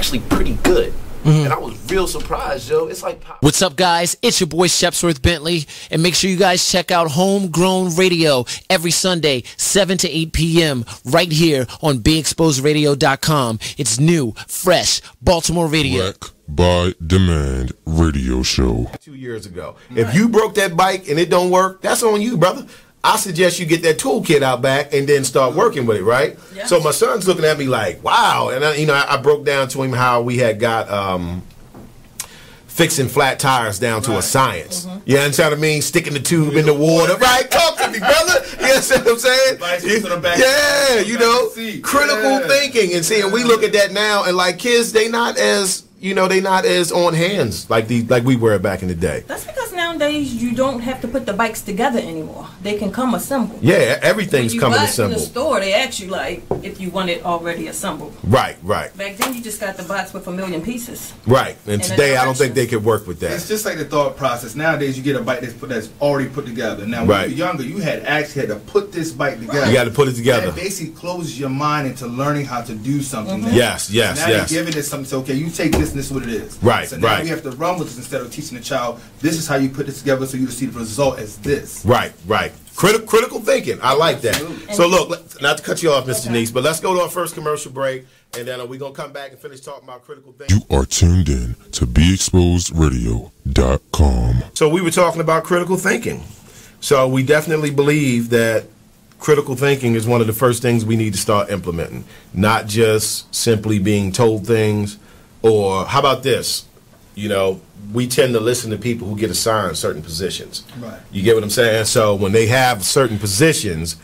actually pretty good. And I was real surprised, yo. It's like pop. What's up, guys? It's your boy Shepsworth Bentley, and make sure you guys check out Homegrown Radio every Sunday, 7 to 8 p.m. right here on BeExposedRadio.com. It's new, fresh Baltimore radio. Black by Demand radio show. 2 years ago. If you broke that bike and it don't work, that's on you, brother. I suggest you get that toolkit out back and then start working with it, right? Yeah. So my son's looking at me like, wow. And I broke down to him how we had got fixing flat tires down to a science. You understand what I mean? Sticking the tube in the water. Right? Talk to me, brother. You understand what I'm saying? Yeah, you know, critical thinking. And seeing, we look at that now and like kids, they not as, you know, they not as on hands like we were back in the day. That's because nowadays you don't have to put the bikes together anymore. They can come assembled. Yeah, everything's coming assembled. In the store, they ask you like if you want it already assembled. Right, right. Back then, you just got the box with 1,000,000 pieces. Right, and today I don't think they could work with that. It's just like the thought process. Nowadays, you get a bike that's already put together. Now, when you were younger, you had to put this bike together. You got to put it together. That basically closes your mind into learning how to do something. Yes, yes, now yes. you're giving it something. So, okay, you take this, and this is what it is. Right, so now we have to run with this instead of teaching the child, this is how you put this together so you see the result as this. Right, right. Critical thinking. I like that. So look, not to cut you off, Ms. Janice, but let's go to our first commercial break, and then we're going to come back and finish talking about critical thinking. You are tuned in to BeExposedRadio.com. So we were talking about critical thinking. So we definitely believe that critical thinking is one of the first things we need to start implementing, not just simply being told things. Or how about this? You know, we tend to listen to people who get assigned certain positions. Right. You get what I'm saying? So when they have certain positions,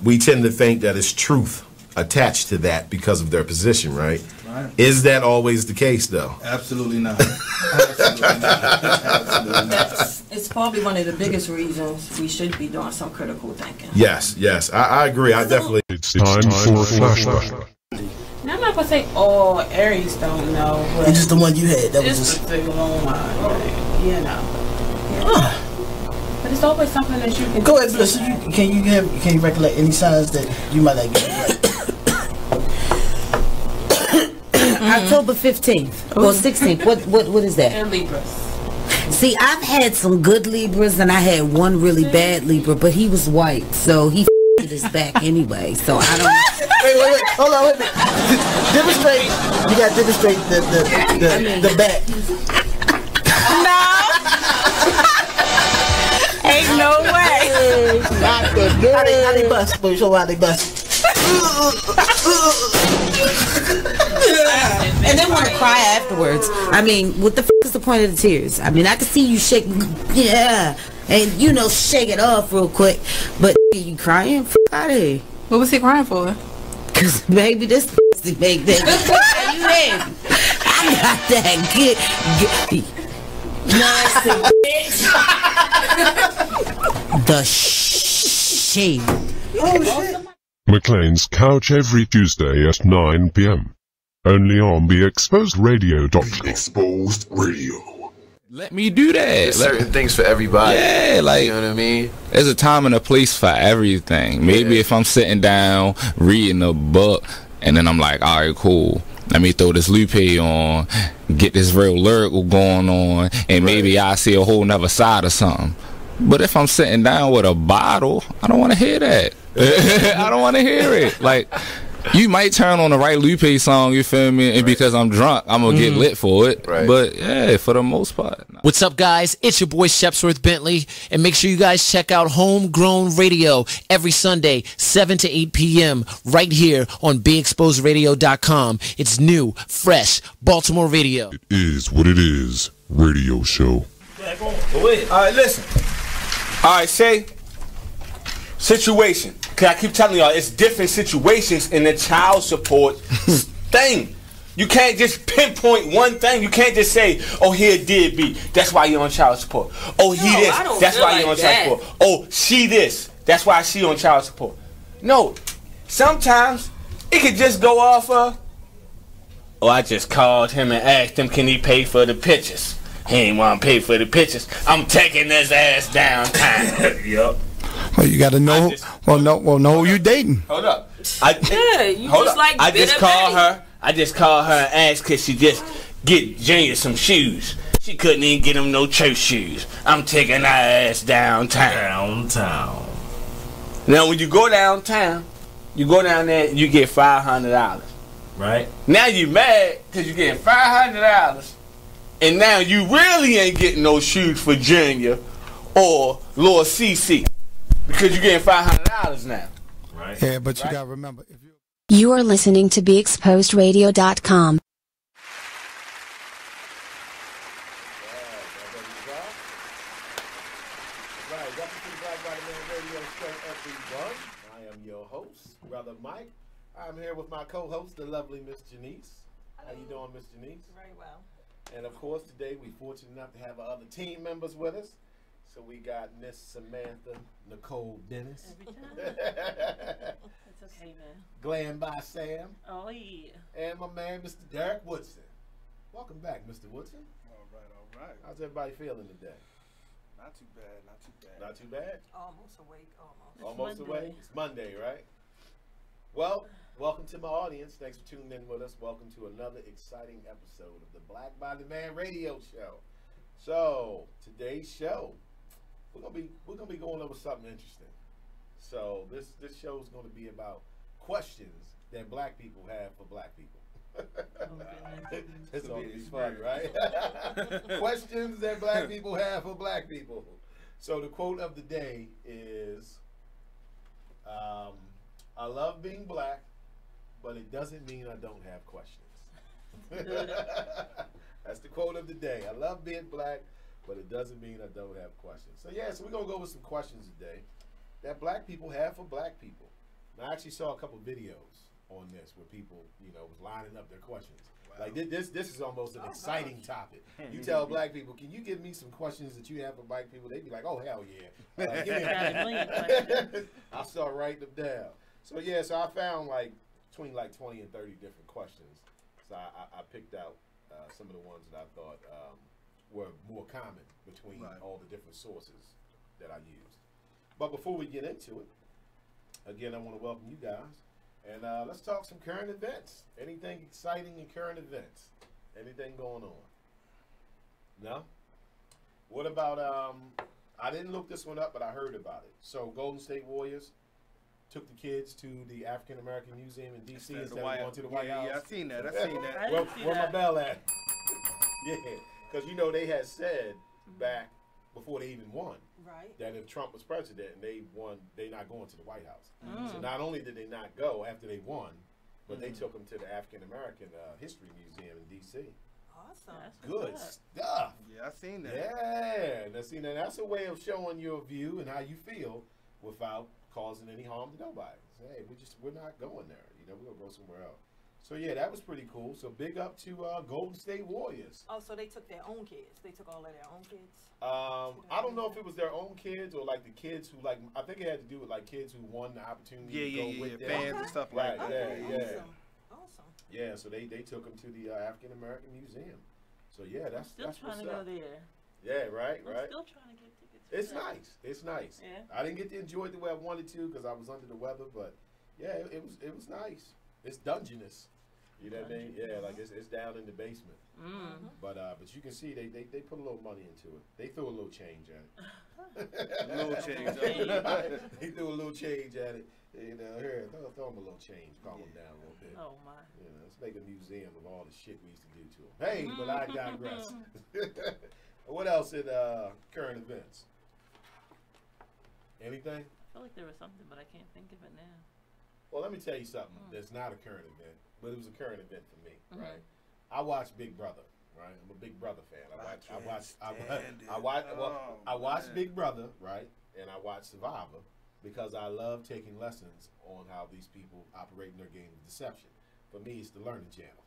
we tend to think that it's truth attached to that because of their position, right? Right. Is that always the case, though? Absolutely not. Absolutely not. Absolutely not. It's probably one of the biggest reasons we should be doing some critical thinking. Yes, yes. I agree. I definitely... It's time for a flashback. Now, I'm not going to say all Aries don't know, but it's just the one you had. That was just a long one, you know. But it's always something that you can go ahead, Bliss. Can you recollect any signs that you might not get right? October 15th or 16th. What is that? And Libras. See, I've had some good Libras and I had one really bad Libra, but he was white, so he his back anyway. So I don't. Wait, hold on, wait a minute. Demonstrate. You got to demonstrate the back. No. Ain't no way. Not the how they bust? But show how they bust. And then want to cry afterwards. I mean, what the is the point of the tears? I mean, I can see you shake, and you know, shake it off real quick. But you crying? F out of here. What was he crying for? Cause baby, this make that. You had. I got that good nasty bitch. The shade. Oh shit. McLean's Couch every Tuesday at 9 p.m. Only on BeExposedRadio.com. Exposed Radio. Let me do that. There's certain things for everybody. Yeah, like, you know what I mean? There's a time and a place for everything. Maybe if I'm sitting down reading a book and then I'm like, all right, cool, let me throw this Lupe on, get this real lyrical going on, and maybe I see a whole nother side of something. But if I'm sitting down with a bottle, I don't want to hear that. I don't want to hear it. Like, you might turn on the right Lupe song, you feel me? And because I'm drunk, I'm going to get lit for it. Right. But, yeah, for the most part. Nah. What's up, guys? It's your boy Shepsworth Bentley. And make sure you guys check out Homegrown Radio every Sunday, 7 to 8 p.m. right here on BeExposedRadio.com. It's new, fresh Baltimore radio. It is what it is. Radio show. All right, listen. All right, say situation. Cause I keep telling y'all, it's different situations in the child support thing. You can't just pinpoint one thing. You can't just say, "Oh, here did be. That's why you're on child support. Oh, he this. That's why you're on child support. Oh, she this. That's why she on child support." No, sometimes it could just go off of, "Oh, I just called him and asked him, can he pay for the pictures? He ain't want to pay for the pictures. I'm taking his ass downtown." Yup. Well, you got to know. Know who you dating. Hold up. You just like I just called her. I just called her and asked could she just get Junior some shoes. She couldn't even get him no church shoes. I'm taking her ass downtown. Now when you go downtown, you go down there and you get $500. Right. Now you mad because you getting $500, and now you really ain't getting no shoes for Junior or Lord CC because you getting $500 now. Right. Yeah, but you gotta remember if you. You are listening to BeExposedRadio.com. I am your host, Brother Mike. I'm here with my co-host, the lovely Ms.Janice. How you doing, Ms. Janice? Very well. And of course, today we're fortunate enough to have our other team members with us. So we got Miss Samantha, Nykole Dennis. Every time. It's okay, man. Glam by Sam. Oh, yeah. And my man, Mr. Derek Woodson. Welcome back, Mr. Woodson. All right. How's everybody feeling today? Not too bad. Not too bad? Almost awake, almost. Almost awake? It's Monday, right? Well, welcome to my audience. Thanks for tuning in with us. Welcome to another exciting episode of the Black by the Man radio show. So, today's show, we're gonna be going over something interesting. So, this show is going to be about questions that black people have for black people. It's gonna be fun, right? Questions that black people have for black people. So the quote of the day is, I love being black, but it doesn't mean I don't have questions. That's the quote of the day. I love being black, but it doesn't mean I don't have questions. So yeah, so we're gonna go over some questions today that black people have for black people. Now, I actually saw a couple videos on this where people, was lining up their questions. Wow. Like this is almost an exciting topic. You tell black people, can you give me some questions that you have for black people? They'd be like, oh, hell yeah. Like, I'll start writing them down. So yeah, so I found between 20 and 30 different questions. So I picked out some of the ones that I thought were more common between all the different sources that I used. But before we get into it, again, I want to welcome you guys. And let's talk some current events. Anything exciting in current events? Anything going on? No? What about, I didn't look this one up, but I heard about it. So Golden State Warriors took the kids to the African American Museum in D.C. instead of going to the White House. Yeah, I seen that. Where my bell at? Yeah, because they had said back before they even won, that if Trump was president and they won, they're not going to the White House. So not only did they not go after they won, but they took them to the African American History Museum in D.C. Awesome. Good stuff. Yeah, I seen that. Yeah, that's a way of showing your view and how you feel without causing any harm to nobody. So, hey, we're not going there. We're gonna go somewhere else. So yeah, that was pretty cool. So big up to Golden State Warriors. Oh, so they took their own kids. They took all of their own kids. I don't know if it was their own kids or the kids who I think it had to do with kids who won the opportunity to go with them. Fans and stuff like that. Yeah. Awesome. Yeah, so they took them to the African American Museum. So yeah, that's still trying to go there. Yeah, right. I'm still trying to get tickets. It's nice. Yeah. I didn't get to enjoy it the way I wanted to because I was under the weather, but yeah, it was nice. It's dungeness. You know what I mean? Yeah, it's down in the basement. Mm-hmm. But you can see they put a little money into it. They threw a little change at it. They threw a little change at it. Here, throw them a little change, calm them down a little bit. Oh my! Let's make a museum of all the shit we used to do to them. Hey, but I digress. What else in current events? Anything? I feel like there was something, but I can't think of it now. Well, let me tell you something that's not a current event, but it was a current event for me, right? I watched Big Brother, right? I'm a Big Brother fan. I watched Big Brother, right? And I watched Survivor because I love taking lessons on how these people operate in their game of deception. For me, it's the Learning Channel.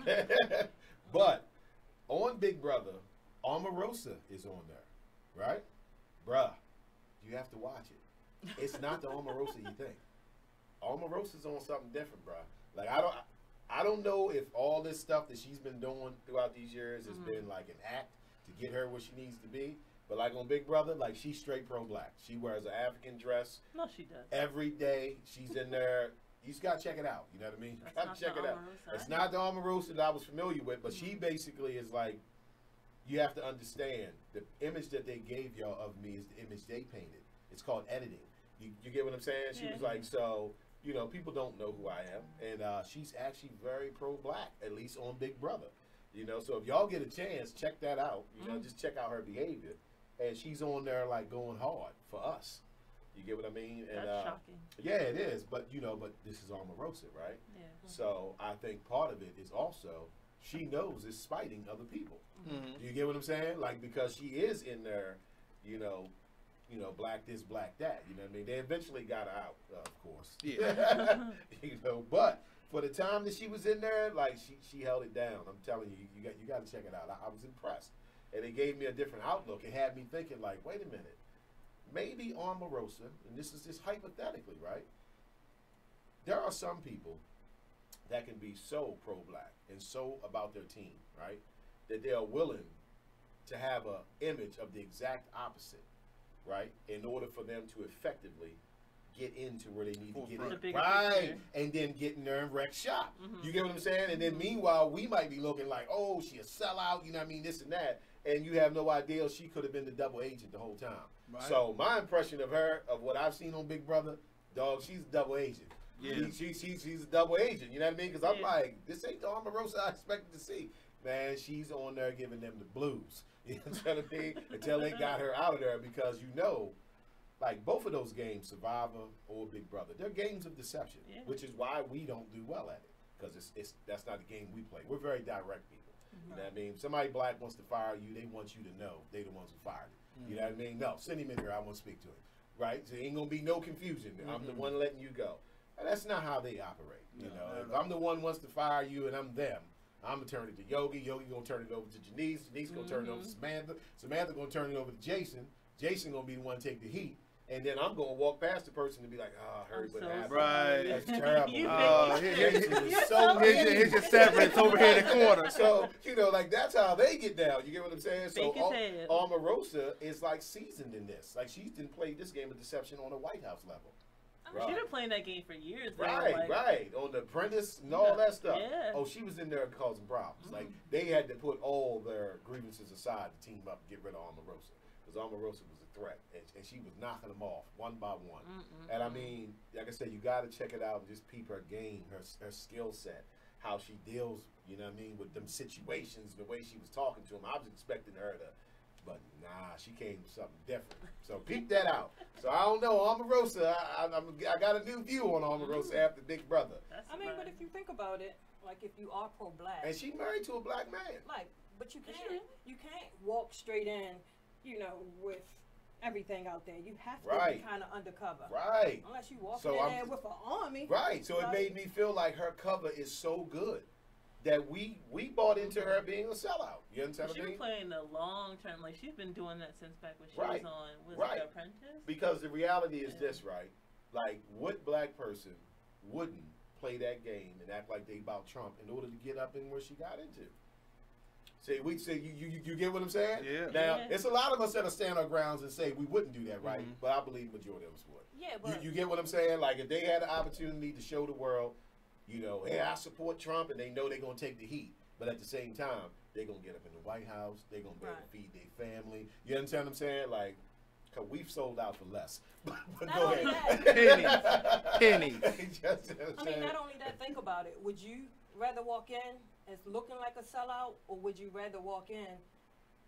Okay? But on Big Brother, Omarosa is on there, right? Bruh, you have to watch it. It's not the Omarosa you think. Omarosa's on something different, bruh. I don't know if all this stuff that she's been doing throughout these years has been like an act to get her where she needs to be. But on Big Brother, she's straight pro-black. She wears an African dress. No, she does. Every day she's in there You just gotta check it out. You know what I mean? You gotta check it out. Omarosa. It's not the Omarosa that I was familiar with, but she basically is like, you have to understand the image that they gave y'all of me is the image they painted. It's called editing. You get what I'm saying? She was like, so, you know, people don't know who I am. And she's actually very pro-black, at least on Big Brother. You know, so if y'all get a chance, check that out. You know, just check out her behavior. And she's on there, like, going hard for us. You get what I mean? And, That's shocking. Yeah, it is. But, you know, but this is Omarosa, right? Yeah. So I think part of it is also she knows it's spiting other people. You get what I'm saying? Like, because she is in there, you know, black this, black that. You know what I mean? They eventually got her out, of course. Yeah. You know, but for the time that she was in there, like she held it down. I'm telling you, you got to check it out. I was impressed, and it gave me a different outlook. It had me thinking, like, wait a minute, maybe Omarosa, and this is just hypothetically, right? There are some people that can be so pro-black and so about their team, right, that they are willing to have an image of the exact opposite, right, in order for them to effectively get into where they need to get in, right, and then get in there and wreck shop. You get what I'm saying? And then meanwhile, we might be looking like, oh, she a sellout, you know what I mean, this and that, and you have no idea she could have been the double agent the whole time. Right. So my impression of her, of what I've seen on Big Brother, dog, she's a double agent. Yeah. She's a double agent, you know what I mean? Because I'm like, this ain't the Omarosa I expected to see. Man, she's on there giving them the blues. You know what I mean? Until they got her out of there, because you know, like both of those games, Survivor or Big Brother, they're games of deception, which is why we don't do well at it, because that's not the game we play. We're very direct people. You know what I mean? If somebody black wants to fire you, they want you to know they the ones who fired you. You know what I mean? No, send him in here. I want to speak to him. Right? So there ain't gonna be no confusion. I'm the one letting you go. And that's not how they operate. You know, if I'm the one who wants to fire you and I'm them, I'm gonna turn it to Yogi. Yogi gonna turn it over to Janice. Janice gonna turn it over to Samantha. Samantha gonna turn it over to Jason. Jason gonna be the one to take the heat. And then I'm gonna walk past the person and be like, "Oh, I heard what happened. Right? That's terrible. Here's your severance over here in the corner." So you know, like that's how they get down. You get what I'm saying? So Omarosa is like seasoned in this. Like she's been played this game of deception on a White House level. I mean, she's been playing that game for years. Right, right. On The Apprentice and all that stuff. Yeah. Oh, she was in there causing problems. Like, they had to put all their grievances aside to team up and get rid of Omarosa. Because Omarosa was a threat. And she was knocking them off one by one. And I mean, like I said, you got to check it out and just peep her game, her skill set, how she deals, you know what I mean, with them situations, the way she was talking to them. I was expecting her to... But nah, she came with something different. So peep that out. So I don't know, Omarosa. I got a new view on Omarosa after Big Brother. I mean, but if you think about it, like if you are pro-black, and she married to a black man, like, but you can't walk straight in, you know, with everything out there. You have to be kind of undercover, right? Unless you walk in there with an army, right? So it made me feel like her cover is so good that we bought into her being a sellout. You understand what I mean? She's playing the long term. Like, she's been doing that since back when she was on The Apprentice. Because the reality is this, right? Like, what black person wouldn't play that game and act like they about Trump in order to get up in where she got into? See, we say you get what I'm saying? Yeah. Now, it's a lot of us that stand our grounds and say we wouldn't do that, right? But I believe majority of us would. Yeah, but you get what I'm saying? Like, if they had an opportunity to show the world, you know, hey, I support Trump, and they know they're going to take the heat. But at the same time, they're going to get up in the White House. They're going to be able to feed their family. You understand what I'm saying? Like, cause we've sold out for less. But go ahead. Pennies. I mean, not only that, think about it. Would you rather walk in as looking like a sellout, or would you rather walk in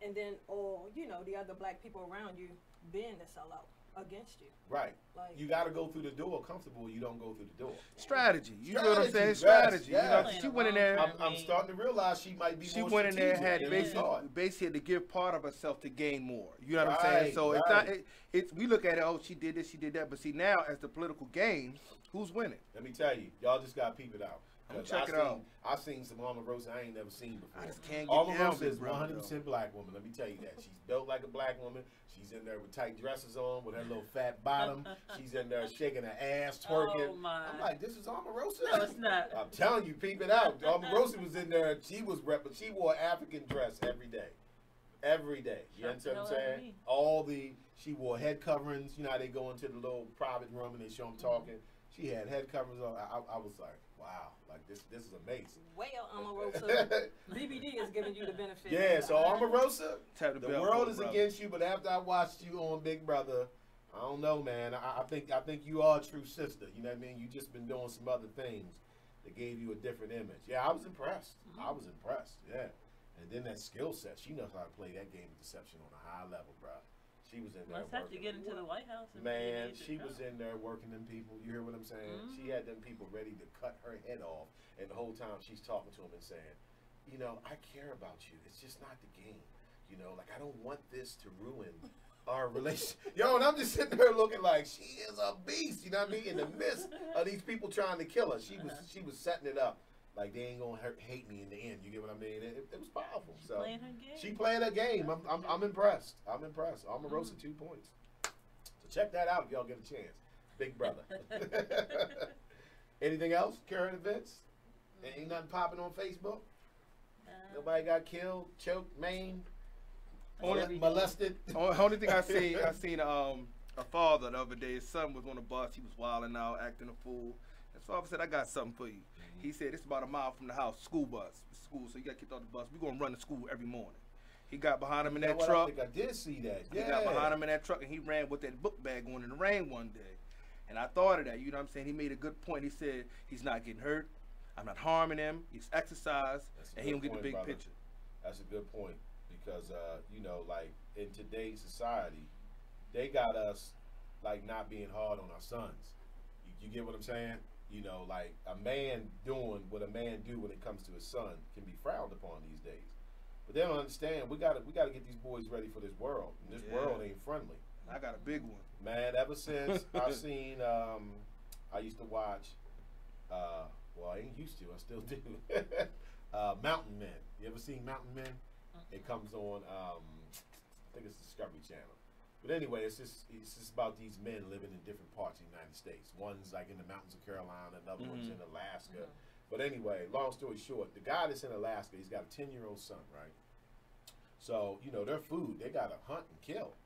and then, or, you know, the other black people around you being the sellout against you? Right. Like, you got to go through the door comfortable. You don't go through the door. Strategy. You know what I'm saying? Strategy. Yes. You know, she went in there. I'm starting to realize she might be she more went in there strategic had basically to give part of herself to gain more. You know what I'm saying? So it's not. It's we look at it. Oh, she did this. She did that. But see, now as the political game, who's winning? Let me tell you, y'all just got to peep it out. Check it out. I've seen some Omarosa I ain't never seen before. I just can't get Omarosa is 100% black woman. Let me tell you that. She's built like a black woman. She's in there with tight dresses on, with her little fat bottom. She's in there shaking her ass, twerking. Oh my. I'm like, this is Omarosa? No, it's not. I'm telling you, peep it out. Omarosa was in there. She was but she wore an African dress every day. Every day. You understand what I'm saying? She wore head coverings. You know how they go into the little private room and they show them talking. She had head covers on. I was like, wow, like this is amazing. Well, Omarosa, BBD is giving you the benefit. Yeah, so Omarosa, the belt world for is brother. against you, but after I watched you on Big Brother, I don't know, man. I think you are a true sister. You know what I mean? You just been doing some other things that gave you a different image. Yeah, I was impressed. I was impressed. Yeah, and then that skill set. She knows how to play that game of deception on a high level, bro. She was in there. Must have to get into the White House. Man, she was in there working them people. You hear what I'm saying? She had them people ready to cut her head off, and the whole time she's talking to them and saying, you know, I care about you. It's just not the game. You know, like I don't want this to ruin our relationship. Yo, and I'm just sitting there looking like she is a beast. You know what I mean? In the midst of these people trying to kill her, she was setting it up. Like they ain't gonna hate me in the end. You get what I mean? It was powerful. She's So playing her game. she playing her game. I'm impressed. I'm impressed. Omarosa 2 points. So check that out if y'all get a chance. Big Brother. Anything else? Current events? Ain't nothing popping on Facebook? Nobody got killed, choked, maimed, molested. Only thing I seen a father the other day. His son was on the bus. He was wilding out, acting a fool. His father said, "I got something for you." He said, "It's about a mile from the house. School bus, school. So you got to get off the bus. We're gonna run to school every morning." He got behind him in that truck. I think I did see that. Yeah. He got behind him in that truck and he ran with that book bag going in the rain one day. And I thought of that. You know what I'm saying? He made a good point. He said he's not getting hurt. I'm not harming him. He's exercise, and he don't get the big picture. That's a good point because you know, like in today's society, they got us like not being hard on our sons. You get what I'm saying? You know, like a man doing what a man do when it comes to his son can be frowned upon these days. But they don't understand. We gotta get these boys ready for this world. And this world ain't friendly. I got a big one. Man, ever since I seen, I used to watch, well, I ain't used to, I still do, Mountain Men. You ever seen Mountain Men? It comes on, I think it's Discovery Channel. But anyway, it's just about these men living in different parts of the United States. One's like in the mountains of Carolina, another one's in Alaska. But anyway, long story short, the guy that's in Alaska, he's got a 10-year-old son, right? So, you know, their food, they got to hunt and kill.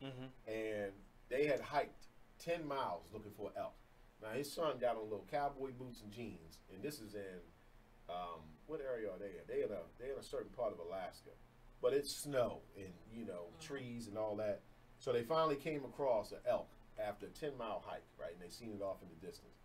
And they had hiked 10 miles looking for elk. Now, his son got on little cowboy boots and jeans, and this is in, what area are they in? They're in a certain part of Alaska. But it's snow and, you know, trees and all that. So they finally came across an elk after a 10-mile hike, right? And they seen it off in the distance.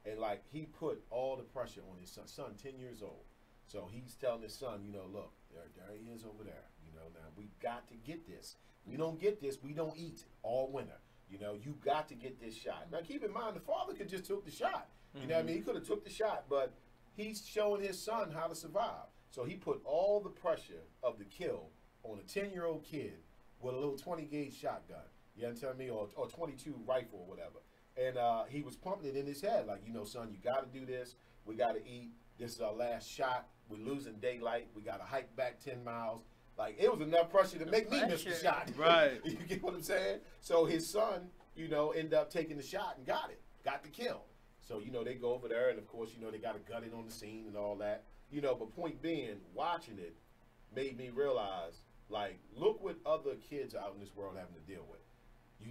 And, like, he put all the pressure on his son 10 years old. So he's telling his son, you know, look, there he is over there. You know, now we got to get this. We don't get this, we don't eat all winter. You know, you got to get this shot. Now, keep in mind, the father could just took the shot. You know what I mean? He could have took the shot, but he's showing his son how to survive. So he put all the pressure of the kill on a 10-year-old kid with a little 20-gauge shotgun. You understand me? Or 22 rifle or whatever. And he was pumping it in his head, like, you know, son, you got to do this. We got to eat. This is our last shot. We're losing daylight. We got to hike back 10 miles. Like, it was enough pressure to make me miss the shot. Right. You get what I'm saying? So his son, you know, ended up taking the shot and got it. Got the kill. So, you know, they go over there, and, of course, you know, they got to gut it on the scene and all that. You know, but point being, watching it made me realize, like, look what other kids out in this world having to deal with.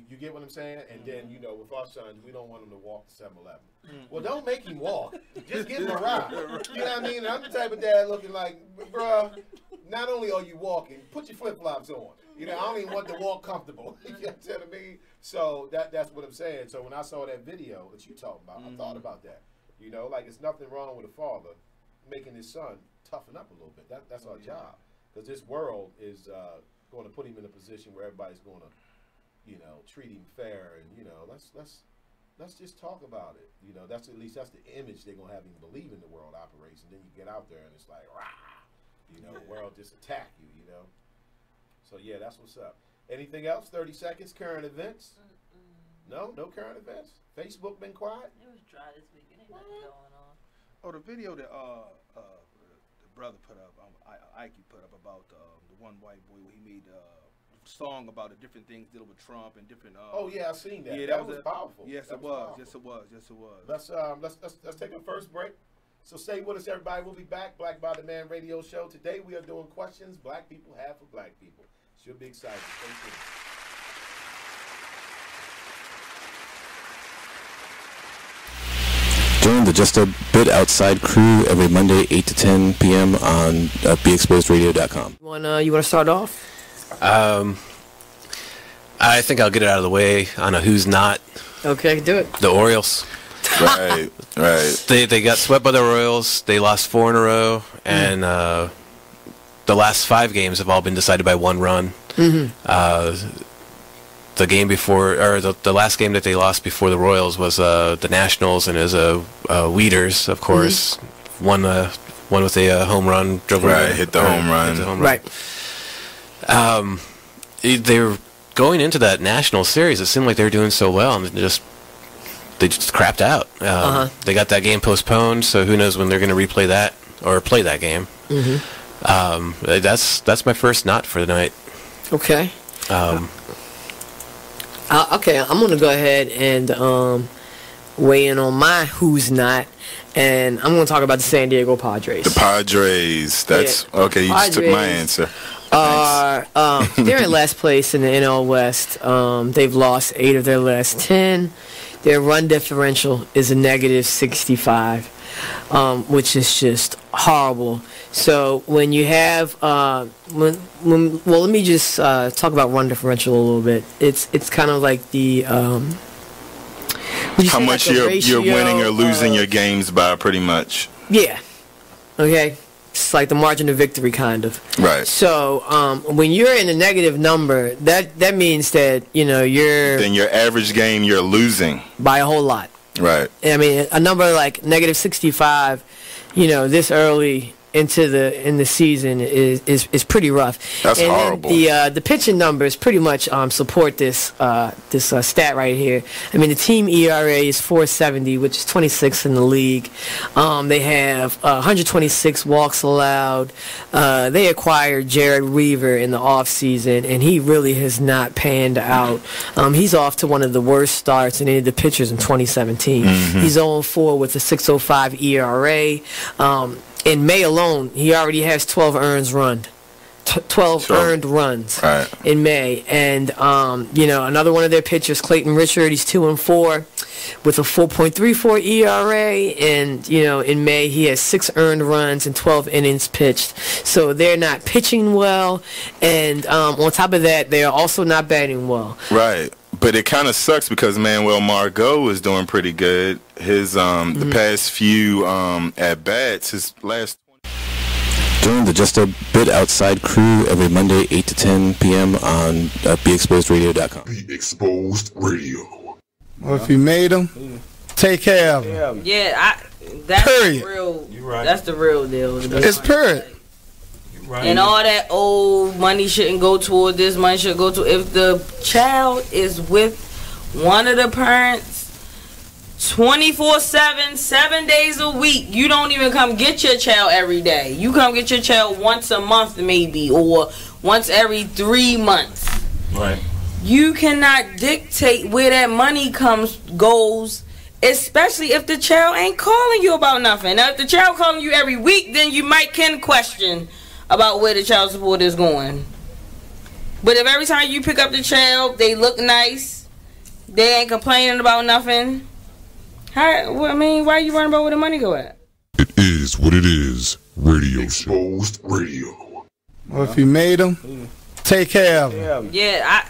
You get what I'm saying? And then, you know, with our sons, we don't want them to walk to 7-Eleven. Well, don't make him walk. Just give him a ride. You know what I mean? And I'm the type of dad looking like, bruh, not only are you walking, put your flip-flops on. You know, I don't even want to walk comfortable. You know what I mean? So that's what I'm saying. So when I saw that video that you talking about, I thought about that. You know, like it's nothing wrong with a father making his son toughen up a little bit. That's our job. Because this world is going to put him in a position where everybody's going to, you know, treat him fair, and you know, let's just talk about it. You know, that's the image they're gonna have him believe in the world operates, and then you get out there and it's like, rah, you know, the world just attack you, you know. So yeah, that's what's up. Anything else? 30 seconds. Current events? No current events. Facebook been quiet. It was dry this week. It ain't nothing going on. Oh, the video that the brother put up, Ike put up about the one white boy where he made song about the different things dealing with Trump and different. Oh yeah, I seen that. Yeah, that was powerful. Yes, it was. Yes, it was. Yes, it was. Let's take a first break. So stay with us, everybody. We'll be back. Black by the Man Radio Show. Today we are doing questions Black people have for Black people. Should be exciting. Stay tuned. Join the Just a Bit Outside crew every Monday, 8 to 10 p.m. on BeExposedRadio.com. You want to start off? I think I'll get it out of the way on a who's not. Okay, do it. The Orioles. Right. They got swept by the Royals. They lost 4 in a row, and the last 5 games have all been decided by 1 run. The game before, or the last game that they lost before the Royals was the Nationals, and it was Weeders, of course, one with a home run, hit the home run. Right. They were going into that National series. It seemed like they were doing so well, and they just crapped out. They got that game postponed, so who knows when they're going to replay that or play that game. That's my first not for the night. Okay. Okay, I'm going to go ahead and weigh in on my who's not, and I'm going to talk about the San Diego Padres. The Padres. That's okay. You just took my answer. They're in last place in the NL West. They've lost 8 of their last 10. Their run differential is a negative 65, which is just horrible. So when you have, well, let me just talk about run differential a little bit. It's kind of like the how much you're winning or losing your games by, pretty much. Yeah. Okay. It's like the margin of victory, kind of. Right. So when you're in a negative number, that means that you're. Then your average game you're losing by a whole lot. Right. I mean, a number like negative 65, this early in the season is pretty rough. That's horrible. The pitching numbers pretty much support this stat right here. I mean, the team ERA is 4.70, which is 26th in the league. They have 126 walks allowed. They acquired Jared Weaver in the offseason, and he really has not panned out. He's off to one of the worst starts in any of the pitchers in 2017. He's 0-4 with a 6.05 ERA. In May alone, he already has 12 earned runs in May. And, another one of their pitchers, Clayton Richard, he's 2-4 with a 4.34 ERA. And, in May, he has 6 earned runs and 12 innings pitched. So they're not pitching well. And on top of that, they are also not batting well. Right. But it kind of sucks because Manuel Margot is doing pretty good. His the past few at bats, his last. Join the Just a Bit Outside crew every Monday, 8 to 10 p.m. on BeExposedRadio.com. Be Exposed Radio. Well, if you made them, take care of them. Yeah, that's period. Real. Right. That's the real deal. It's period. Right. And all that money shouldn't go toward this, money should go to if the child is with one of the parents 24/7, 7 days a week. You don't even come get your child every day. You come get your child once a month maybe, or once every 3 months. Right. You cannot dictate where that money goes, especially if the child ain't calling you about nothing. Now, if the child calling you every week, then you can question about where the child support is going. But if every time you pick up the child, they look nice, they ain't complaining about nothing, why are you worrying about where the money go at? It is what it is. Radio Exposed Radio. Well, if you made them, take care of them. Yeah,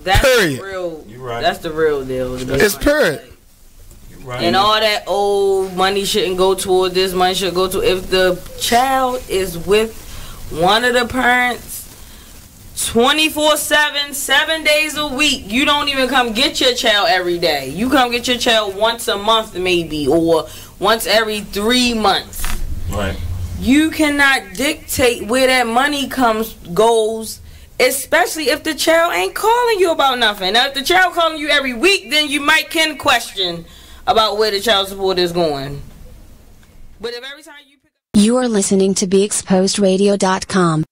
that's period. Real. Right. That's the real deal. It's period. Right. And all that money shouldn't go toward this, money should go to if the child is with one of the parents 24/7, 7 days a week. You don't even come get your child every day. You come get your child once a month maybe, or once every 3 months. Right. You cannot dictate where that money goes, especially if the child ain't calling you about nothing. Now, if the child calling you every week, then you can question about where the child support is going. But if every time you are listening to BeExposedRadio.com.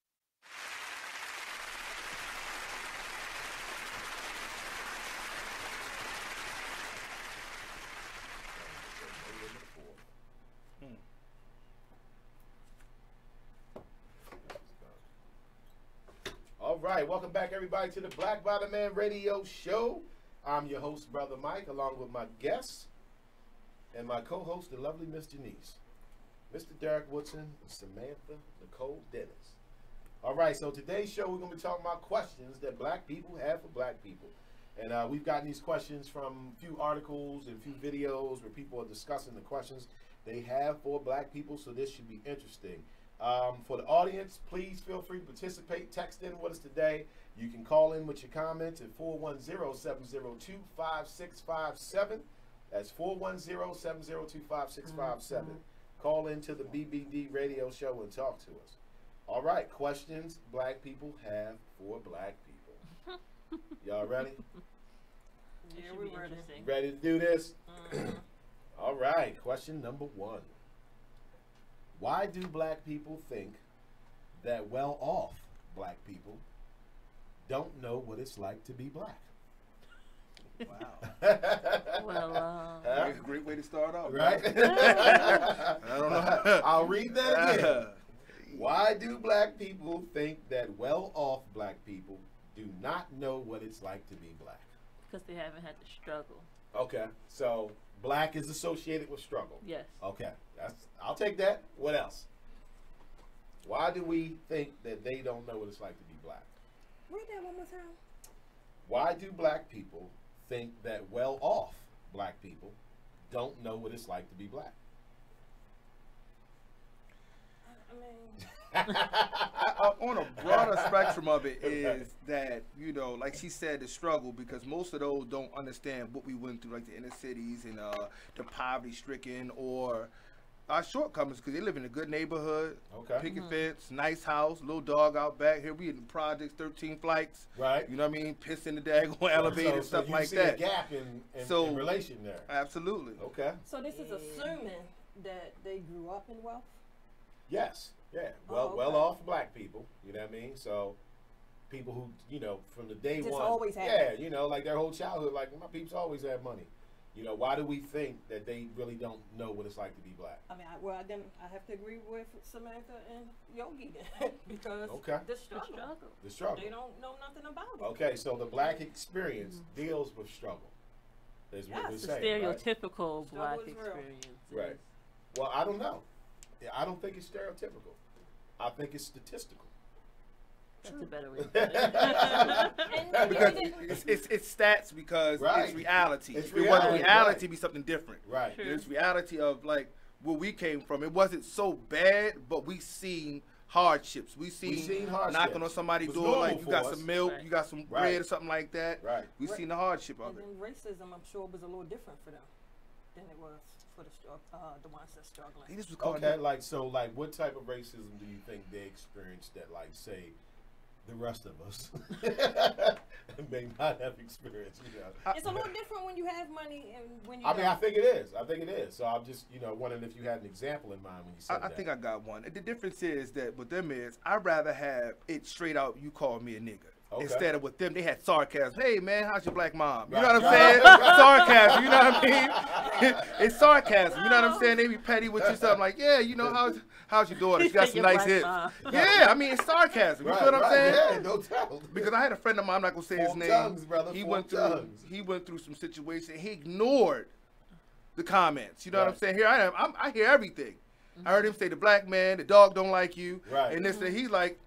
All right, welcome back, everybody, to the Black Bottom Man Radio Show. I'm your host, Brother Mike, along with my guests. and my co-host, the lovely Ms.Janice. Mr. Derek Woodson, and Samantha, Nykole Dennis. All right, so today's show, we're going to be talking about questions that black people have for black people. And we've gotten these questions from a few articles and a few videos where people are discussing the questions they have for black people, so this should be interesting. For the audience, please feel free to participate. Text in with us today. You can call in with your comments at 410-702-5657. That's 410-702-5657. Call into the BBD radio show and talk to us. All right, questions black people have for black people. Y'all ready? Yeah, we're ready. Ready to do this? All right, question number 1. Why do black people think that well-off black people don't know what it's like to be black? Wow. Well, great way to start off. Right? I don't know. I'll read that again. Why do black people think that well-off black people do not know what it's like to be black? Because they haven't had to struggle. Okay, so black is associated with struggle. Yes. Okay, I'll take that. What else? Why do we think that they don't know what it's like to be black? Read that one more time. Why do black people think that well-off black people don't know what it's like to be black? On a broader spectrum of it is that, you know, like she said, the struggle, because most of those don't understand what we went through, like the inner cities and the poverty-stricken or our shortcomings, because they live in a good neighborhood, picket fence, nice house, little dog out back. Here we in the projects, 13 flights. Right. You know what I mean? Piss in the daggone elevator and stuff like that. So you see a gap in relation there. Absolutely. Okay. So this is assuming that they grew up in wealth? Yes. Yeah. Well-off black people. You know what I mean? So people who, you know, from the day just one. Always had yeah, you know, like their whole childhood, like my peeps always had money. You know, why do we think that they really don't know what it's like to be black? I mean, then I have to agree with Samantha and Yogi then, because the struggle. The struggle. They don't know nothing about it. Okay, so the black experience deals with struggle. Is what we're the saying, stereotypical black experience. Right. Well, I don't know. I don't think it's stereotypical. I think it's statistical. That's a better way. Because it's stats because it's reality. It's if it wasn't reality, it'd be something different. Right. There's reality of like where we came from. It wasn't so bad, but we seen hardships. We seen knocking on somebody's door like you got some milk, you got some bread or something like that. Right. We seen the hardship of it. And then racism, I'm sure, was a little different for them than it was for the ones that's struggling. Okay, like what type of racism do you think they experienced that, like, say, the rest of us may not have experienced? You know? It's a little different when you have money and when you. I mean, I think it is. So I'm just, you know, wondering if you had an example in mind when you said that. I think I got one. The difference is that with them is I'd rather have it straight out. You call me a nigga. Instead of with them, they had sarcasm. Hey, man, how's your black mom? You know what I'm saying? Sarcasm, you know what I mean? It's sarcasm, you know what I'm saying? They be petty with you, something like, yeah, you know, how's your daughter? She got some nice hips. Yeah, I mean, it's sarcasm. You feel what I'm saying? Yeah, no doubt. Because I had a friend of mine, I'm not going to say his name. Tongues, brother. He went through some situation. He ignored the comments. You know what I'm saying? Here I am. I hear everything. I heard him say the black man, the dog don't like you. Right. And this, he's like,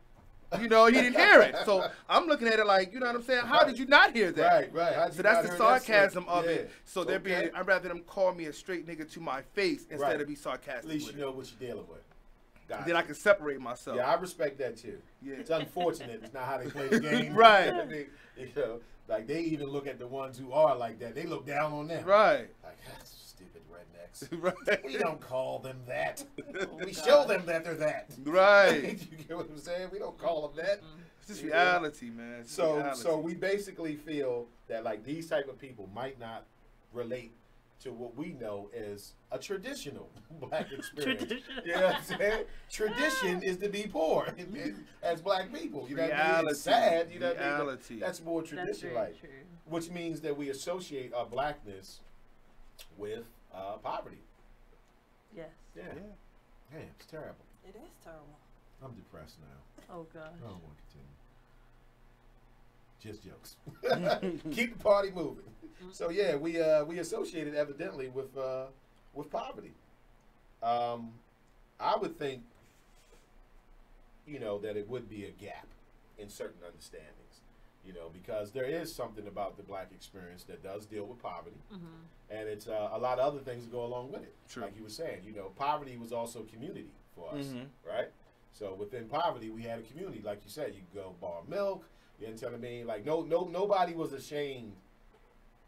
you know, he didn't hear it. So I'm looking at it like, you know what I'm saying? How did you not hear that? Right. So that's the sarcasm of it. So they're being, I'd rather them call me a straight nigga to my face instead of be sarcastic. At least you know what you're dealing with. Then I can separate myself. Yeah, I respect that too. Yeah. It's unfortunate. It's not how they play the game. Right. You know, like they even look at the ones who are like that. They look down on them. Right. Like, that's stupid rednecks. Right. We don't call them that. We show them that they're that. Right. You get what I'm saying? We don't call them that. It's just reality, man. So we basically feel that like these type of people might not relate to what we know as a traditional black experience. You know what I'm saying? Tradition is to be poor as black people. You know what I mean? It's sad. You know what I mean? That's more tradition-like. Which means that we associate our blackness with poverty. Yes. Yeah. Man, it's terrible. It is terrible. I'm depressed now. Oh, God. I don't want to continue. Just jokes. Keep the party moving. So yeah, we associated evidently with with poverty? I would think, that it would be a gap in certain understandings, because there is something about the black experience that does deal with poverty, and it's a lot of other things that go along with it. True. Like you were saying, poverty was also community for us, right? So within poverty, we had a community. Like you said, you could go bar milk. You know what I mean? Like nobody was ashamed.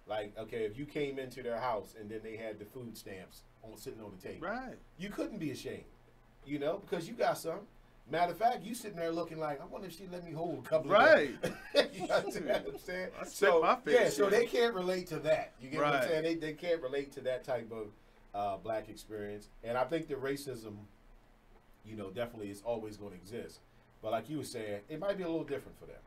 Like, okay, if you came into their house and then they had the food stamps sitting on the table, right? You couldn't be ashamed, because you got some. Matter of fact, you sitting there looking like, I wonder if she let me hold a couple of them. You understand what I'm saying? So they can't relate to that. You get what I'm saying? They can't relate to that type of black experience. And I think the racism, definitely is always going to exist. But like you were saying, it might be a little different for them.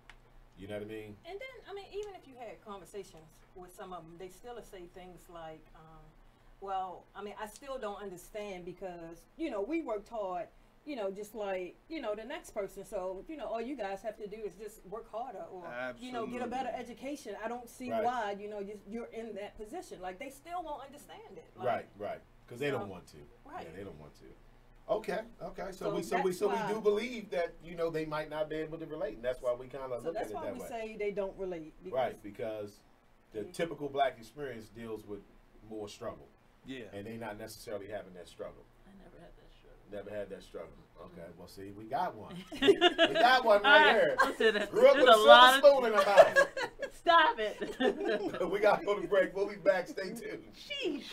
You know what I mean? And then, even if you had conversations with some of them, they still say things like, I still don't understand because, we worked hard, just like, the next person. So, all you guys have to do is just work harder or, get a better education. I don't see why, you're in that position. Like, they still won't understand it. Like, right. Because they don't want to. Right. Yeah, they don't want to. Okay. So we do believe that, they might not be able to relate. And that's why we kind of look at it that way. That's why we say they don't relate. Because the typical black experience deals with more struggle. Yeah. And they not necessarily having that struggle. Never had that struggle. Okay, well, see, we got one. We got one right here. Grew up with a silver spoon in our mouth. Stop it. We got to go to break. We'll be back. Stay tuned. Sheesh.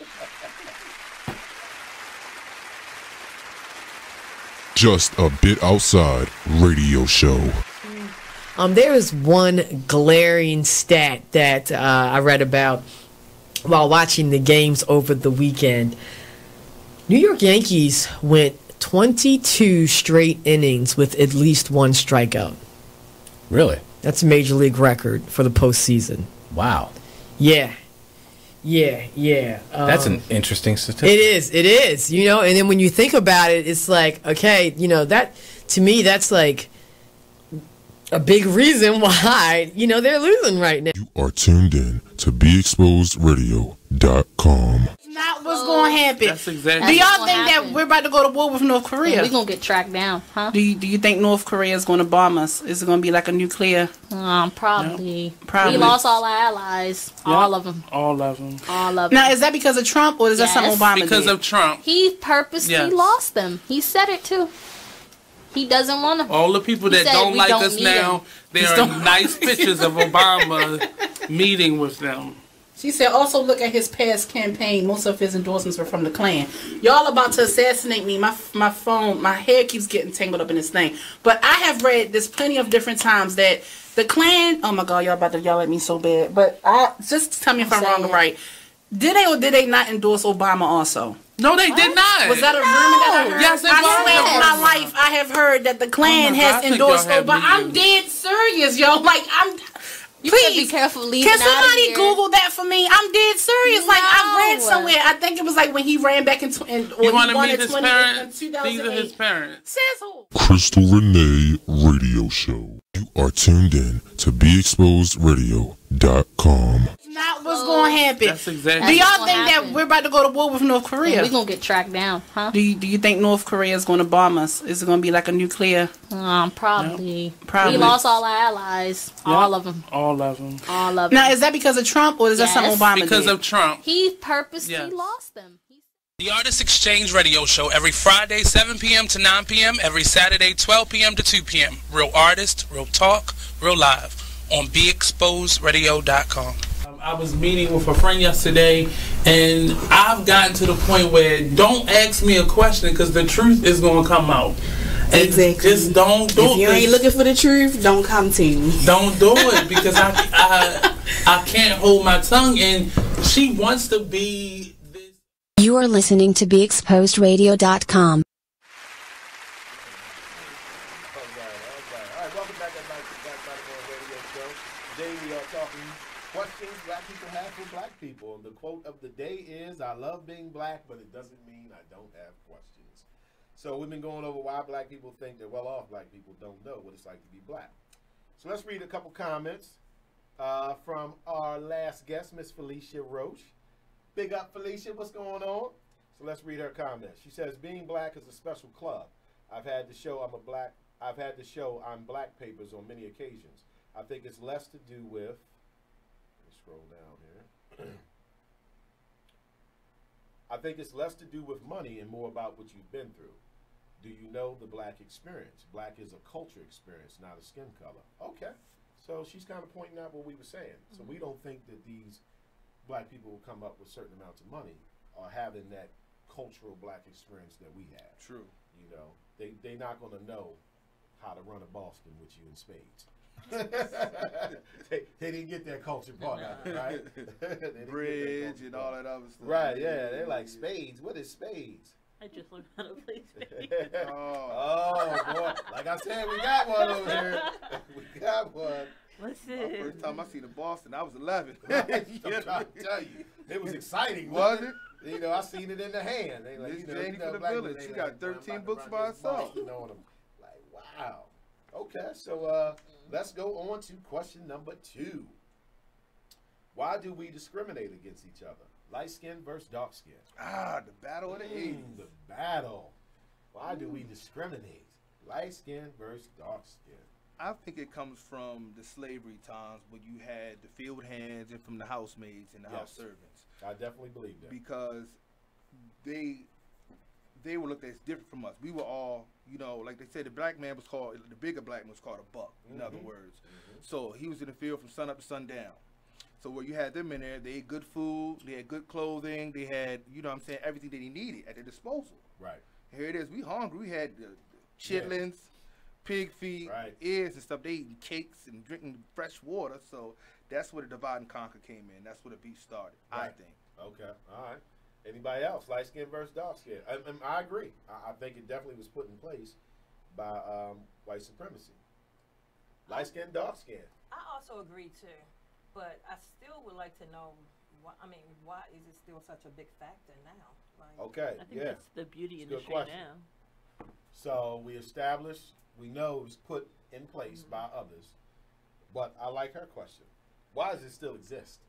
Just a Bit Outside radio show. There is one glaring stat that I read about while watching the games over the weekend. New York Yankees went 22 straight innings with at least one strikeout. Really? That's a major league record for the postseason. Wow. Yeah. That's an interesting statistic. It is, and then when you think about it, it's like, okay, that, to me, that's like a big reason why, they're losing right now. You are tuned in to BeExposedRadio.com. Not what's going to happen. That's exactly. Do y'all think that we're about to go to war with North Korea? We're going to get tracked down, huh? Do you think North Korea is going to bomb us? Is it going to be like a nuclear? Probably. No? We lost all our allies. Yep. All of them. Now, is that because of Trump or is that something Obama did? Because of Trump. He purposely lost them. He said it too. He doesn't want to. All the people that don't like us now, there are nice pictures of Obama meeting with them. She said, also look at his past campaign. Most of his endorsements were from the Klan. Y'all about to assassinate me. My phone, my hair keeps getting tangled up in this thing. But I have read this plenty of different times that the Klan, oh my God, y'all about to yell at me so bad. But just tell me if I'm wrong or right. Did they or did they not endorse Obama also? No, they did not. Was that a rumor that I heard? Yes, I swear on my life, I have heard that the Klan has endorsed Obama. I'm dead serious, yo. Like, Please be careful leaving. Can somebody Google that for me? I'm dead serious. Like, I read somewhere. I think it was like when he ran back in. You want to meet his parents? These are his parents. Says who? Crystal Renee Radio Show. You are tuned in to BeExposedRadio.com. Not what's going to happen. That's exactly. Do y'all think that we're about to go to war with North Korea? We're going to get tracked down, huh? Do you think North Korea is going to bomb us? Is it going to be like a nuclear? Probably. Probably. We lost all our allies. Yep. All of them. All of them. Now, is that because of Trump or is that something Obama did? Because of Trump. He purposely lost them. The Artist Exchange Radio Show every Friday, 7 p.m. to 9 p.m., every Saturday, 12 p.m. to 2 p.m. Real artist, real talk, real live on BeExposedRadio.com. I was meeting with a friend yesterday, and I've gotten to the point where don't ask me a question because the truth is going to come out. Exactly. Just don't do it. If you ain't looking for the truth, don't come to me. Don't do it because I can't hold my tongue, and she wants to be this. You are listening to BeExposedRadio.com. People. The quote of the day is, I love being black, but it doesn't mean I don't have questions. So we've been going over why black people think that well-off black people don't know what it's like to be black. So let's read a couple comments from our last guest, Miss Felicia Roach. Big up, Felicia. What's going on? So let's read her comments. She says, being black is a special club. I've had to show I'm black papers on many occasions. I think it's less to do with, let me scroll down here. I think it's less to do with money and more about what you've been through. Do you know the black experience? Black is a culture experience, not a skin color. Okay. So she's kind of pointing out what we were saying. So we don't think that these black people will come up with certain amounts of money or having that cultural black experience that we have. True. You know, they're not going to know how to run a Boston with you in spades. they didn't get that culture part out, right? Bridge and all that other stuff. Right, yeah. They're like, spades? What is spades? I just learned how to play spades. Oh, boy. Like I said, we got one over here. We got one. Listen. First time I seen in Boston, I was 11. I'm trying to tell you. It was exciting, wasn't it? You know, I seen it in the hand. They like, Ms.Janice for the village. She got 13 books by herself. Like, wow. Okay, so let's go on to question number 2. Why do we discriminate against each other? Light skin versus dark skin. Ah, the battle of the 80s. The battle. Why do we discriminate? Light skin versus dark skin. I think it comes from the slavery times when you had the field hands and from the housemaids and the house servants. I definitely believe that. Because they were looked at as different from us. We were all, you know, like they said, the bigger black man was called a buck, in other words. So he was in the field from sun up to sundown. So where you had them in there, they ate good food, they had good clothing, they had, you know what I'm saying, everything that he needed at their disposal. Right. Here it is, we hungry, we had the chitlins, pig feet, ears and stuff. They eating cakes and drinking fresh water. So that's where the divide and conquer came in. That's where the beef started, I think. Okay, all right. Anybody else? Light skin versus dark skin. I agree. I think it definitely was put in place by white supremacy. Light skin, dark skin. I also agree too, but I still would like to know. Why is it still such a big factor now? Like, okay, I think that's the beauty industry now. So we know it was put in place by others, but I like her question. Why does it still exist?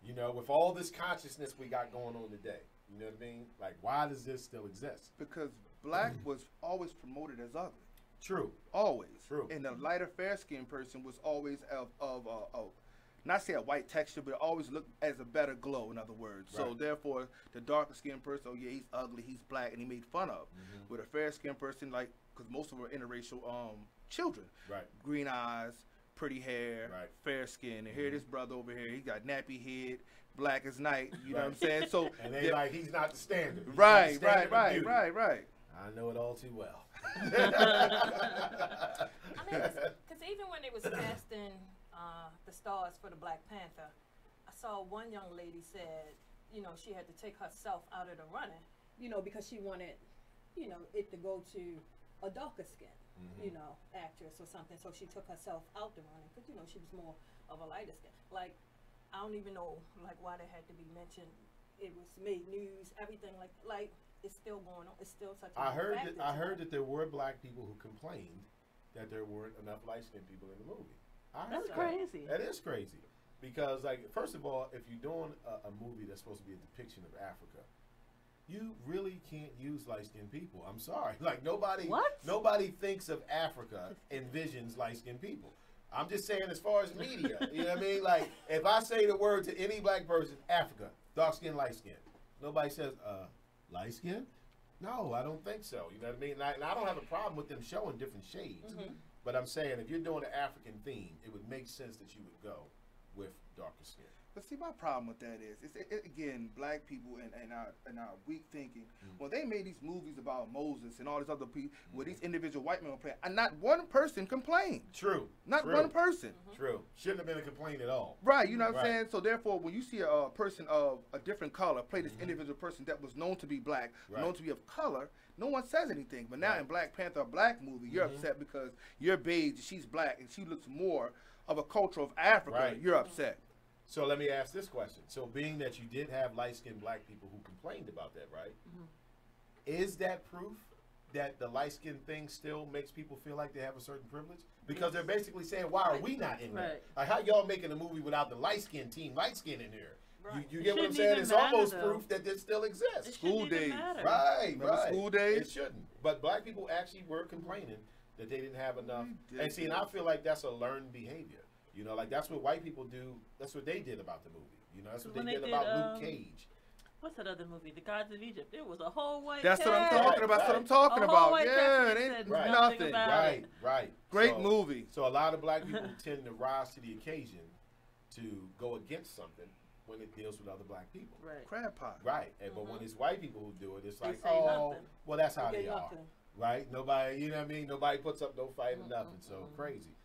You know, with all this consciousness we got going on today, you know what I mean? Like, why does this still exist? Because black was always promoted as ugly. True. Always. True. And the lighter, fair-skinned person was always of not say a white texture, but always looked as a better glow, in other words. Right. So therefore, the darker skinned person, oh yeah, he's ugly, he's black, and he made fun of. With a fair skinned person, like, because most of them are interracial children. Right. Green eyes, pretty hair, fair skin. And here this brother over here, he got nappy head, black as night, you know what I'm saying? So and they like, he's not the standard. He's right. I know it all too well. Because even when they was casting the stars for the Black Panther, I saw one young lady said, you know, she had to take herself out of the running, you know, because she wanted, you know, it to go to a darker skin, you know, actress or something. So she took herself out the running because, you know, she was more of a lighter skin. Like, I don't even know, like, why that had to be mentioned. It was made news, everything like it's still going on. It's still such a I heard that there were black people who complained that there weren't enough light-skinned people in the movie. That's crazy. That is crazy. Because, like, first of all, if you're doing a movie that's supposed to be a depiction of Africa, you really can't use light-skinned people. I'm sorry. Like, nobody thinks of Africa, envisions light-skinned people. I'm just saying as far as media. You know what I mean? Like, if I say the word to any black person, Africa, dark skin, light skin, nobody says, light skin? No, I don't think so. You know what I mean? And I don't have a problem with them showing different shades. But I'm saying if you're doing an African theme, it would make sense that you would go with darker skin. But see, my problem with that is, again, black people and our weak thinking. When they made these movies about Moses and all these other people, where these individual white men were playing, and not one person complained. True. Not one person. True. Shouldn't have been a complaint at all. Right. You know what I'm saying? So therefore, when you see a person of a different color play this individual person that was known to be black, known to be of color, no one says anything. But now in Black Panther, a black movie, you're upset because you're beige, she's black, and she looks more of a culture of Africa. You're upset. So let me ask this question. So being that you did have light-skinned black people who complained about that, right? Is that proof that the light-skinned thing still makes people feel like they have a certain privilege? Because they're basically saying, why are we not in there? Like, how y'all making a movie without the light-skinned team, light-skinned in here? You get what I'm saying? It's almost proof that this still exists. School days. Right, right. School days? It shouldn't. But black people actually were complaining that they didn't have enough. And see, and I feel like that's a learned behavior. You know, like that's what white people do. That's what they did about the movie. You know, that's what they did about Luke Cage. What's that other movie? The Gods of Egypt. It was a whole white That's cast. what I'm talking about. That's what I'm talking about. Yeah, it ain't right. nothing. Right, right. Great movie. So a lot of black people tend to rise to the occasion to go against something when it deals with other black people. Right. Crab pot. Right. And but when it's white people who do it, it's like, say oh, nothing. well, that's how They they get are. nothing. Right? Nobody, you know what I mean? Nobody puts up no fight or nothing. So crazy.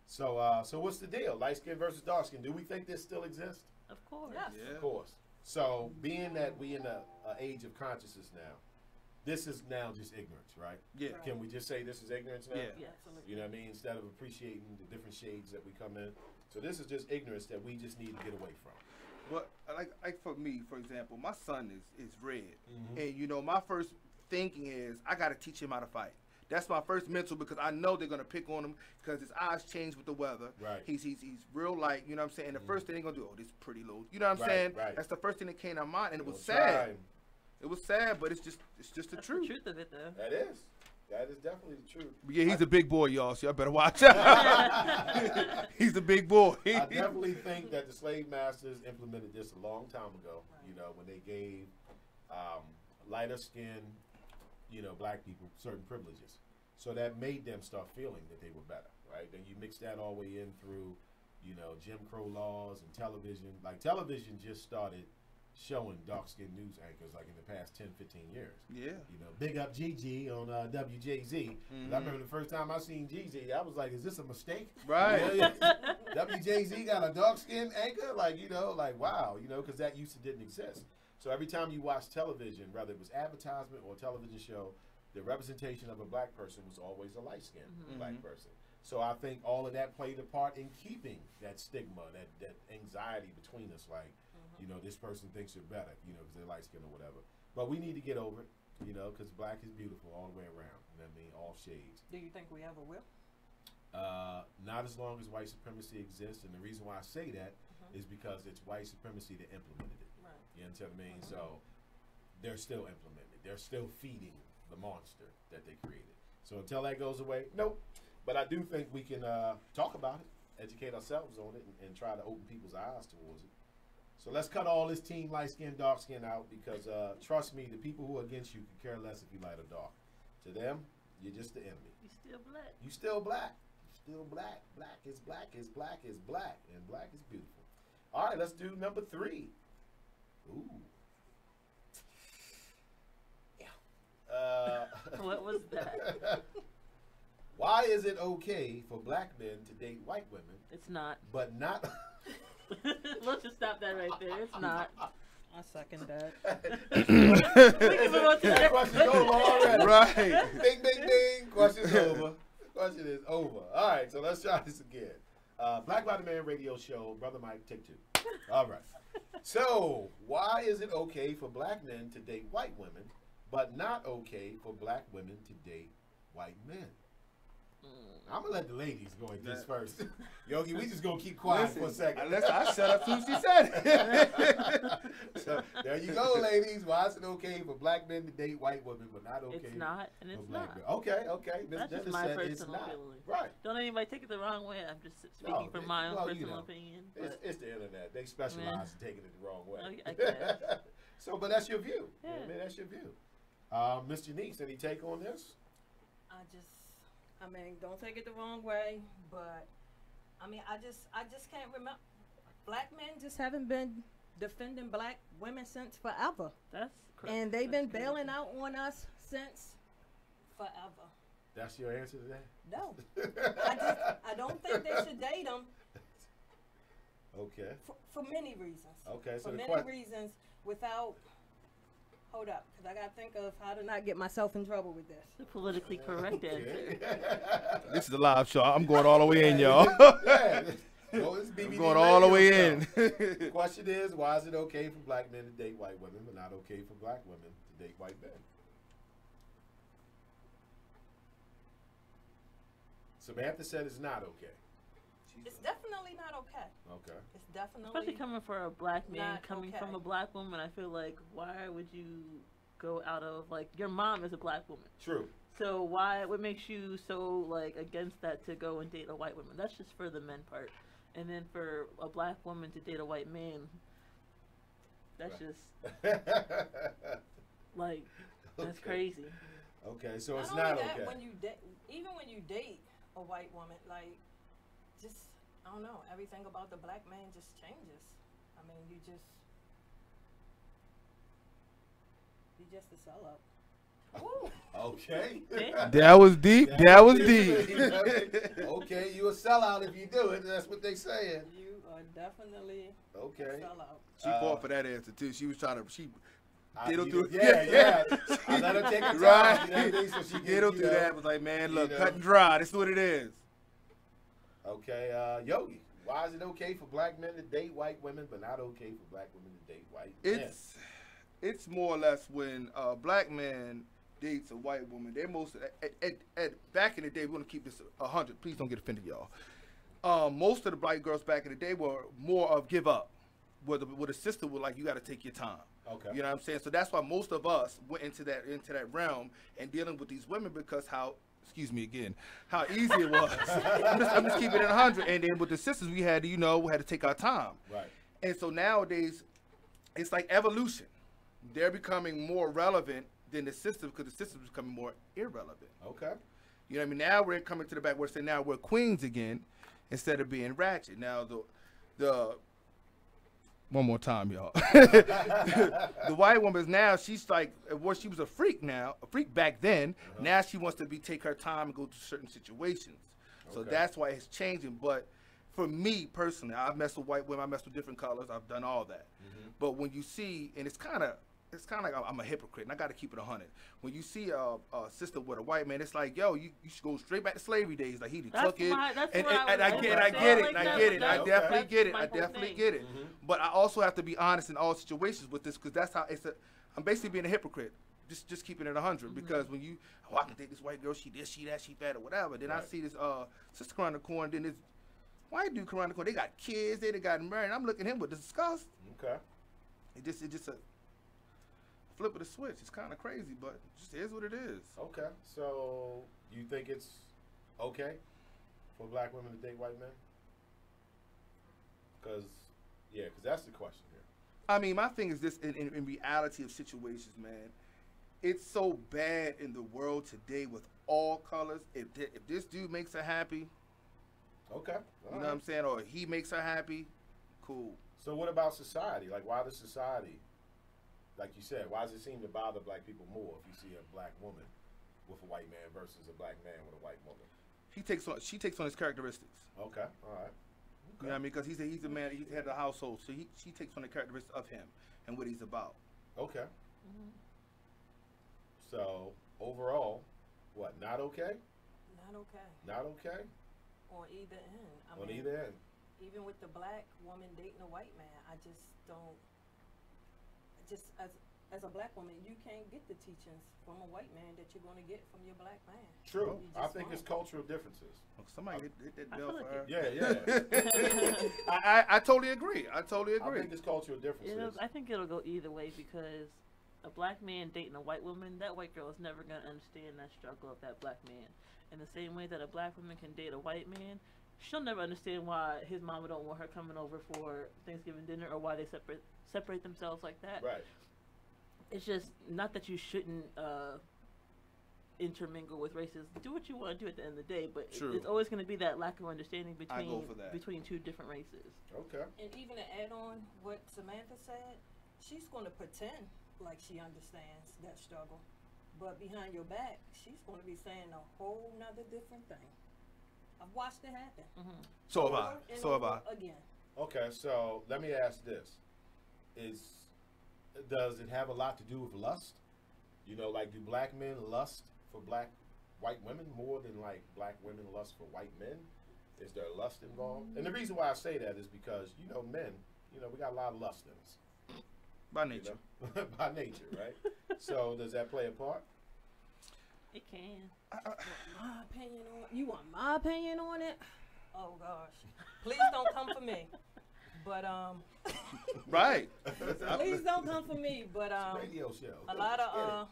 So so what's the deal? Light skin versus dark skin. Do we think this still exists? Of course. Yes. Yeah. Of course. So being that we in a age of consciousness now, this is now just ignorance, right? Yeah. Can we just say this is ignorance now? Yeah. Absolutely. You know what I mean? Instead of appreciating the different shades that we come in. So this is just ignorance that we just need to get away from. But like for me, for example, my son is red, and you know my first thinking is I got to teach him how to fight. That's my first mental because I know they're gonna pick on him because his eyes change with the weather. Right. He's real light. You know what I'm saying? And the first thing they're gonna do, oh, this pretty little. You know what I'm saying? Right. That's the first thing that came to mind, and it was sad. It was sad, but it's just the truth. The truth of it, though. That is. That is definitely the truth. But yeah, he's a big boy, y'all. So y'all better watch out. He's a big boy. I definitely think that the slave masters implemented this a long time ago. You know, when they gave lighter skinned, you know, black people certain privileges. So that made them start feeling that they were better, right? Then you mix that all the way in through, you know, Jim Crow laws and television. Like television just started showing dark-skinned news anchors like in the past 10, 15 years. Yeah. You know, big up Gigi on WJZ. I remember the first time I seen Gigi, I was like, is this a mistake? Right. You know, WJZ got a dark-skinned anchor? Like, you know, like, wow, you know, because that used to didn't exist. So every time you watch television, whether it was advertisement or a television show, the representation of a black person was always a light-skinned black person. So I think all of that played a part in keeping that stigma, that anxiety between us, like, you know, this person thinks you're better, you know, because they're light-skinned or whatever. But we need to get over it, you know, because black is beautiful all the way around. You know what I mean? All shades. Do you think we ever will? Not as long as white supremacy exists. And the reason why I say that is because it's white supremacy that implemented it. Right. You understand what I mean? So they're still implementing it. They're still feeding the monster that they created. So until that goes away, nope. But I do think we can talk about it, educate ourselves on it, and try to open people's eyes towards it. So let's cut all this team light skin, dark skin out because trust me, the people who are against you could care less if you light or dark. To them, you're just the enemy. You still black. You still black. You still black. Black is black is black is black. And black is beautiful. All right, let's do number 3. Ooh. Yeah. What was that? Why is it okay for black men to date white women? It's not. But not... Let's just stop that right there. It's not. I second that. We can move on to that. Question over already. Right. Bing, bing, bing. Question's over. Question is over. All right, so let's try this again. Black Body Man Radio Show, Brother Mike, take 2. All right. So, why is it okay for black men to date white women, but not okay for black women to date white men? I'm going to let the ladies go at this first. Yogi, we just going to keep quiet for a second. Unless I shut up soon as she said it. So, there you go, ladies. Why is it okay for black men to date white women, but not okay It's not, and for it's black not. men? Okay, okay. That's just my personal feeling. Right. Don't anybody take it the wrong way. I'm just speaking from my own personal opinion. It's the internet. They specialize in taking it the wrong way. I guess. So, but that's your view. Yeah. I mean, that's your view. Ms.Janice, any take on this? I mean, don't take it the wrong way, but I mean, I just can't remember. Black men just haven't been defending black women since forever. That's correct. And they've been bailing out on us since forever. That's your answer to that? No. I don't think they should date them. Okay. For many reasons. Okay, so for many reasons without... Hold up, because I got to think of how to not get myself in trouble with this. The politically correct answer. This is a live show. I'm going all the way in, y'all. I'm going all the way in. The question is, why is it okay for black men to date white women, but not okay for black women to date white men? Samantha said it's not okay. It's definitely not okay. Okay. It's definitely Especially coming for a black man, not coming okay. from a black woman. I feel like, why would you go out of, like, your mom is a black woman. True. So what makes you so, like, against that to go and date a white woman? That's just for the men part. And then for a black woman to date a white man, that's just, like, that's crazy. Okay, so it's only not that, okay. when you even when you date a white woman, like, just, I don't know, everything about the black man just changes. I mean, you just a sellout. Woo. Okay. That was deep. That was deep. Okay, you a sellout if you do it. That's what they saying. You are definitely okay. a sellout. She fought for that answer too. She was trying to. She diddled through. Yeah. I let her take her time. Right. You know what I mean? So she diddled through that. Was like, man, look, cut and dry. This is what it is. Okay, Yogi. Why is it okay for black men to date white women, but not okay for black women to date white men? It's more or less when a black man dates a white woman. They're most back in the day. We want to keep this 100. Please don't get offended, y'all. Most of the black girls back in the day were more of give up. Where the sister was like, you got to take your time. Okay. You know what I'm saying? So that's why most of us went into that realm and dealing with these women because how easy it was. I'm just keeping it 100. And then with the sisters, we had to take our time. Right. And so nowadays, it's like evolution. They're becoming more relevant than the sisters because the sisters are becoming more irrelevant. Okay. You know what I mean? Now we're coming to the back where say now we're queens again instead of being ratchet. Now the one more time, y'all. The white woman is now, she's like, well, she was a freak back then. Now she wants to take her time and go to certain situations. So that's why it's changing. But for me personally, I've messed with white women, I've messed with different colors, I've done all that. But when you see, and it's kind of like I'm a hypocrite, and I got to keep it 100. When you see a sister with a white man, it's like, yo, you should go straight back to slavery days. Like he took it, and I get it. I definitely get it. But I also have to be honest in all situations with this because that's how I'm basically being a hypocrite. Just keeping it 100 because when I can date this white girl, she this, she that, she fat or whatever. Then I see this sister around the corner, then this white dude around the corner. They got kids, they got married. I'm looking at him with disgust. Okay. It just a flip of the switch. It's kind of crazy, but it just is what it is. Okay. So you think it's okay for black women to date white men? Because that's the question here. I mean, my thing is this: in reality of situations, man, it's so bad in the world today with all colors. If this dude makes her happy, okay, you know what I'm saying, or he makes her happy, cool. So what about society? Like, why does society, like you said, why does it seem to bother black people more if you see a black woman with a white man versus a black man with a white woman? She takes on his characteristics. Okay, all right. You know what I mean? Because he's a man, he's the head of the household, so she takes on the characteristics of him and what he's about. Okay. So overall, what? Not okay? Not okay. Not okay? On either end. On either end. Even with the black woman dating a white man, I just don't. As a black woman, you can't get the teachings from a white man that you're going to get from your black man. True. I think it's cultural differences. Somebody hit that bell for her. Yeah. I totally agree. I think it's cultural differences. I think it'll go either way because a black man dating a white woman, that white girl is never going to understand that struggle of that black man. In the same way that a black woman can date a white man, she'll never understand why his mama don't want her coming over for Thanksgiving dinner or why they separate themselves like that. Right. It's just not that you shouldn't intermingle with races. Do what you want to do at the end of the day, but it's always going to be that lack of understanding between two different races. Okay. And even to add on what Samantha said, she's going to pretend like she understands that struggle, but behind your back, she's going to be saying a whole nother different thing. I've watched it happen. So have I. Again. Okay, so let me ask this: does it have a lot to do with lust? You know, like do black men lust for white women more than like black women lust for white men? Is there lust involved? And the reason why I say that is because men, we got a lot of lust in us. By nature. By nature, right? So does that play a part? It can. My opinion on you want my opinion on it? Oh gosh, please don't come for me. But right. Please don't come for me. But radio show. A lot of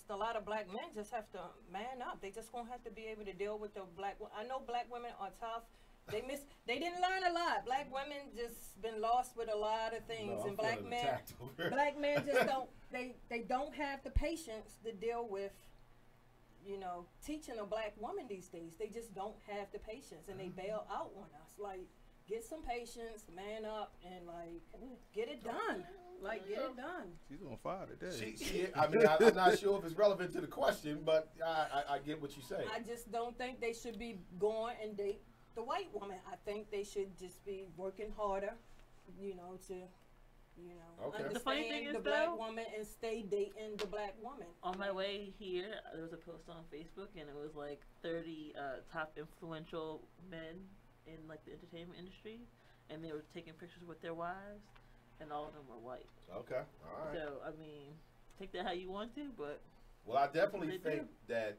a lot of black men just have to man up. They just gonna have to be able to deal with the black. I know black women are tough. They didn't learn a lot. Black women just been lost with a lot of things, and black men just don't. They don't have the patience to deal with, teaching a black woman these days. They just don't have the patience, and they bail out on us. Like, get some patience, man up, and get it done. Get it done. She's on fire today. I'm not sure if it's relevant to the question, but I get what you say. I just don't think they should be going and date the white woman. I think they should just be working harder, to, understand the black woman and stay dating the black woman. On my way here, there was a post on Facebook, and it was 30 top influential men in the entertainment industry, and they were taking pictures with their wives, and all of them were white. Okay, all right. So take that how you want to, but I definitely think that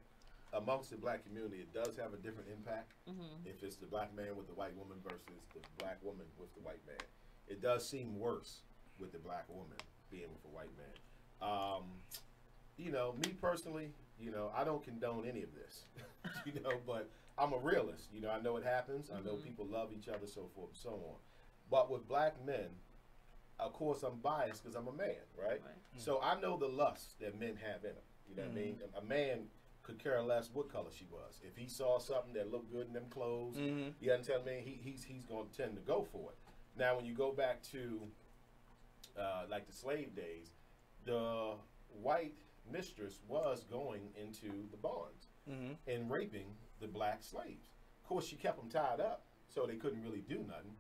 amongst the black community, it does have a different impact. If it's the black man with the white woman versus the black woman with the white man, it does seem worse with the black woman being with a white man. Me personally, I don't condone any of this, but I'm a realist. I know it happens. I know people love each other, so forth and so on. But with black men, of course, I'm biased because I'm a man, right? So I know the lust that men have in them. You know what I mean? A man could care less what color she was. If he saw something that looked good in them clothes, you understand me? He's going to tend to go for it. Now, when you go back to the slave days, the white mistress was going into the barns and raping the black slaves. Of course, she kept them tied up, so they couldn't really do nothing,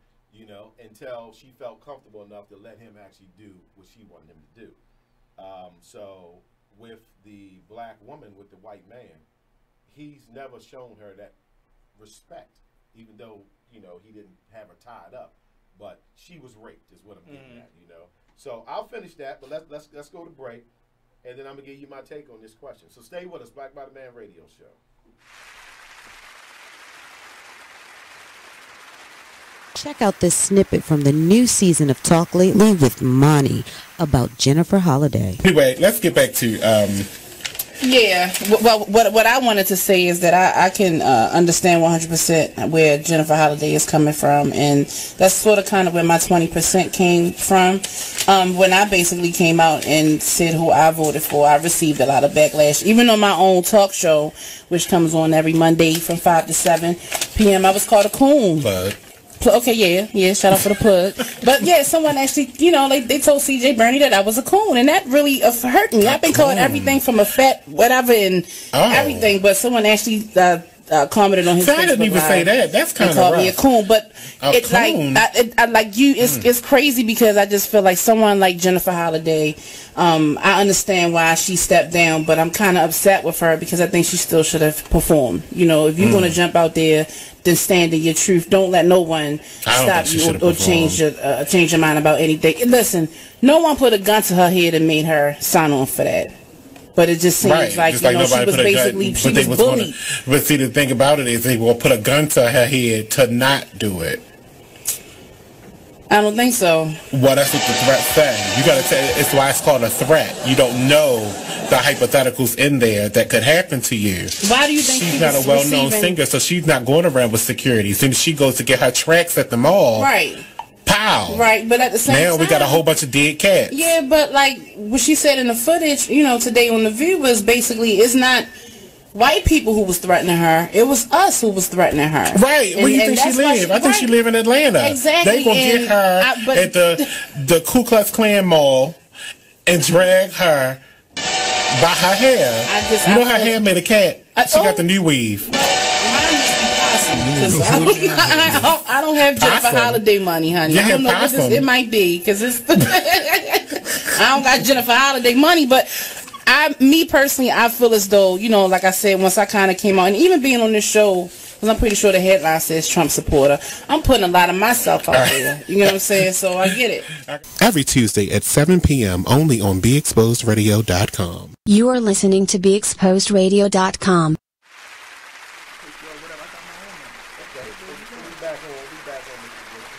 until she felt comfortable enough to let him actually do what she wanted him to do. So with the black woman with the white man, he's never shown her that respect, even though, he didn't have her tied up. But she was raped is what I'm getting at, So I'll finish that, but let's go to break, and then I'm going to give you my take on this question. So stay with us, Black by the Man Radio Show. Check out this snippet from the new season of Talk Lately with Monty about Jennifer Holliday. Anyway, let's get back to Yeah, well, what I wanted to say is that I can understand 100% where Jennifer Holliday is coming from, and that's sort of kind of where my 20% came from. When I basically came out and said who I voted for, I received a lot of backlash. Even on my own talk show, which comes on every Monday from 5 to 7 p.m., I was called a coon. Okay, yeah, shout out for the plug. But yeah, someone actually, they told CJ Bernie that I was a coon, and that really hurt me. I've been called everything from a fat whatever and everything, but someone actually commented on his Facebook. I didn't even say that. That's kind of rough. Called me a coon, but it's it's crazy because I just feel like someone like Jennifer Holliday, I understand why she stepped down, but I'm kind of upset with her because I think she still should have performed. If you're going to jump out there, then stand in your truth. Don't let no one stop you or change your mind about anything. Listen, no one put a gun to her head and made her sign on for that. But it just seems like, she was basically, she was bullied. But see, the thing about it is they will put a gun to her head to not do it. I don't think so. Well, that's what the threat says. You got to say it's why it's called a threat. You don't know the hypotheticals in there that could happen to you. Why do you think she's not a well-known singer, so she's not going around with security? As soon as she goes to get her tracks at the mall, right? Pow! Right, but at the same time, now we got a whole bunch of dead cats. Yeah, but like what she said in the footage, today on The View was basically it's not white people who was threatening her. It was us who was threatening her. Right. Where do you think she live? I think she live in Atlanta. Exactly. They gonna get her at the Ku Klux Klan mall and drag her by her hair. Her hair made a cat. She got the new weave. I don't have Jennifer Holliday money, honey. I don't know what it might be because it's. I don't got Jennifer Holliday money, but me personally, I feel as though, like I said, once I kind of came out, and even being on this show, because I'm pretty sure the headline says Trump supporter, I'm putting a lot of myself out there. You know what I'm saying? So I get it. Every Tuesday at 7 p.m. only on BeExposedRadio.com. You are listening to BeExposedRadio.com. back on Mr. Woodson.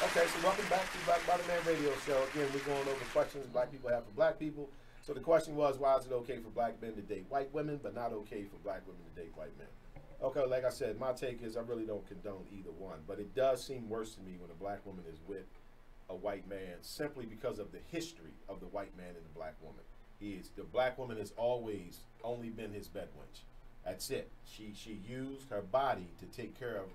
Okay, so welcome back to Black Bottom Man Radio Show. Again, we're going over questions black people have for black people. So the question was, why is it okay for black men to date white women, but not okay for black women to date white men? Okay, like I said, my take is I really don't condone either one, but it does seem worse to me when a black woman is with a white man simply because of the history of the white man and the black woman. The black woman has always only been his bed wench. That's it. She used her body to take care of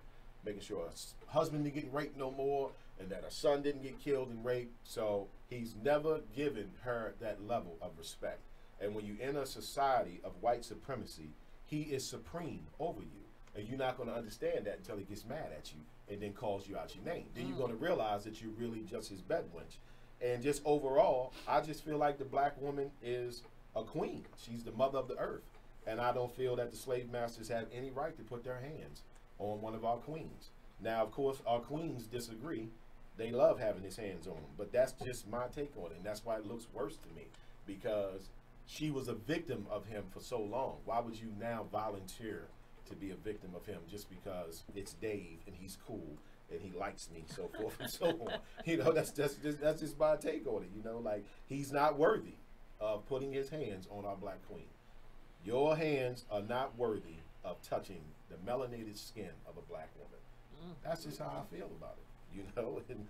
making sure her husband didn't get raped no more and that her son didn't get killed and raped. So he's never given her that level of respect. And when you enter a society of white supremacy, he is supreme over you. And you're not going to understand that until he gets mad at you and then calls you out your name. Then you're going to realize that you're really just his bed wench. And just overall, I just feel like the black woman is a queen. She's the mother of the earth. And I don't feel that the slave masters have any right to put their hands on one of our queens. Now, of course, our queens disagree. They love having his hands on them. But that's just my take on it. And that's why it looks worse to me. Because she was a victim of him for so long. Why would you now volunteer to be a victim of him just because it's Dave and he's cool and he likes me, so forth and so on? You know, that's just my take on it. You know, like, he's not worthy of putting his hands on our black queen. Your hands are not worthy of touching the melanated skin of a black woman. That's just how I feel about it. You know, and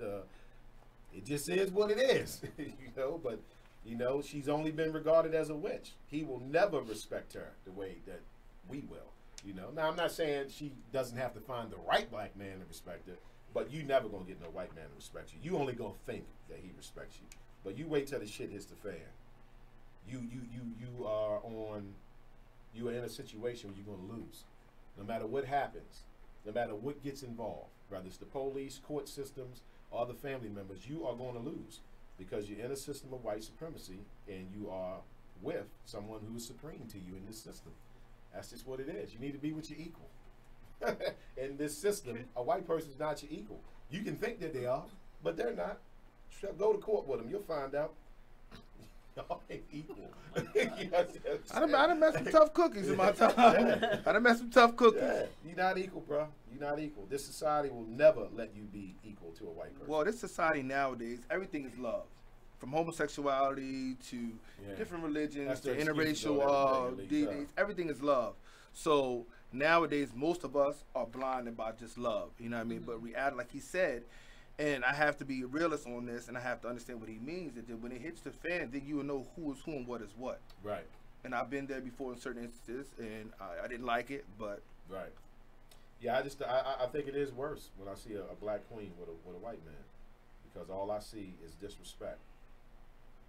it just is what it is. You know, but you know, she's only been regarded as a witch. He will never respect her the way that we will. You know, now I'm not saying she doesn't have to find the right black man to respect her, but you never gonna get no white man to respect you. You only gonna think that he respects you, but you wait till the shit hits the fan. You are in a situation where you're gonna lose, no matter what happens, no matter what gets involved, whether it's the police, court systems, or other family members. You are going to lose because you're in a system of white supremacy and you are with someone who is supreme to you in this system. That's just what it is. You need to be with your equal. In this system, a white person is not your equal. You can think that they are, but they're not. Go to court with them. You'll find out. Y'all ain't equal. You know, I done messed some tough cookies in my time. Yeah. I done messed some tough cookies. Yeah. You're not equal, bro. You're not equal. This society will never let you be equal to a white person. Well, this society nowadays, everything is love. From homosexuality to different religions to interracial deities, everything is love. So nowadays, most of us are blinded by just love. You know what I mean? But reality, like he said, and I have to be a realist on this, and I have to understand what he means. That when it hits the fan, then you will know who is who and what is what. Right. And I've been there before in certain instances, and I didn't like it, but right. Yeah, I think it is worse when I see a black queen with a white man, because all I see is disrespect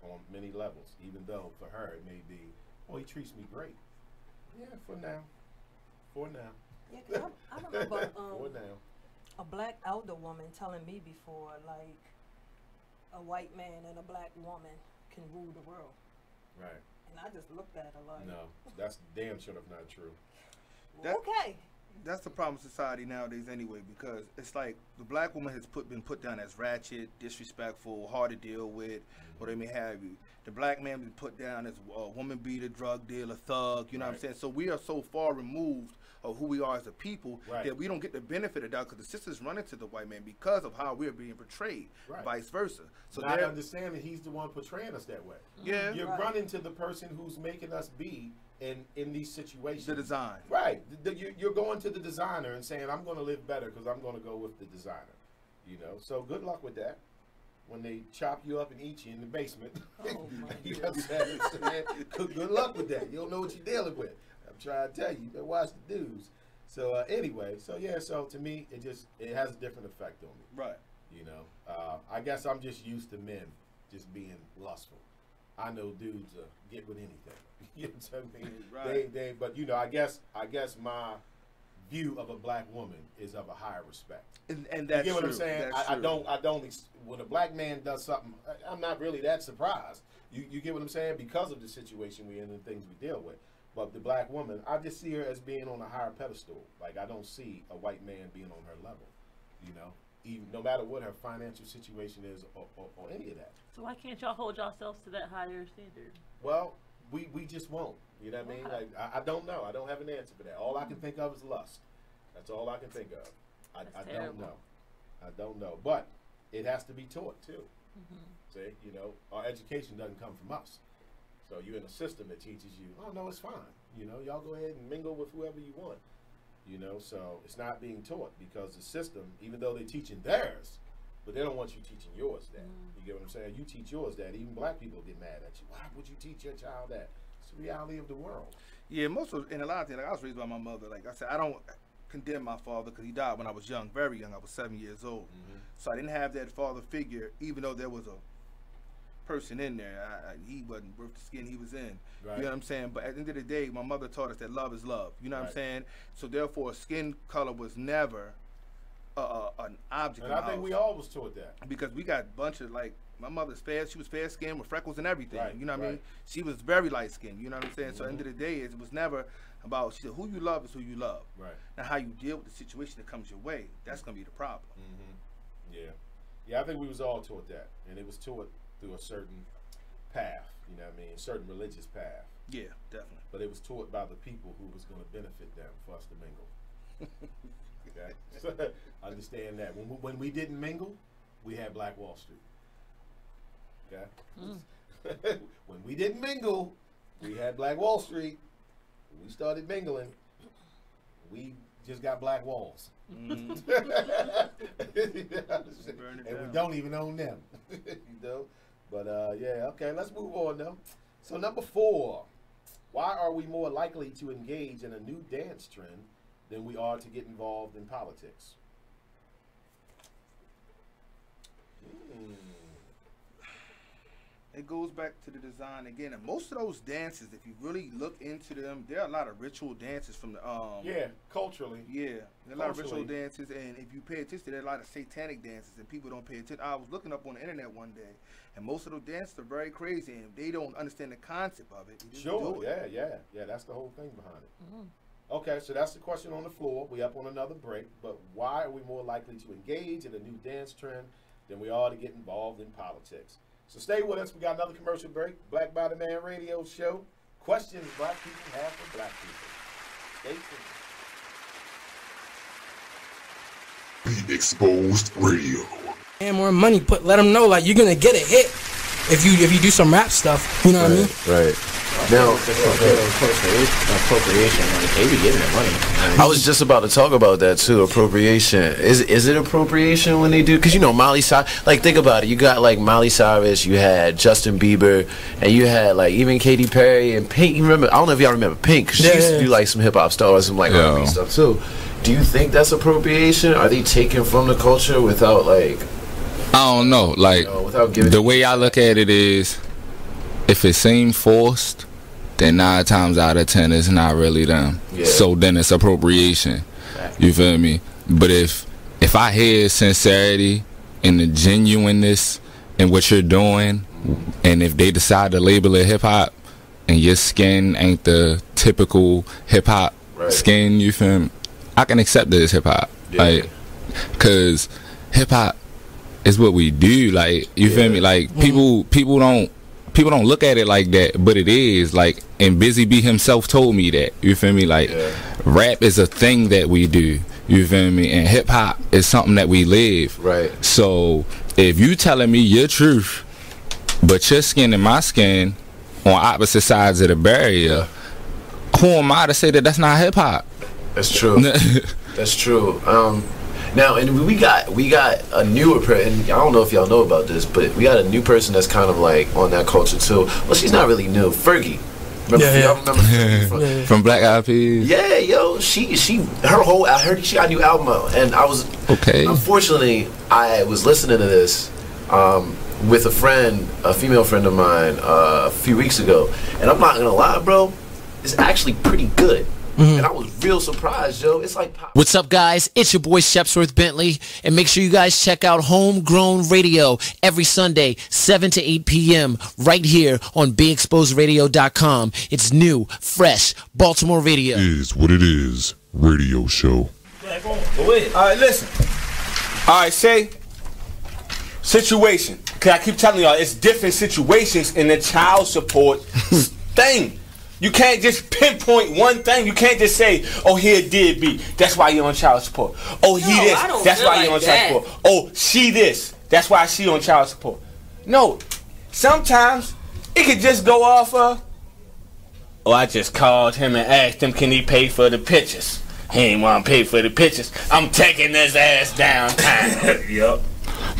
on many levels. Even though for her it may be, oh, he treats me great. Yeah, for now. Yeah, I remember for now. A black elder woman telling me before, like, a white man and a black woman can rule the world. Right. And I just looked at her like, no, that's damn sure not true. Okay. That's the problem with society nowadays anyway, because it's like the black woman has been put down as ratchet, disrespectful, hard to deal with, or they may have you. The black man been put down as a woman beater, drug dealer, thug, you know what I'm saying? So we are so far removed of who we are as a people that we don't get the benefit of that, because the sisters run into the white man because of how we're being portrayed, vice versa. So I understand that he's the one portraying us that way. Yeah. You're running to the person who's making us be in these situations. The design. Right. You're going to the designer and saying, I'm going to live better because I'm going to go with the designer. You know, so good luck with that. When they chop you up and eat you in the basement. Oh my you know what I'm saying? Good luck with that. You don't know what you're dealing with. I'm trying to tell you. You better watch the dudes. So anyway, so to me, it has a different effect on me. Right. You know, I guess I'm just used to men just being lustful. I know dudes get with anything. You know what I mean? Right. But you know, I guess my view of a black woman is of a higher respect. And you that's get what true. I'm saying? I don't. When a black man does something, I'm not really that surprised. You get what I'm saying? Because of the situation we're in and things we deal with. But the black woman, I just see her as being on a higher pedestal. Like, I don't see a white man being on her level. You know? Even, no matter what her financial situation is or any of that. So why can't y'all hold yourselves to that higher standard? Well, we just won't. You know what I mean? Like, I don't know. I don't have an answer for that. All I can think of is lust. That's all I can think of. I don't know. I don't know. But it has to be taught, too. See, you know, our education doesn't come from us. So you're in a system that teaches you, oh, no, it's fine. You know, y'all go ahead and mingle with whoever you want. You know, so it's not being taught because the system, even though they're teaching theirs, but they don't want you teaching yours that. You get what I'm saying? You teach yours that. Even black people get mad at you. Why would you teach your child that? It's the reality of the world. Yeah, and a lot of things, like I was raised by my mother. Like I said, I don't condemn my father because he died when I was young, very young. I was 7 years old. So I didn't have that father figure, even though there was a person in there. He wasn't worth the skin he was in. Right. You know what I'm saying? But at the end of the day, my mother taught us that love is love. You know what I'm saying? So therefore, skin color was never an object. And I think we all was taught that. Because we got a bunch of, like, my mother's fair. She was fair skinned with freckles and everything. Right. You know what I mean? She was very light skinned. You know what I'm saying? So at the end of the day, it was never about, she said, who you love is who you love. Right. Now, how you deal with the situation that comes your way, that's going to be the problem. Yeah. Yeah, I think we was all taught that. And it was taught through a certain path, you know what I mean, certain religious path. Yeah, definitely. But it was taught by the people who was going to benefit them for us to mingle. Okay, so understand that when we didn't mingle, we had Black Wall Street. Okay, when we didn't mingle, we had Black Wall Street. When we started mingling, we just got black walls. And we don't even own them. You know. But yeah, okay, let's move on though. So number 4, why are we more likely to engage in a new dance trend than we are to get involved in politics? It goes back to the design again, and most of those dances, if you really look into them, there are a lot of ritual dances from the yeah, culturally. Yeah, there are a lot of ritual dances, and if you pay attention, there are a lot of satanic dances, and people don't pay attention. I was looking up on the internet one day, and most of those dances are very crazy, and they don't understand the concept of it. Sure, yeah, that's the whole thing behind it. Okay, so that's the question on the floor. We up on another break, but why are we more likely to engage in a new dance trend than we are to get involved in politics? So stay with us. We got another commercial break. Black Body Man Radio Show. Questions black people have for black people. Stay tuned. Be Exposed Radio. And more money. Let them know, like, you're gonna get a hit if you do some rap stuff. You know what I mean? Right. Now, appropriation, like, they be getting that money. I was just about to talk about that too. Appropriation. Is it appropriation when they do? Because you know Miley Cyrus. Like, think about it. You got like Miley Cyrus. You had Justin Bieber, and you had like even Katy Perry and Pink. You remember? I don't know if y'all remember Pink. She used to do like some hip hop stuff or some like R&B stuff too. Do you think that's appropriation? Are they taking from the culture without like? I don't know. Like, without giving the way I look at it is, if it seems forced, then 9 times out of 10 it's not really them. So then it's appropriation. You feel me? But if I hear sincerity and the genuineness in what you're doing, and if they decide to label it hip hop, and your skin ain't the typical hip hop skin, you feel me? I can accept it as hip hop, like, cause hip hop is what we do. Like, you feel me? Like, people don't look at it like that, but it is. Like, and Busy B himself told me that. You feel me? Like, rap is a thing that we do. You feel me? And hip hop is something that we live. Right. So if you telling me your truth, but your skin and my skin on opposite sides of the barrier, who am I to say that that's not hip hop? That's true. That's true. Now, and we got a newer person, and I don't know if y'all know about this, but we got a new person that's kind of like on that culture too. Well, she's not really new. Fergie. Y'all remember Fergie from Black Eyed Peas? Yeah, yo, I heard she got a new album out, and I was unfortunately I was listening to this with a female friend of mine a few weeks ago, and I'm not gonna lie, bro, it's actually pretty good. And I was real surprised, yo. It's like pop. What's up, guys? It's your boy Shepsworth Bentley, and make sure you guys check out Homegrown Radio every Sunday, 7 to 8 p.m. right here on BeExposedRadio.com. It's new, fresh Baltimore radio. Is what it is. Radio show. Wait, all right, listen. All right, say situation. Cause I keep telling y'all, it's different situations in the child support thing. You can't just pinpoint one thing. You can't just say, oh, here did be. That's why you're on child support. Oh, he this. That's why you're on child support. Oh, she this. That's why she on child support. No. Sometimes it could just go off of, oh, I just called him and asked him, can he pay for the pictures? He ain't want to pay for the pictures. I'm taking his ass downtown. Yup.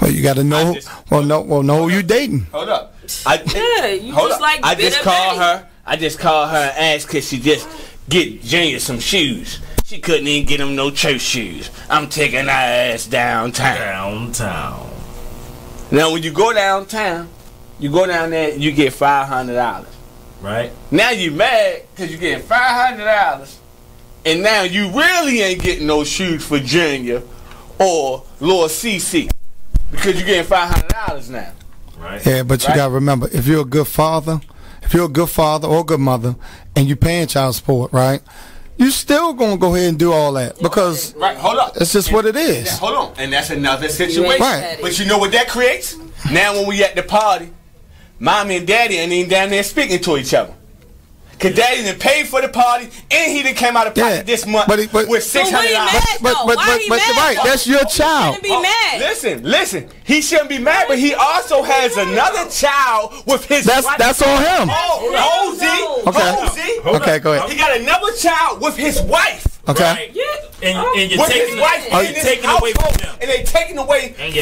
Well, you got to know. Know who you dating. Hold up. You just like I just called her and asked could she just get Junior some shoes. She couldn't even get him no church shoes. I'm taking her ass downtown. Now when you go downtown, you go down there and you get $500. Right? Now you mad because you getting $500 and now you really ain't getting no shoes for Junior or Lord CC because you getting $500 now. Right? Yeah, but you got to remember, if you're a good father or a good mother and you paying child support, right, you still going to go ahead and do all that because hold up. It's just what it is. Hold on. And that's another situation. Right. But you know what that creates? Now when we at the party, mommy and daddy ain't even down there speaking to each other. Cause daddy done paid for the party and he done came out of pocket this month with $600. Right, that's your child. Be mad. Listen. He shouldn't be mad, but he also has another child with his wife. That's on him. Okay, go ahead. He got another child with his wife. Okay. Right. And you're taking away from him. And they taking away from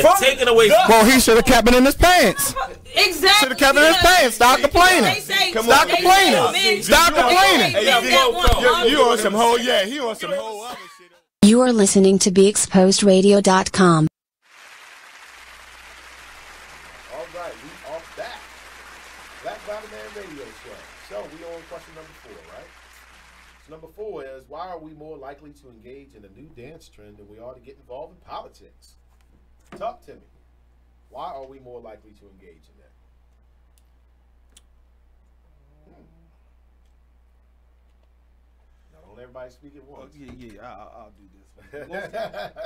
Well, he should have kept it in his pants. Exactly. Should have kept it in his pants. Stop complaining. Stop complaining. Stop complaining. You on some whole, he on some whole other shit. You are listening to BeExposedRadio.com. All right, we are back. Black Bottom Man Radio Show. So we on question number 4, right? So number 4 is, why are we more likely to engage in a new dance trend than we are to get involved in politics? Talk to me. Why are we more likely to engage in that? Now, don't everybody speak at once. I'll do this.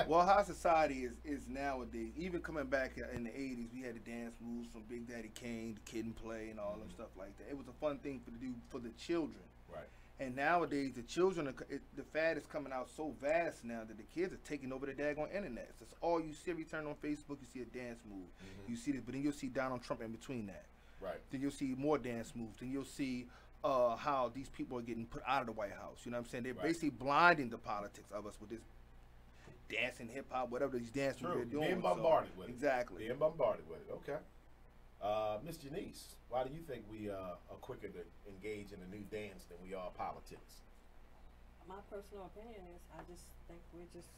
Well, how society is nowadays, even coming back in the 80s, we had the dance moves from Big Daddy Kane, the Kid and Play, and all them stuff like that. It was a fun thing to do for the children. Right. And nowadays, the children, the fad is coming out so vast now that the kids are taking over the daggone internet. That's all you see. Every turn on Facebook, you see a dance move. You see this, but then you'll see Donald Trump in between that. Right. Then you'll see more dance moves. Then you'll see how these people are getting put out of the White House. You know what I'm saying? They're basically blinding the politics of us with this dancing, hip hop, whatever these dance moves they're doing. Being bombarded with it. Exactly. Being bombarded with it. Okay. Ms.Janice, why do you think we are quicker to engage in a new dance than we are politics? My personal opinion is I just think we're just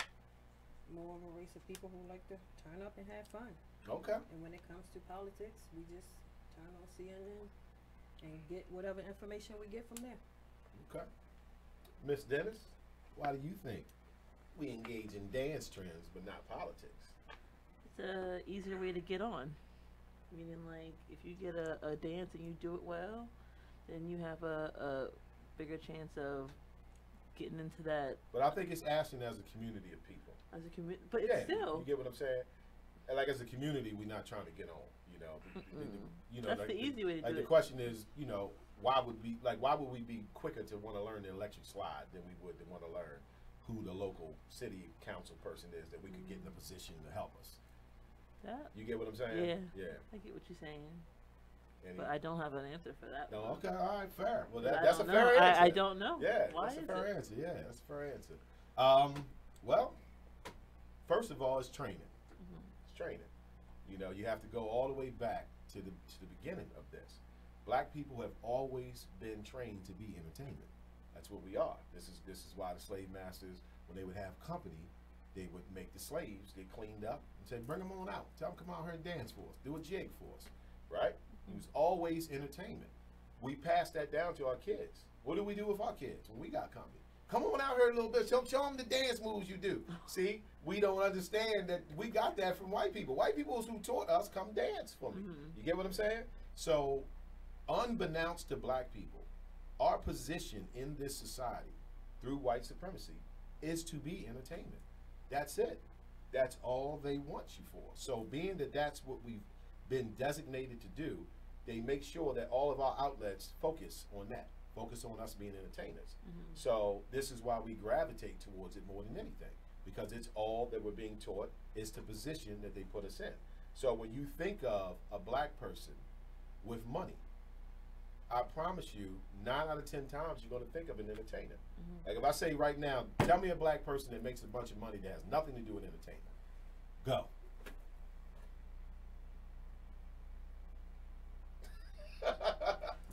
more of a race of people who like to turn up and have fun. Okay. And when it comes to politics, we just turn on CNN and get whatever information we get from there. Okay. Ms. Dennis, why do you think we engage in dance trends but not politics? It's a easier way to get on. Meaning, like, if you get a dance and you do it well, then you have a bigger chance of getting into that. But I think it's asking as a community of people. As a community, but it's still. You get what I'm saying? And like as a community, we're not trying to get on. You know, that's like the easy way to do it. The question is, why would we be quicker to want to learn the electric slide than we would to want to learn who the local city council person is that we could get in a position to help us? You get what I'm saying? Yeah. I get what you're saying. But I don't have an answer for that. No, okay, all right, fair. Well, that's a fair answer. I don't know. Yeah, Why that's a is fair it? answer. Yeah, that's a fair answer. Well, first of all, it's training. It's training. You have to go all the way back to the beginning of this. Black people have always been trained to be entertainment. That's what we are. This is why the slave masters, when they would have company, they would make the slaves get cleaned up and say, bring them on out. Tell them come out here and dance for us. Do a jig for us. Right? It was always entertainment. We passed that down to our kids. What do we do with our kids when we got company? Come on out here a little bit. Show them the dance moves you do. See, we don't understand that we got that from white people. White people who taught us, come dance for me. You get what I'm saying? So, unbeknownst to black people, our position in this society through white supremacy is to be entertainment. That's it. That's all they want you for. So being that that's what we've been designated to do, they make sure that all of our outlets focus on that. Focus on us being entertainers. So this is why we gravitate towards it more than anything, because it's all that we're being taught is the position that they put us in. So when you think of a black person with money, I promise you, 9 out of 10 times you're going to think of an entertainer. Like if I say right now, tell me a black person that makes a bunch of money that has nothing to do with entertainment. Go.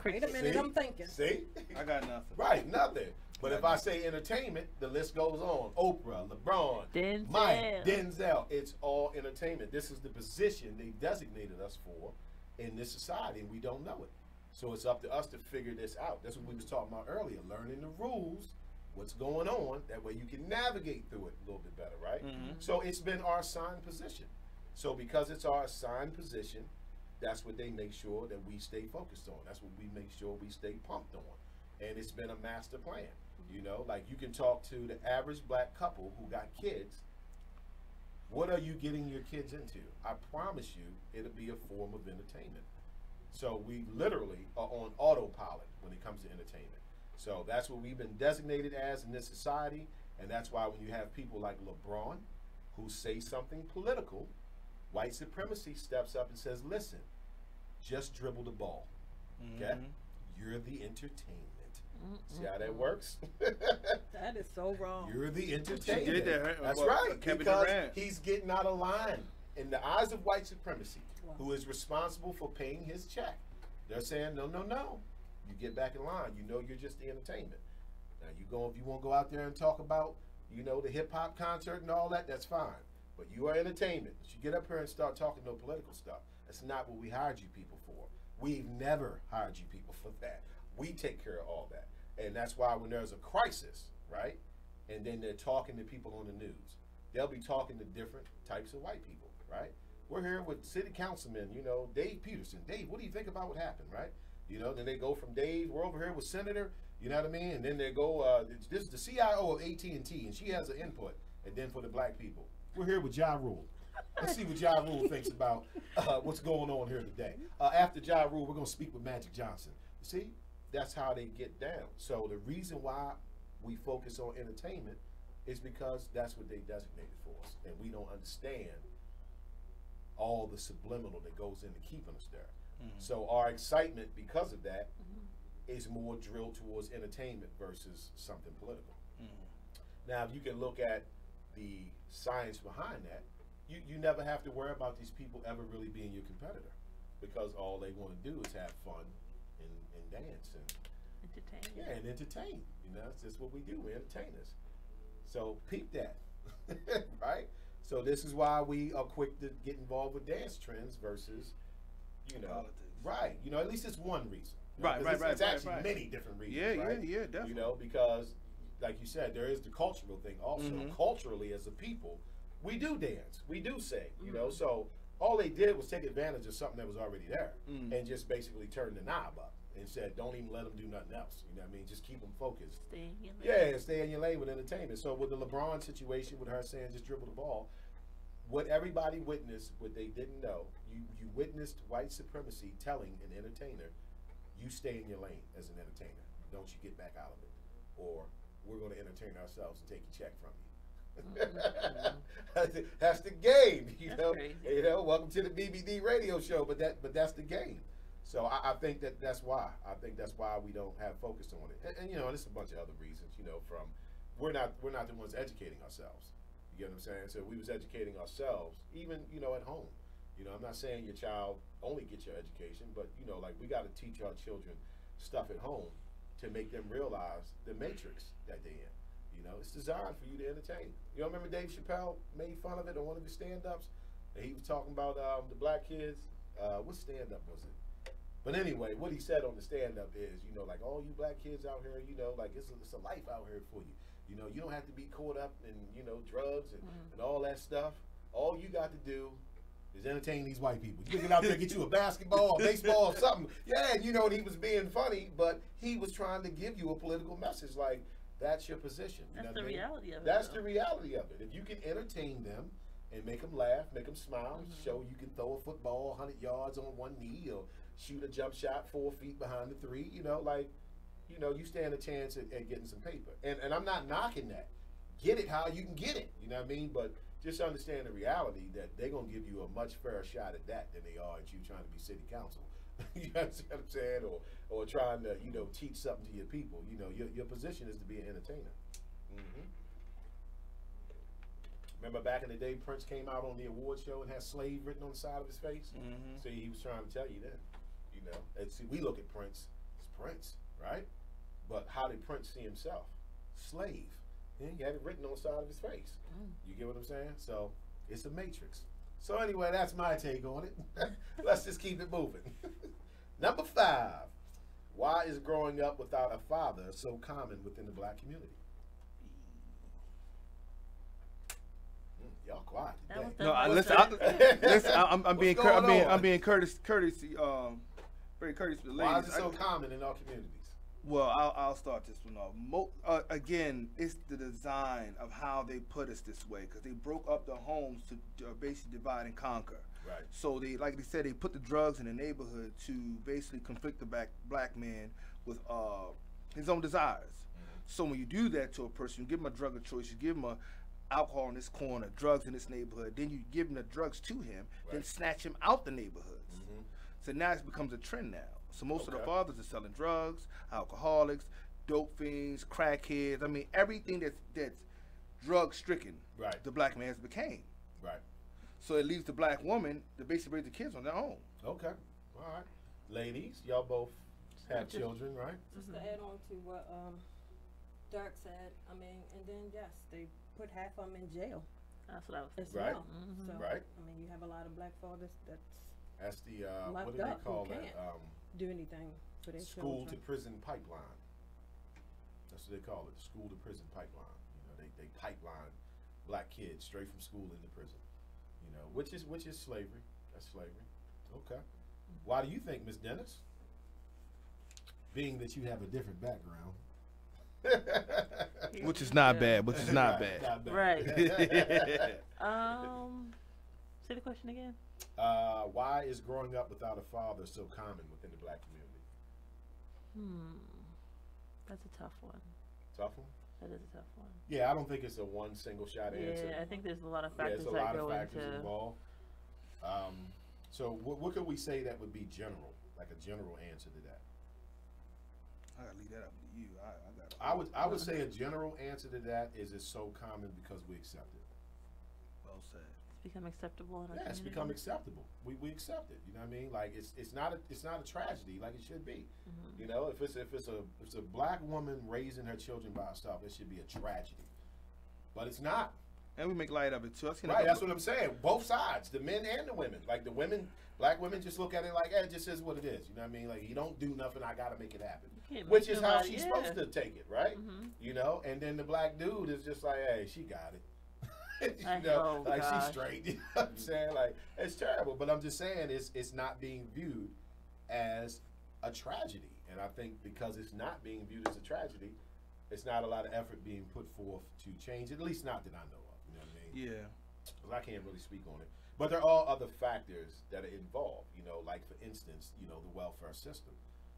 Wait a minute, I'm thinking. See? I got nothing. Right, nothing. But if I say entertainment, the list goes on. Oprah, LeBron, Denzel. Mike, Denzel. It's all entertainment. This is the position they designated us for in this society, and we don't know it. So it's up to us to figure this out. That's what we was talking about earlier, learning the rules, what's going on. That way you can navigate through it a little bit better, right? So it's been our assigned position. So because it's our assigned position, that's what they make sure that we stay focused on. That's what we make sure we stay pumped on. And it's been a master plan. You know, like you can talk to the average black couple who got kids. What are you getting your kids into? I promise you, it'll be a form of entertainment. So we literally are on autopilot when it comes to entertainment. So that's what we've been designated as in this society. And that's why when you have people like LeBron who say something political, white supremacy steps up and says, listen, just dribble the ball. Okay? You're the entertainment. See how that works? That is so wrong. You're the entertainment. She did that, That's well, right. Kevin Because Durant. he's getting out of line. In the eyes of white supremacy, who is responsible for paying his check, they're saying, no, no, no. You get back in line. You know you're just the entertainment. Now, if you want to go out there and talk about, you know, the hip-hop concert and all that, that's fine. But you are entertainment. You get up here and start talking no political stuff. That's not what we hired you people for. We've never hired you people for that. We take care of all that. And that's why when there's a crisis, right, and then they're talking to people on the news, they'll be talking to different types of white people, right? We're here with city councilman, you know, Dave Peterson. Dave, what do you think about what happened, right? You know, then they go from Dave, we're over here with Senator, you know what I mean? And then they go, this is the CIO of AT&T, and she has an input. And then for the black people, we're here with Ja Rule. Let's see what Ja Rule thinks about what's going on here today. After Ja Rule, we're going to speak with Magic Johnson. See, that's how they get down. So the reason why we focus on entertainment is because that's what they designated for us. And we don't understand all the subliminal that goes into keeping us there. So our excitement because of that is more drilled towards entertainment versus something political. Now, if you can look at the science behind that, you never have to worry about these people ever really being your competitor, because all they want to do is have fun and dance and entertain. Yeah, and entertain. You know, that's just what we do. We're entertainers. So peep that, right? So this is why we are quick to get involved with dance trends versus, you know, politics. Right? You know, at least it's one reason. Right. It's actually many different reasons. Right? Yeah, definitely. You know, because like you said, there is the cultural thing also. Culturally, as a people, we do dance, we do sing. You know, so all they did was take advantage of something that was already there and just basically turn the knob up and said, don't even let them do nothing else. You know what I mean? Just keep them focused. Stay in your lane. Yeah, stay in your lane with entertainment. So with the LeBron situation, with her saying just dribble the ball, what everybody witnessed, what they didn't know, you witnessed white supremacy telling an entertainer, you stay in your lane as an entertainer. Don't you get back out of it. Or we're going to entertain ourselves and take your check from you. That's the game, you know. Crazy. You know, welcome to the BBD radio show, but that's the game. So I think that's why. I think that's why we don't have focus on it. And you know, there's a bunch of other reasons. You know, from we're not the ones educating ourselves. You get what I'm saying? So we was educating ourselves, even you know at home. You know, I'm not saying your child only gets your education, but you know, like we got to teach our children stuff at home to make them realize the matrix that they're in. You know, it's designed for you to entertain. You know, remember Dave Chappelle made fun of it on one of his stand-ups? And he was talking about the black kids. What stand-up was it? But anyway, what he said on the stand-up is, you know, like, all you black kids out here, you know, like, it's a life out here for you. You know, you don't have to be caught up in, you know, drugs and all that stuff. All you got to do is entertain these white people. You can get out there, get you a basketball, a baseball, or something. Yeah, and you know, he was being funny, but he was trying to give you a political message, like, that's your position. You That's know the what I mean? reality of it. That's the reality of it. If you can entertain them and make them laugh, make them smile, show you can throw a football 100 yards on one knee or shoot a jump shot 4 feet behind the three, you know, like, you know, you stand a chance at getting some paper. And I'm not knocking that. Get it how you can get it. You know what I mean? But just understand the reality that they're going to give you a much fairer shot at that than they are at you trying to be city council. You understand what I'm saying? Or trying to, you know, teach something to your people. You know, your position is to be an entertainer. Remember back in the day, Prince came out on the award show and had slave written on the side of his face? So he was trying to tell you that. You know, and see, we look at Prince, it's Prince, right? But how did Prince see himself? Slave. Yeah, he had it written on the side of his face. You get what I'm saying? So it's a matrix. So anyway, that's my take on it. Let's just keep it moving. Number 5. Why is growing up without a father so common within the black community? Y'all quiet today. No, listen. I'm being very courteous to the ladies. Why is it so common in our communities? Well, I'll start this one off. Again, it's the design of how they put us this way, because they broke up the homes to basically divide and conquer. Right. So they, like they said, they put the drugs in the neighborhood to basically conflict the black man with his own desires. So when you do that to a person, you give him a drug of choice, you give him alcohol in this corner, drugs in this neighborhood, then you give him the drugs to him, then snatch him out the neighborhoods. So now it becomes a trend now. So most of the fathers are selling drugs, alcoholics, dope fiends, crackheads. I mean, everything that's drug stricken, the black man has became. Right. So it leaves the black woman to basically raise the kids on their own. Okay. All right. Ladies, y'all both have children, right? Just to add on to what Dirk said, I mean, and then yes, they put half of them in jail. That's what I was as thinking. well. So, Right. I mean, you have a lot of black fathers That's the locked what do they up call who that? can't do anything for their School children. to prison pipeline. That's what they call it, the school to prison pipeline. You know, they pipeline black kids straight from school into prison. You know, which is slavery. That's slavery. Okay. Why do you think, Ms.Janice? Being that you have a different background. Which is not bad. Which is not bad. Not bad. Right. Say the question again. Why is growing up without a father so common within the black community? That's a tough one. Tough one? That is a tough one. Yeah, I don't think it's a one single shot answer. Yeah, I think there's a lot of factors there's a lot that of go factors into involved. So what could we say that would be general, like a general answer to that? I gotta leave that up to you. I would say a general answer to that is it's so common because we accept it. Well said. It's become acceptable in our Yeah, it's community. become acceptable. We accept it. You know what I mean? Like it's not a tragedy like it should be. You know, if it's a black woman raising her children by herself, it should be a tragedy. But it's not. And we make light of it too. Right, that's what I'm saying. Both sides, the men and the women. Like the women, black women just look at it like, it just is what it is. You know what I mean? Like, you don't do nothing, I gotta make it happen. Which is how she's supposed to take it, right? You know? And then the black dude is just like, hey, she got it. You know, like she's straight. You know what I'm saying? Like, it's terrible. But I'm just saying it's not being viewed as a tragedy. And I think because it's not being viewed as a tragedy, it's not a lot of effort being put forth to change it, at least not that I know of. You know what I mean? Yeah. Because I can't really speak on it. But there are other factors that are involved, you know, like, for instance, you know, the welfare system.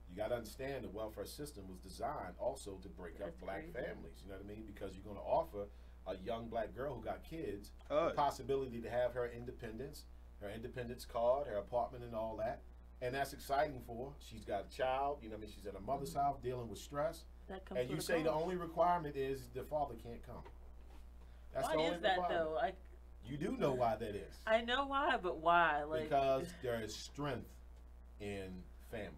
You got to understand the welfare system was designed also to break up black families, you know what I mean? Because you're going to offer a young black girl who got kids the possibility to have her independence card, her apartment and all that. And that's exciting for her. She's got a child, you know what I mean? She's at a mother's house dealing with stress. And you say the only requirement is the father can't come. That's why the only is that requirement. though? You do know why that is. I know why, but why? Like, because there is strength in family.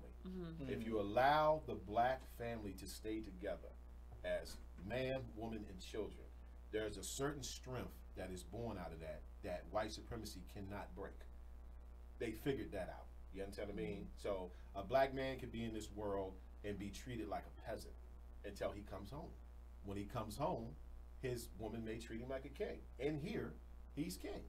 If you allow the black family to stay together as man, woman, and children, there's a certain strength that is born out of that white supremacy cannot break. They figured that out. You understand what I mean? So a black man could be in this world and be treated like a peasant until he comes home. When he comes home, his woman may treat him like a king. And here, he's king.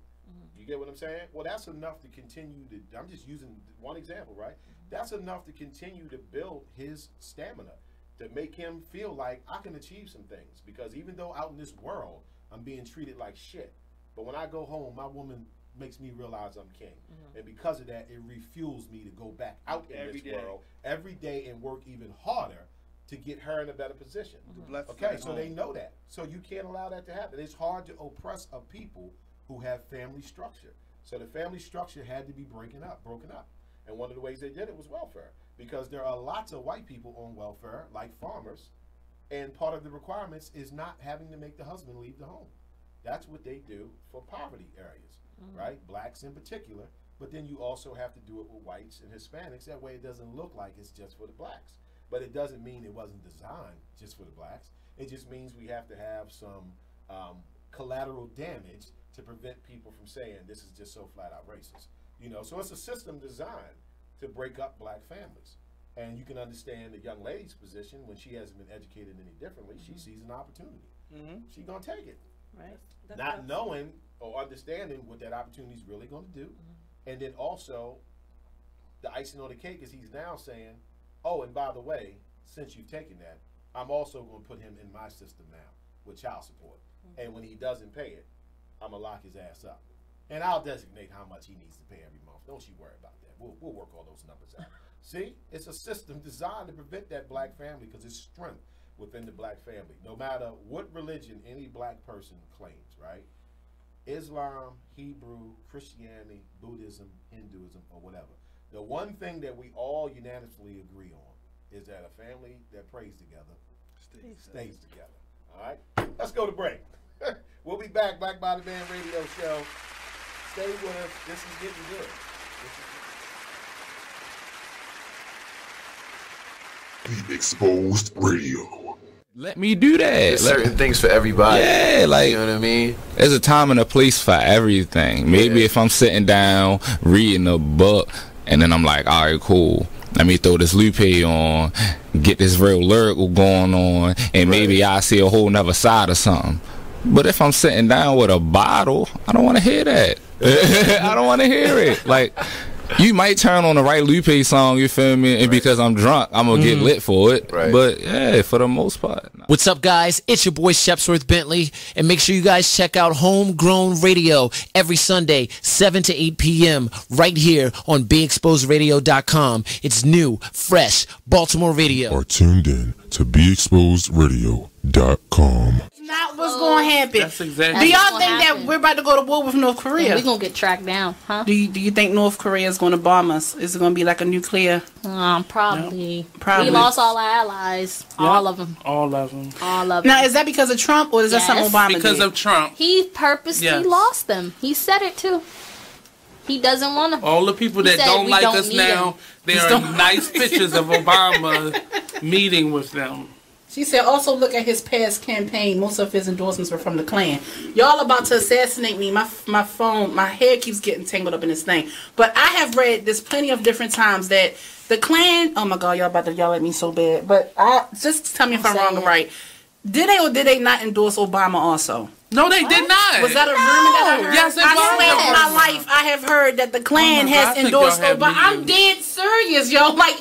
You get what I'm saying? Well, that's enough to continue to, I'm just using one example, right? That's enough to continue to build his stamina, to make him feel like I can achieve some things. Because even though out in this world, I'm being treated like shit, but when I go home, my woman makes me realize I'm king. And because of that, it refuels me to go back out in this world every day and work even harder to get her in a better position. Okay, so they know that. So you can't allow that to happen. It's hard to oppress a people who have family structure. So the family structure had to be broken up. And one of the ways they did it was welfare, because there are lots of white people on welfare, like farmers, and part of the requirements is not having to make the husband leave the home. That's what they do for poverty areas, right? Blacks in particular, but then you also have to do it with whites and Hispanics. That way it doesn't look like it's just for the blacks. But it doesn't mean it wasn't designed just for the blacks. It just means we have to have some collateral damage to prevent people from saying this is just so flat out racist. You know, so it's a system designed to break up black families. And you can understand the young lady's position when she hasn't been educated any differently. She sees an opportunity. She's going to take it. Right. Not knowing or understanding what that opportunity is really going to do. And then also, the icing on the cake is he's now saying, oh, and by the way, since you've taken that, I'm also going to put him in my system now with child support. And when he doesn't pay it, I'm going to lock his ass up. And I'll designate how much he needs to pay every month. Don't you worry about that. We'll work all those numbers out. See, it's a system designed to prevent that black family because it's strength within the black family. No matter what religion any black person claims, right? Islam, Hebrew, Christianity, Buddhism, Hinduism, or whatever. The one thing that we all unanimously agree on is that a family that prays together stays together. All right? Let's go to break. We'll be back. Black Body Band Radio Show. Stay with us. This is getting good. Be Exposed Radio. Let me do that. There's certain things for everybody. Yeah, like, you know what I mean? There's a time and a place for everything. Maybe if I'm sitting down reading a book and then I'm like, all right, cool, let me throw this Lupe on, get this real lyrical going on, and maybe I see a whole nother side of something. But if I'm sitting down with a bottle, I don't want to hear that. I don't want to hear it. Like, you might turn on the right Lupe song, you feel me? And because I'm drunk, I'm going to get lit for it. Right. But, yeah, for the most part. Nah. What's up, guys? It's your boy, Shepsworth Bentley. And make sure you guys check out Homegrown Radio every Sunday, 7 to 8 p.m. right here on BeExposedRadio.com. It's new, fresh, Baltimore radio. Are tuned in to BeExposedRadio.com. Not what's going to happen. That's exactly. Do y'all think that we're about to go to war with North Korea? Yeah, we're going to get tracked down, huh? Do you think North Korea is going to bomb us? Is it going to be like a nuclear? Probably. No. Probably. We lost all our allies. Yep. All of them. All of them. All of them. Now, is that because of Trump or is that something Obama because did? of Trump. He purposely lost them. He said it too. He doesn't want to. All the people that don't like us now, there are nice pictures of Obama meeting with them. She said, also look at his past campaign. Most of his endorsements were from the Klan. Y'all about to assassinate me. My phone, my hair keeps getting tangled up in this thing. But I have read this plenty of different times that the Klan, oh my God, y'all about to yell at me so bad. But just tell me if I'm wrong or right. Did they or did they not endorse Obama also? No, they did not. Was that a rumor that I heard? Yes, it I was. swear on my life, I have heard that the Klan has endorsed Obama. I'm dead serious, yo. Like,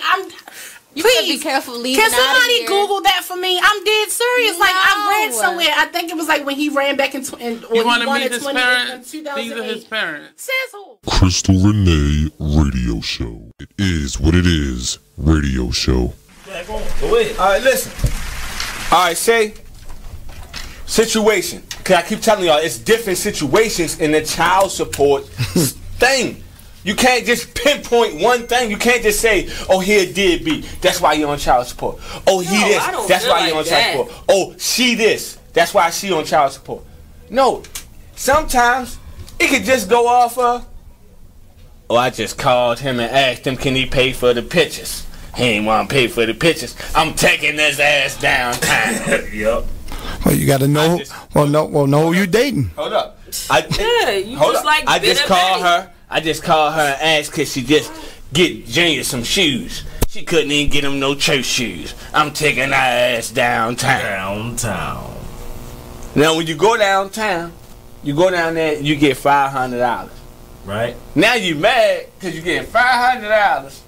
You better be careful leaving. Can somebody Google that for me? I'm dead serious. Like, I read somewhere. I think it was like when he ran back in you want to meet his parents? These are his parents. Says who? Crystal Renee Radio Show. It is what it is. Radio show. Go ahead. All right, listen. All right, say situation. Cause I keep telling y'all, it's different situations in the child support thing. You can't just pinpoint one thing. You can't just say, oh, he did be. That's why you're on child support. Oh, he this. That's why you're on child support. Oh, she this. That's why she on child support. No. Sometimes it could just go off of, oh, I just called him and asked him, can he pay for the pictures? He ain't want to pay for the pictures. I'm taking his ass downtown. Yup. Well, you got to know. Know who you dating. Hold up. You just like I just called her. I just called her and asked could she just get Junior some shoes. She couldn't even get him no church shoes. I'm taking her ass downtown. Now when you go downtown, you go down there and you get $500. Right? Now you mad because you getting $500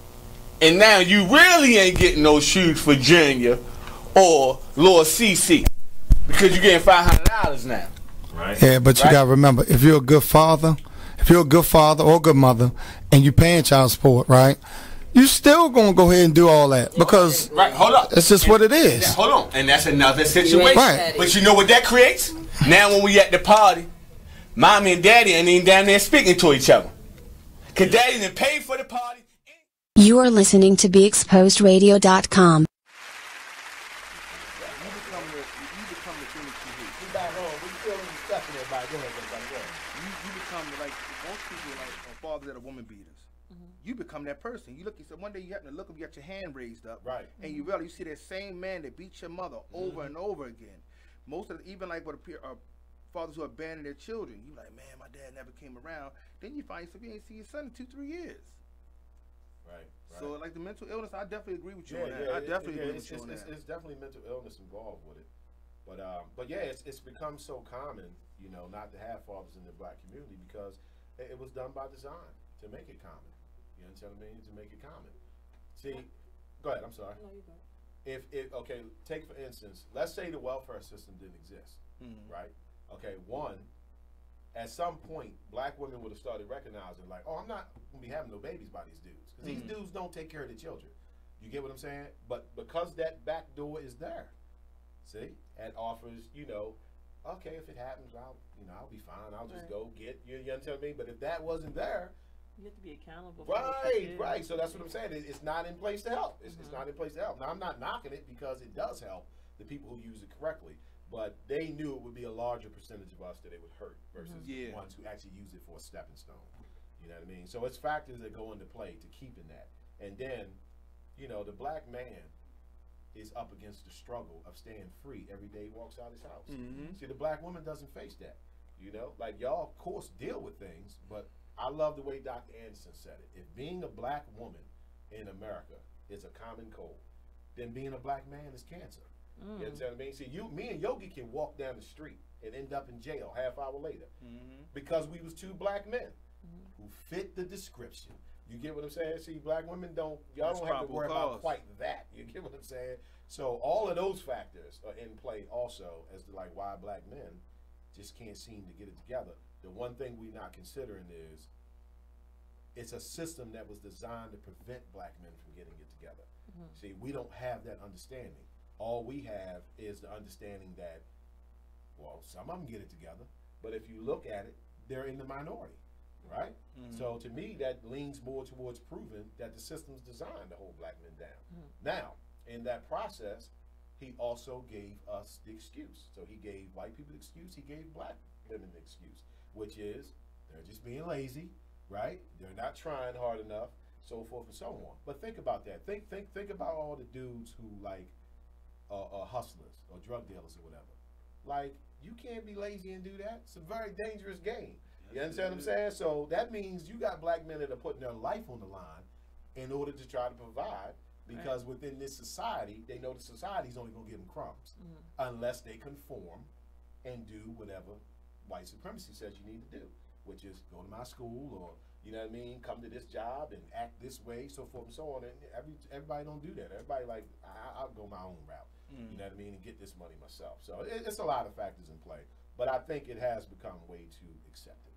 and now you really ain't getting no shoes for Junior or Lord CC because you getting $500 now. Right? Yeah, but you got to remember, if you're a good father or a good mother, and you're paying child support, right? you still gonna go ahead and do all that because hold up. It's just what it is. Hold on, and that's another situation. Right. But you know what that creates? Now when we at the party, mommy and daddy ain't even down there speaking to each other. Cause daddy done paid for the party. You are listening to BeExposedRadio.com. That are woman beaters. You become that person. You look. You said one day you happen to look up, you got your hand raised up, right? And you realize you see that same man that beat your mother over and over again. Most of the, even like what appear fathers who abandon their children. You like, man, my dad never came around. Then you find yourself you ain't see your son in 2-3 years. Right. So like the mental illness, I definitely agree with you on that. Yeah, I definitely agree with you on that. It's definitely mental illness involved with it. But yeah, it's become so common, you know, not to have fathers in the black community because it was done by design to make it common. You understand what I mean? To make it common. See, go ahead. I'm sorry. No, you go. If okay, take for instance, let's say the welfare system didn't exist, right? Okay, one, at some point, black women would have started recognizing like, oh, I'm not gonna be having no babies by these dudes because these dudes don't take care of the children. You get what I'm saying? But because that back door is there, see, it offers, you know, okay, if it happens, I'll be fine. I'll just go get you. You understand what I mean? But if that wasn't there, you have to be accountable. Right. So that's what I'm saying. It's not in place to help. It's not in place to help. Now I'm not knocking it because it does help the people who use it correctly. But they knew it would be a larger percentage of us that it would hurt versus the ones who actually use it for a stepping stone. You know what I mean? So it's factors that go into play to keeping that. And then, you know, the black man is up against the struggle of staying free every day he walks out his house. See, the black woman doesn't face that. You know, like y'all, of course, deal with things, but I love the way Dr. Anderson said it. If being a black woman in America is a common cold, then being a black man is cancer. You understand what I mean? See, me and Yogi can walk down the street and end up in jail half hour later because we was two black men who fit the description. You get what I'm saying? See, black women y'all don't have to worry about quite that. You get what I'm saying? So all of those factors are in play also as to like why black men just can't seem to get it together. The one thing we're not considering is it's a system that was designed to prevent black men from getting it together. See, we don't have that understanding. All we have is the understanding that, well, some of them get it together, but if you look at it, they're in the minority, right? So to me, that leans more towards proving that the system's designed to hold black men down. Now, in that process, he also gave us the excuse. So he gave white people the excuse, he gave black women the excuse, which is they're just being lazy, right? They're not trying hard enough, so forth and so on. But think about that. Think about all the dudes who like are hustlers or drug dealers or whatever. Like, you can't be lazy and do that. It's a very dangerous game. You understand what I'm saying? So that means you got black men that are putting their life on the line in order to try to provide, because within this society, they know the society's only going to give them crumbs unless they conform and do whatever white supremacy says you need to do, which is go to my school or, you know what I mean, come to this job and act this way, so forth and so on. And everybody don't do that. Everybody like, I'll go my own route, you know what I mean, and get this money myself. So it's a lot of factors in play, but I think it has become way too accepted.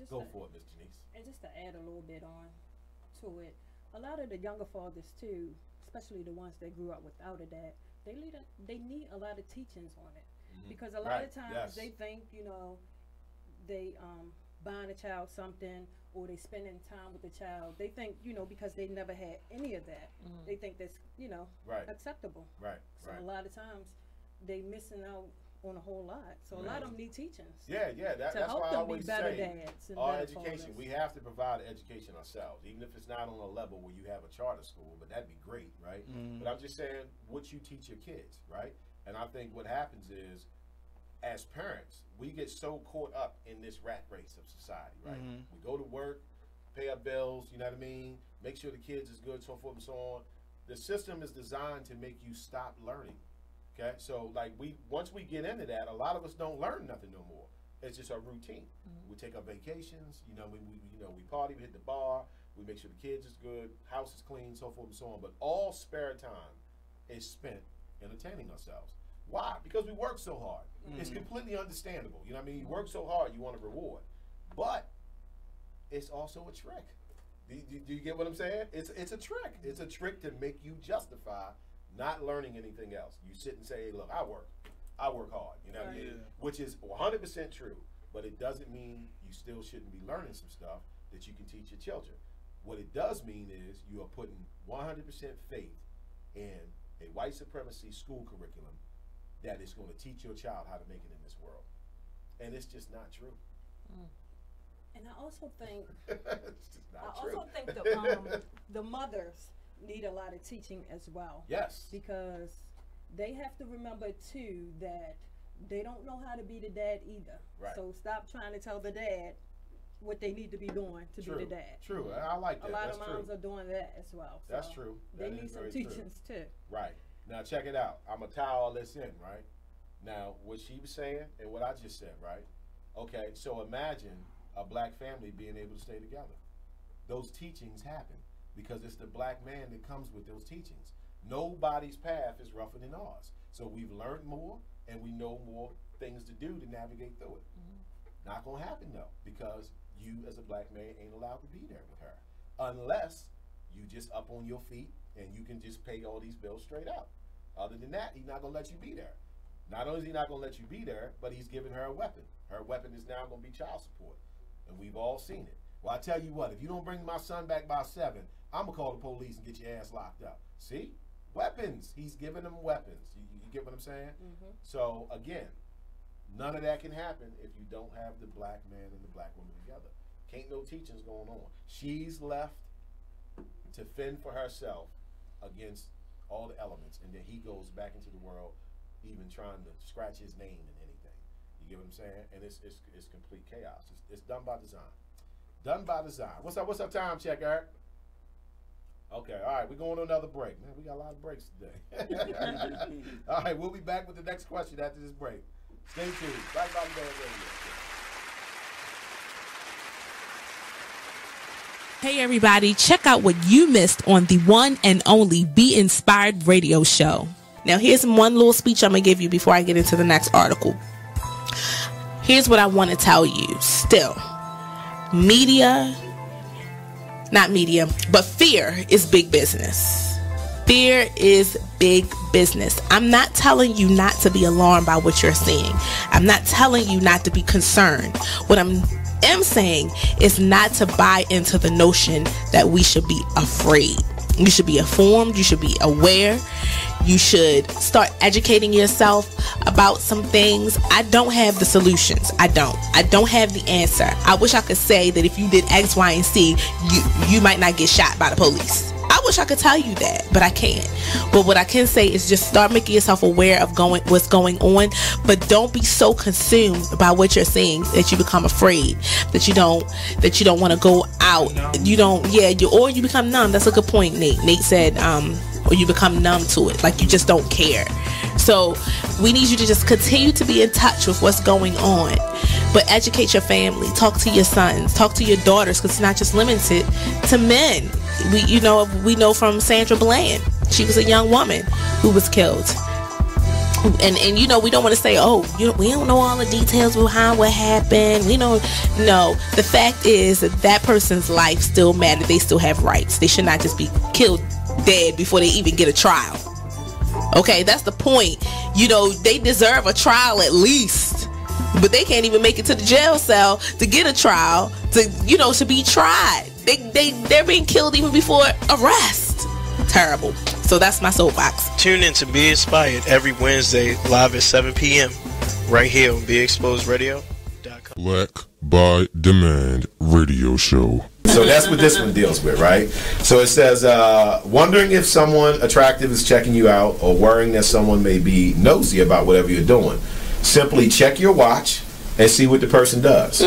Go for it, Ms.Janice. And just to add a little bit on to it, a lot of the younger fathers too, especially the ones that grew up without a dad, they need a lot of teachings on it, because a lot of times they think, you know, they buying a child something or they spending time with the child. They think, you know, because they never had any of that, they think that's, you know, acceptable. So a lot of times they missing out on a whole lot. So a lot of them need teachings. That's help why I them always be better say dads and our better education. fathers. We have to provide education ourselves, even if it's not on a level where you have a charter school. But that'd be great, right? But I'm just saying what you teach your kids, right? And I think what happens is, as parents, we get so caught up in this rat race of society, right? We go to work, pay our bills, you know what I mean? Make sure the kids is good, so forth and so on. The system is designed to make you stop learning. Okay, so like once we get into that, a lot of us don't learn nothing no more. It's just our routine. We take our vacations, you know, we party, we hit the bar, we make sure the kids is good, house is clean, so forth and so on. But all spare time is spent entertaining ourselves. Why? Because we work so hard. It's completely understandable. You know what I mean? You work so hard, you want a reward. But it's also a trick. Do you get what I'm saying? It's a trick. It's a trick to make you justify not learning anything else. You sit and say, hey, look, I work hard, you know what I mean? Which is 100% true, but it doesn't mean you still shouldn't be learning some stuff that you can teach your children. What it does mean is you are putting 100% faith in a white supremacy school curriculum that is going to teach your child how to make it in this world. And it's just not true. And I also think it's just not true. also think the mothers need a lot of teaching as well. Yes. Because they have to remember too that they don't know how to be the dad either. Right. So stop trying to tell the dad what they need to be doing to be the dad. True. I like that. A lot That's of moms true. are doing that as well. So That's true. They That need is some very true. teachings too. Right. Now check it out. I'm going to tie all this in, right? Now, what she was saying and what I just said, right? Okay, so imagine a black family being able to stay together. Those teachings happen because it's the black man that comes with those teachings. Nobody's path is rougher than ours. So we've learned more and we know more things to do to navigate through it. Not going to happen though, because you as a black man ain't allowed to be there with her unless you just up on your feet and you can just pay all these bills straight out. Other than that, he's not going to let you be there. Not only is he not going to let you be there, but he's giving her a weapon. Her weapon is now going to be child support. And we've all seen it. Well, I tell you what, if you don't bring my son back by 7, I'm going to call the police and get your ass locked up. See? Weapons. He's giving them weapons. You get what I'm saying? So, again, none of that can happen if you don't have the black man and the black woman together. Can't no teachings going on. She's left to fend for herself against all the elements, and then he goes back into the world even trying to scratch his name in anything. You get what I'm saying? And it's complete chaos. It's done by design. Done by design. What's up time check, Eric? Okay, all right, we're going to another break. Man, we got a lot of breaks today. All right, we'll be back with the next question after this break. Stay tuned. Black Bottom Band Radio. Hey everybody, check out what you missed on the one and only Be Inspired radio show. Now here's one little speech I'm going to give you before I get into the next article. Here's what I want to tell you. Still, fear is big business. Fear is big business. I'm not telling you not to be alarmed by what you're seeing. I'm not telling you not to be concerned. What I'm saying is not to buy into the notion that we should be afraid. You should be informed. You should be aware. You should start educating yourself about some things. I don't have the solutions. I don't have the answer. I wish I could say that if you did X, Y, and Z, you might not get shot by the police. I wish I could tell you that, but I can't. But what I can say is just start making yourself aware of what's going on, but don't be so consumed by what you're seeing that you become afraid, that you don't want to go out. Or you become numb. That's a good point, Nate. Nate said, or you become numb to it, like you just don't care. So we need you to just continue to be in touch with what's going on, but educate your family, talk to your sons, talk to your daughters, because it's not just limited to men. We know from Sandra Bland, she was a young woman who was killed. And we don't want to say, we don't know all the details behind what happened. No, the fact is that person's life still matters. They still have rights. They should not just be killed dead before they even get a trial. Okay, that's the point. They deserve a trial at least, but they can't even make it to the jail cell to get a trial, to be tried. They're being killed even before arrest. Terrible. So that's my soapbox. Tune in to Be Inspired every Wednesday live at 7 p.m. right here on BeExposedRadio.com. Black by Demand radio show. So that's what this one deals with, right? So it says, wondering if someone attractive is checking you out or worrying that someone may be nosy about whatever you're doing. Simply check your watch and see what the person does.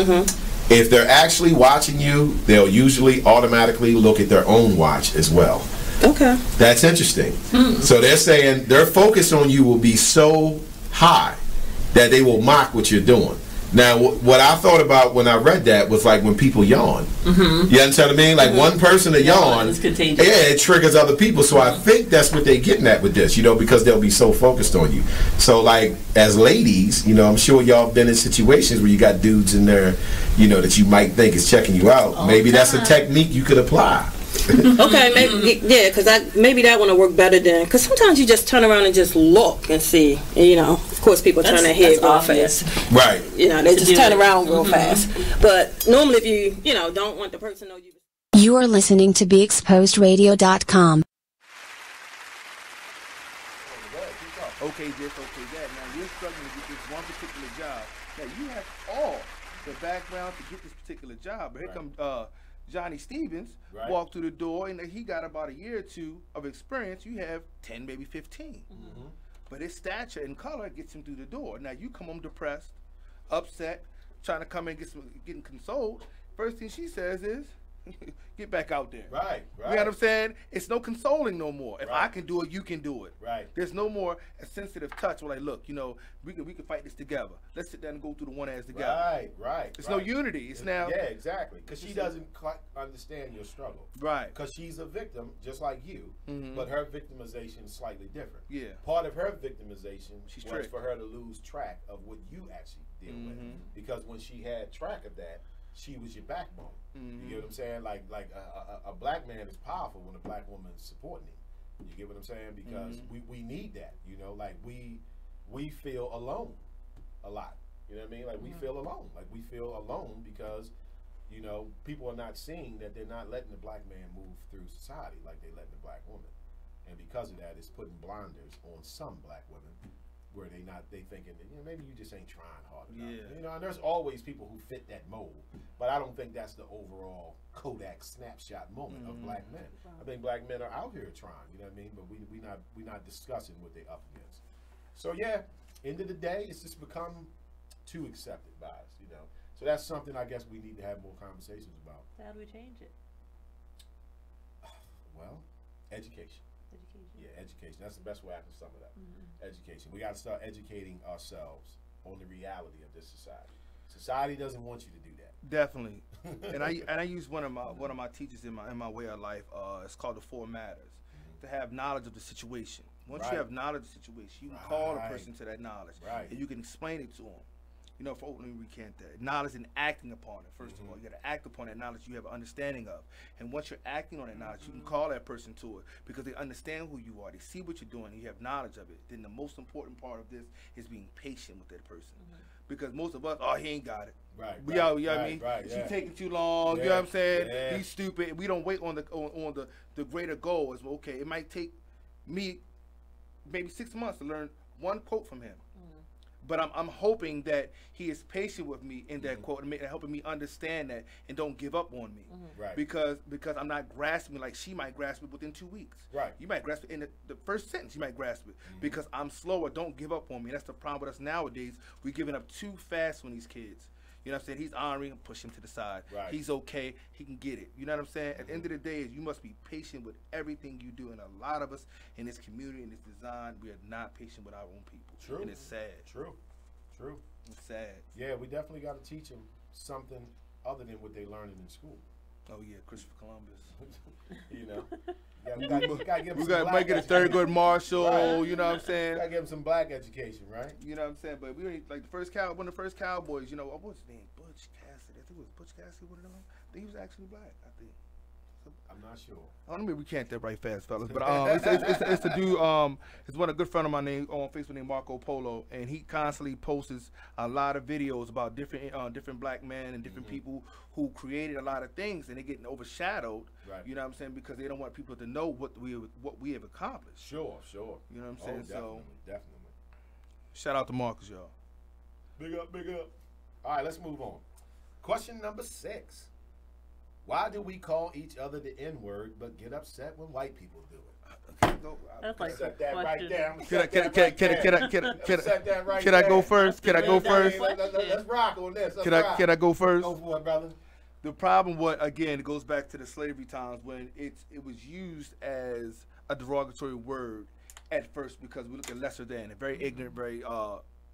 If they're actually watching you, they'll usually automatically look at their own watch as well. Okay. That's interesting. So they're saying their focus on you will be so high that they will mock what you're doing. Now, what I thought about when I read that was like when people yawn. Mm-hmm. You understand what I mean? Like one person to yawn, is contagious. yeah, it triggers other people. So I think that's what they're getting at with this, because they'll be so focused on you. So like as ladies, I'm sure y'all been in situations where you got dudes in there, that you might think is checking you out. Maybe that's a technique you could apply. Okay, maybe because maybe that one will work better than, because sometimes you just turn around and just look and see. Of course, people turn their head real fast. Right. They just turn around real fast. But normally, if you don't want the person to know you. You are listening to BeExposedRadio.com. Okay, this, okay, that. Now you're struggling to get this one particular job. Now you have all the background to get this particular job. But here comes Johnny Stevens, walked through the door, and he got about a year or two of experience. You have 10, maybe 15. But his stature and color gets him through the door. Now you come home depressed, upset, trying to come in and getting consoled. First thing she says is, get back out there. Right. You know what I'm saying? It's no consoling no more. If I can do it, you can do it. Right. There's no more a sensitive touch. We're like, look, we can fight this together. Let's sit down and go through the one as together. Right. It's no unity. It's now. Yeah, exactly. Because she doesn't quite understand your struggle. Right. Because she's a victim, just like you, but her victimization is slightly different. Yeah. Part of her victimization was tricked. for her to lose track of what you actually deal with. Because when she had track of that, she was your backbone. You get what I'm saying? Like a black man is powerful when a black woman is supporting him. You get what I'm saying? Because we need that. Like we feel alone a lot. You know what I mean? Like we feel alone. Like we feel alone because people are not seeing that they're not letting the black man move through society like they're letting the black woman. And because of that, it's putting blinders on some black women where they thinking that maybe you just ain't trying hard enough. Yeah. And there's always people who fit that mold, but I don't think that's the overall Kodak snapshot moment of black men. I think black men are out here trying, you know what I mean? But we not discussing what they up against. So yeah, end of the day, it's just become too accepted by us, So that's something I guess we need to have more conversations about. How do we change it? Well, education. Yeah, education. That's the best way I can sum it up. Education. We got to start educating ourselves on the reality of this society. Society doesn't want you to do that. Definitely. and I use one of my teachers in my way of life. It's called the 4 Matters. To have knowledge of the situation. Once you have knowledge of the situation, you can call the person to that knowledge, and you can explain it to them. For opening recant that knowledge and acting upon it. First of all, you got to act upon that knowledge you have an understanding of, and once you're acting on that knowledge, you can call that person to it because they understand who you are. They see what you're doing. You have knowledge of it. Then the most important part of this is being patient with that person, because most of us, he ain't got it. Right. You know what I mean? She's taking too long. You know what I'm saying? He's stupid. We don't wait on the greater goal. As okay, it might take me maybe 6 months to learn one quote from him. But I'm hoping that he is patient with me in that quote and helping me understand that and don't give up on me. Right. Because I'm not grasping like she might grasp it within 2 weeks. Right. You might grasp it in the first sentence. You might grasp it because I'm slower. Don't give up on me. That's the problem with us nowadays. We're giving up too fast on these kids. You know what I'm saying? He's honoring and push him to the side. Right. He's okay. He can get it. You know what I'm saying? At the end of the day, you must be patient with everything you do. And a lot of us in this community, in this design, we are not patient with our own people. True. And it's sad. True. It's sad. Yeah, we definitely got to teach them something other than what they learning in school. Oh yeah, Christopher Columbus. We gotta give them might get a Thurgood Marshall. Right. You know what I'm saying? Gotta give them some black education, right? You know what I'm saying? But we ain't like one of the first Cowboys. What was his name? Butch Cassidy. I think it was Butch Cassidy. One of them. I think he was actually black. I think. I'm not sure. I don't know, we can't that right fast, fellas. But it's the dude. It's one a good friend of mine named on Facebook named Marco Polo, and he constantly posts a lot of videos about different black men and different people who created a lot of things, and they're getting overshadowed. Right. You know what I'm saying? Because they don't want people to know what we have accomplished. Sure. You know what I'm saying? Definitely. Shout out to Marcus, y'all. Big up. All right, let's move on. Question number 6. Why do we call each other the N-word but get upset when white people do it? That's like set that right there. Can I go first? Let's rock on this. Can I go first? Go for it, brother. The problem, it goes back to the slavery times when it was used as a derogatory word at first because we look at lesser than, very ignorant, very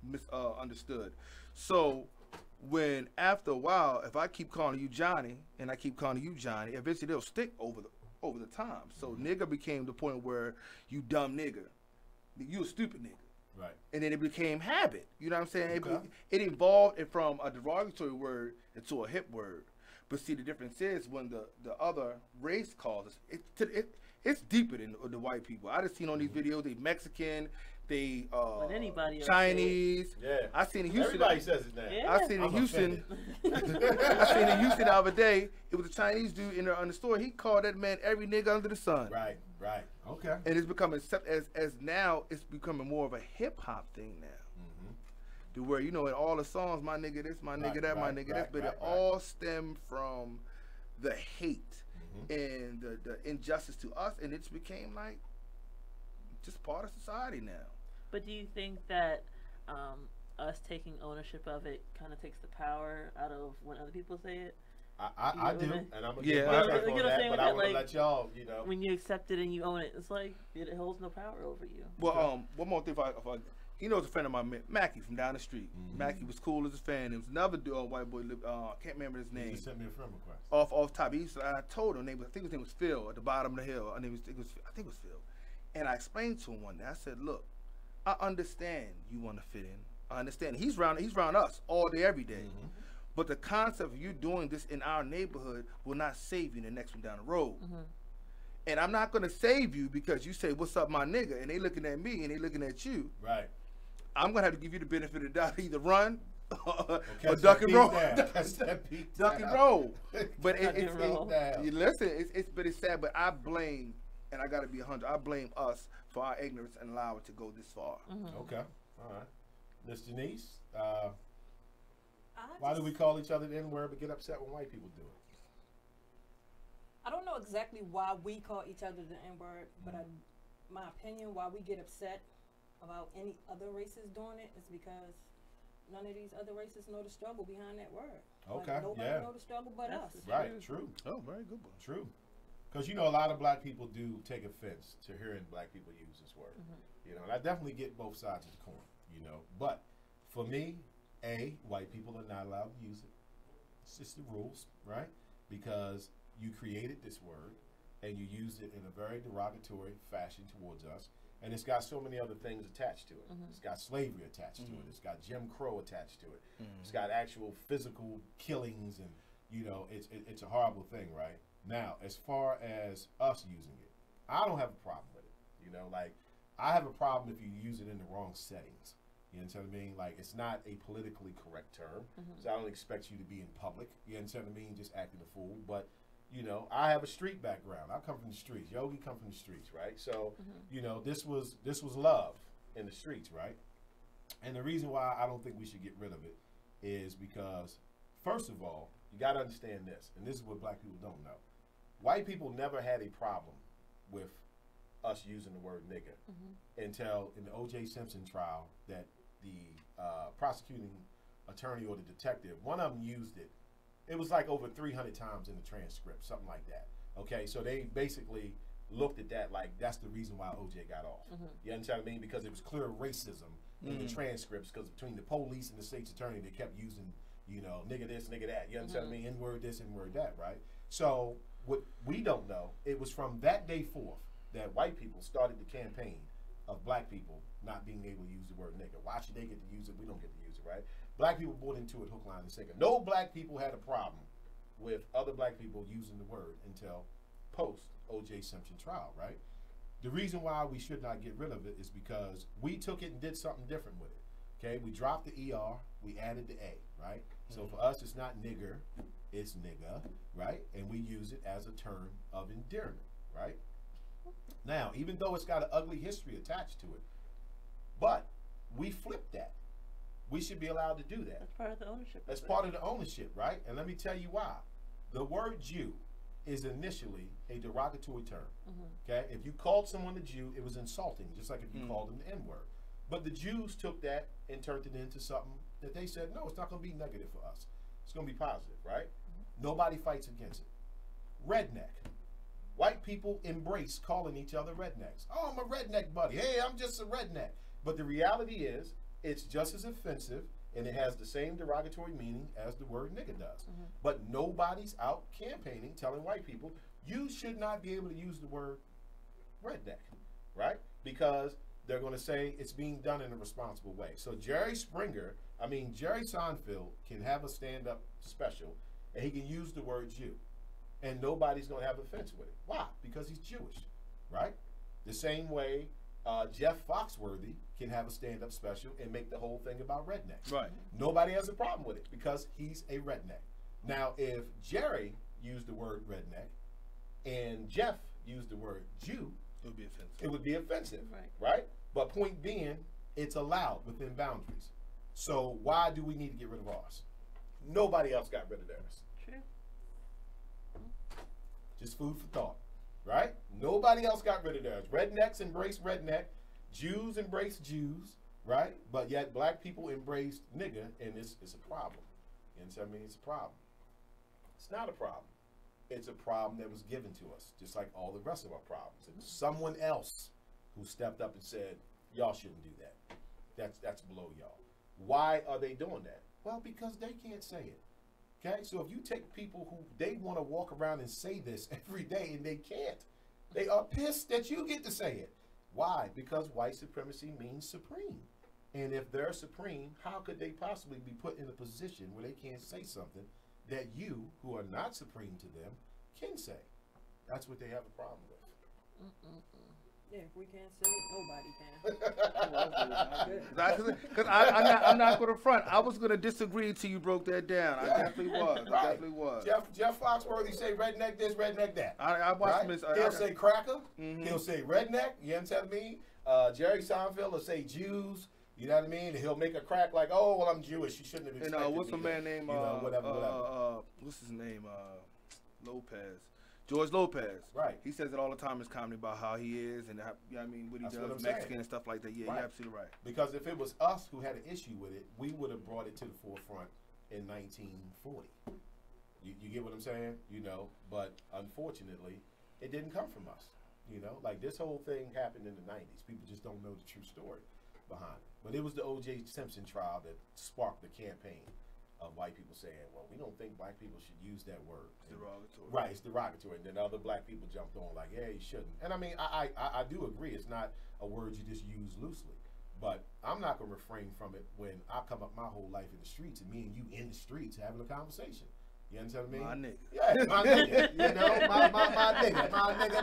misunderstood. So when after a while, if I keep calling you Johnny and I keep calling you Johnny, eventually they'll stick over the time. So nigga became the point where you dumb nigga, you a stupid nigga. Right. And then it became habit. You know what I'm saying? Okay. It evolved from a derogatory word into a hip word. But see, the difference is when the other race calls us, it's deeper than the white people. I just seen on these videos, they Mexican, they anybody Chinese. Yeah. I seen in Houston. Everybody says it now. Yeah. I seen in Houston. I seen in Houston the other day. It was a Chinese dude in the store. He called that man every nigga under the sun. Right. Right. Okay. And it's becoming as now it's becoming more of a hip hop thing now. To where, you know, in all the songs, my nigga this, my nigga that, my nigga that, but it all stemmed from the hate and the injustice to us, and it's became like just part of society now. But do you think that us taking ownership of it kind of takes the power out of when other people say it? I do, and I'm gonna you get know my what I'm that, saying but with I that, want to like, let y'all, you know. when you accept it and you own it, it's like it holds no power over you. Well, one more thing, if I he knows a friend of mine, Mackie from down the street. Mackie was cool as a fan. There was another dude, white boy, I can't remember his name. You just sent me a friend request. Off top. I told him, I think his name was Phil, at the bottom of the hill. I think it was Phil. And I explained to him one day, I said, look, I understand you want to fit in. I understand. He's around us all day, every day. But the concept of you doing this in our neighborhood will not save you in the next one down the road. And I'm not going to save you because you say, what's up, my nigga? And they looking at me and they looking at you. Right. I'm going to have to give you the benefit of the doubt, either run or duck and roll. Duck and roll. But it's sad, but I blame, and I got to be 100, I blame us for our ignorance and allow it to go this far. Okay. All right. Ms.Janice, why do we call each other the N-word but get upset when white people do it? I don't know exactly why we call each other the N-word, but my opinion, why we get upset about any other races doing it is because none of these other races know the struggle behind that word. Okay, like, nobody know the struggle but us. Right, true. Oh, very good one. True. Because, you know, a lot of black people do take offense to hearing black people use this word. You know, and I definitely get both sides of the coin, you know. But for me, white people are not allowed to use it. It's just the rules, right? Because you created this word and you used it in a very derogatory fashion towards us. And it's got so many other things attached to it. It's got slavery attached to it. It's got Jim Crow attached to it. It's got actual physical killings, and you know, it's a horrible thing, right? Now, as far as us using it, I don't have a problem with it. You know, like I have a problem if you use it in the wrong settings. You understand what I mean? Like it's not a politically correct term, so I don't expect you to be in public. You understand what I mean? Just acting a fool, but. You know, I have a street background. I come from the streets. Yogi come from the streets, right? So, you know, this was love in the streets, right? And the reason why I don't think we should get rid of it is because, first of all, you got to understand this, and this is what black people don't know. White people never had a problem with us using the word nigger until in the O.J. Simpson trial that the prosecuting attorney or the detective, one of them used it. It was like over 300 times in the transcript, something like that. Okay, so they basically looked at that like that's the reason why OJ got off. You understand what I mean? Because it was clear racism in the transcripts, because between the police and the state's attorney, they kept using, you know, nigga this, nigga that. You understand what I mean? N-word this, N-word that, right? So what we don't know, it was from that day forth that white people started the campaign of black people not being able to use the word nigga. Why should they get to use it? We don't get to use it, right? Black people bought into it hook, line, and sinker. No black people had a problem with other black people using the word until post O.J. Simpson trial, right? The reason why we should not get rid of it is because we took it and did something different with it. Okay, we dropped the ER, we added the A, right? So for us, it's not nigger, it's nigga, right? And we use it as a term of endearment, right? Now, even though it's got an ugly history attached to it, but we flipped that. We should be allowed to do that. That's part of the ownership. That's part of the ownership, right? And let me tell you why. The word Jew is initially a derogatory term. Okay? If you called someone a Jew, it was insulting, just like if you called them the N-word. But the Jews took that and turned it into something that they said, no, it's not going to be negative for us. It's going to be positive, right? Nobody fights against it. Redneck. White people embrace calling each other rednecks. Oh, I'm a redneck buddy. Hey, I'm just a redneck. But the reality is, it's just as offensive and it has the same derogatory meaning as the word nigga does. But nobody's out campaigning telling white people, you should not be able to use the word redneck, right? Because they're going to say it's being done in a responsible way. So Jerry Seinfeld can have a stand-up special, and he can use the word Jew, and nobody's going to have offense with it. Why? Because he's Jewish, right? The same way Jeff Foxworthy can have a stand-up special and make the whole thing about redneck. Right. Nobody has a problem with it because he's a redneck. Now, if Jerry used the word redneck and Jeff used the word Jew, it would be offensive. It would be offensive, right? But point being, it's allowed within boundaries. So why do we need to get rid of ours? Nobody else got rid of theirs. True. Just food for thought, right? Nobody else got rid of theirs. Rednecks embrace redneck. Jews embrace Jews, right? But yet black people embraced nigga, and it's a problem. You know what I mean? It's a problem. It's not a problem. It's a problem that was given to us, just like all the rest of our problems. It was someone else who stepped up and said, y'all shouldn't do that. That's below y'all. Why are they doing that? Well, because they can't say it. Okay? So if you take people who they want to walk around and say this every day and they can't, they are pissed that you get to say it. Why? Because white supremacy means supreme. And if they're supreme, how could they possibly be put in a position where they can't say something that you, who are not supreme to them, can say? That's what they have a problem with. Yeah, if we can't say it, nobody can. Because I'm not going to front. I was going to disagree until you broke that down. I definitely was. I definitely was. Jeff Foxworthy say redneck this, redneck that. I watched him. He'll say cracker. He'll say redneck. You understand me? Jerry Seinfeld will say Jews. You know what I mean? And he'll make a crack like, oh, well, I'm Jewish. You shouldn't have expected And what's a man named, whatever. What's his name? Lopez. George Lopez. Right. He says it all the time in his comedy about how he is and how, you know what I mean, what he does, Mexican and stuff like that. Yeah, you're absolutely right. Because if it was us who had an issue with it, we would have brought it to the forefront in 1940. You get what I'm saying? You know, but unfortunately, it didn't come from us. You know, like this whole thing happened in the 90s. People just don't know the true story behind it. But it was the O.J. Simpson trial that sparked the campaign of white people saying, well, we don't think black people should use that word. It's derogatory. Right, it's derogatory. And then other black people jumped on like, yeah, you shouldn't. And I mean, I do agree. It's not a word you just use loosely. But I'm not going to refrain from it when I come up my whole life in the streets and me and you in the streets having a conversation. You understand what I mean? My nigga. Yeah, my nigga. You know, my nigga.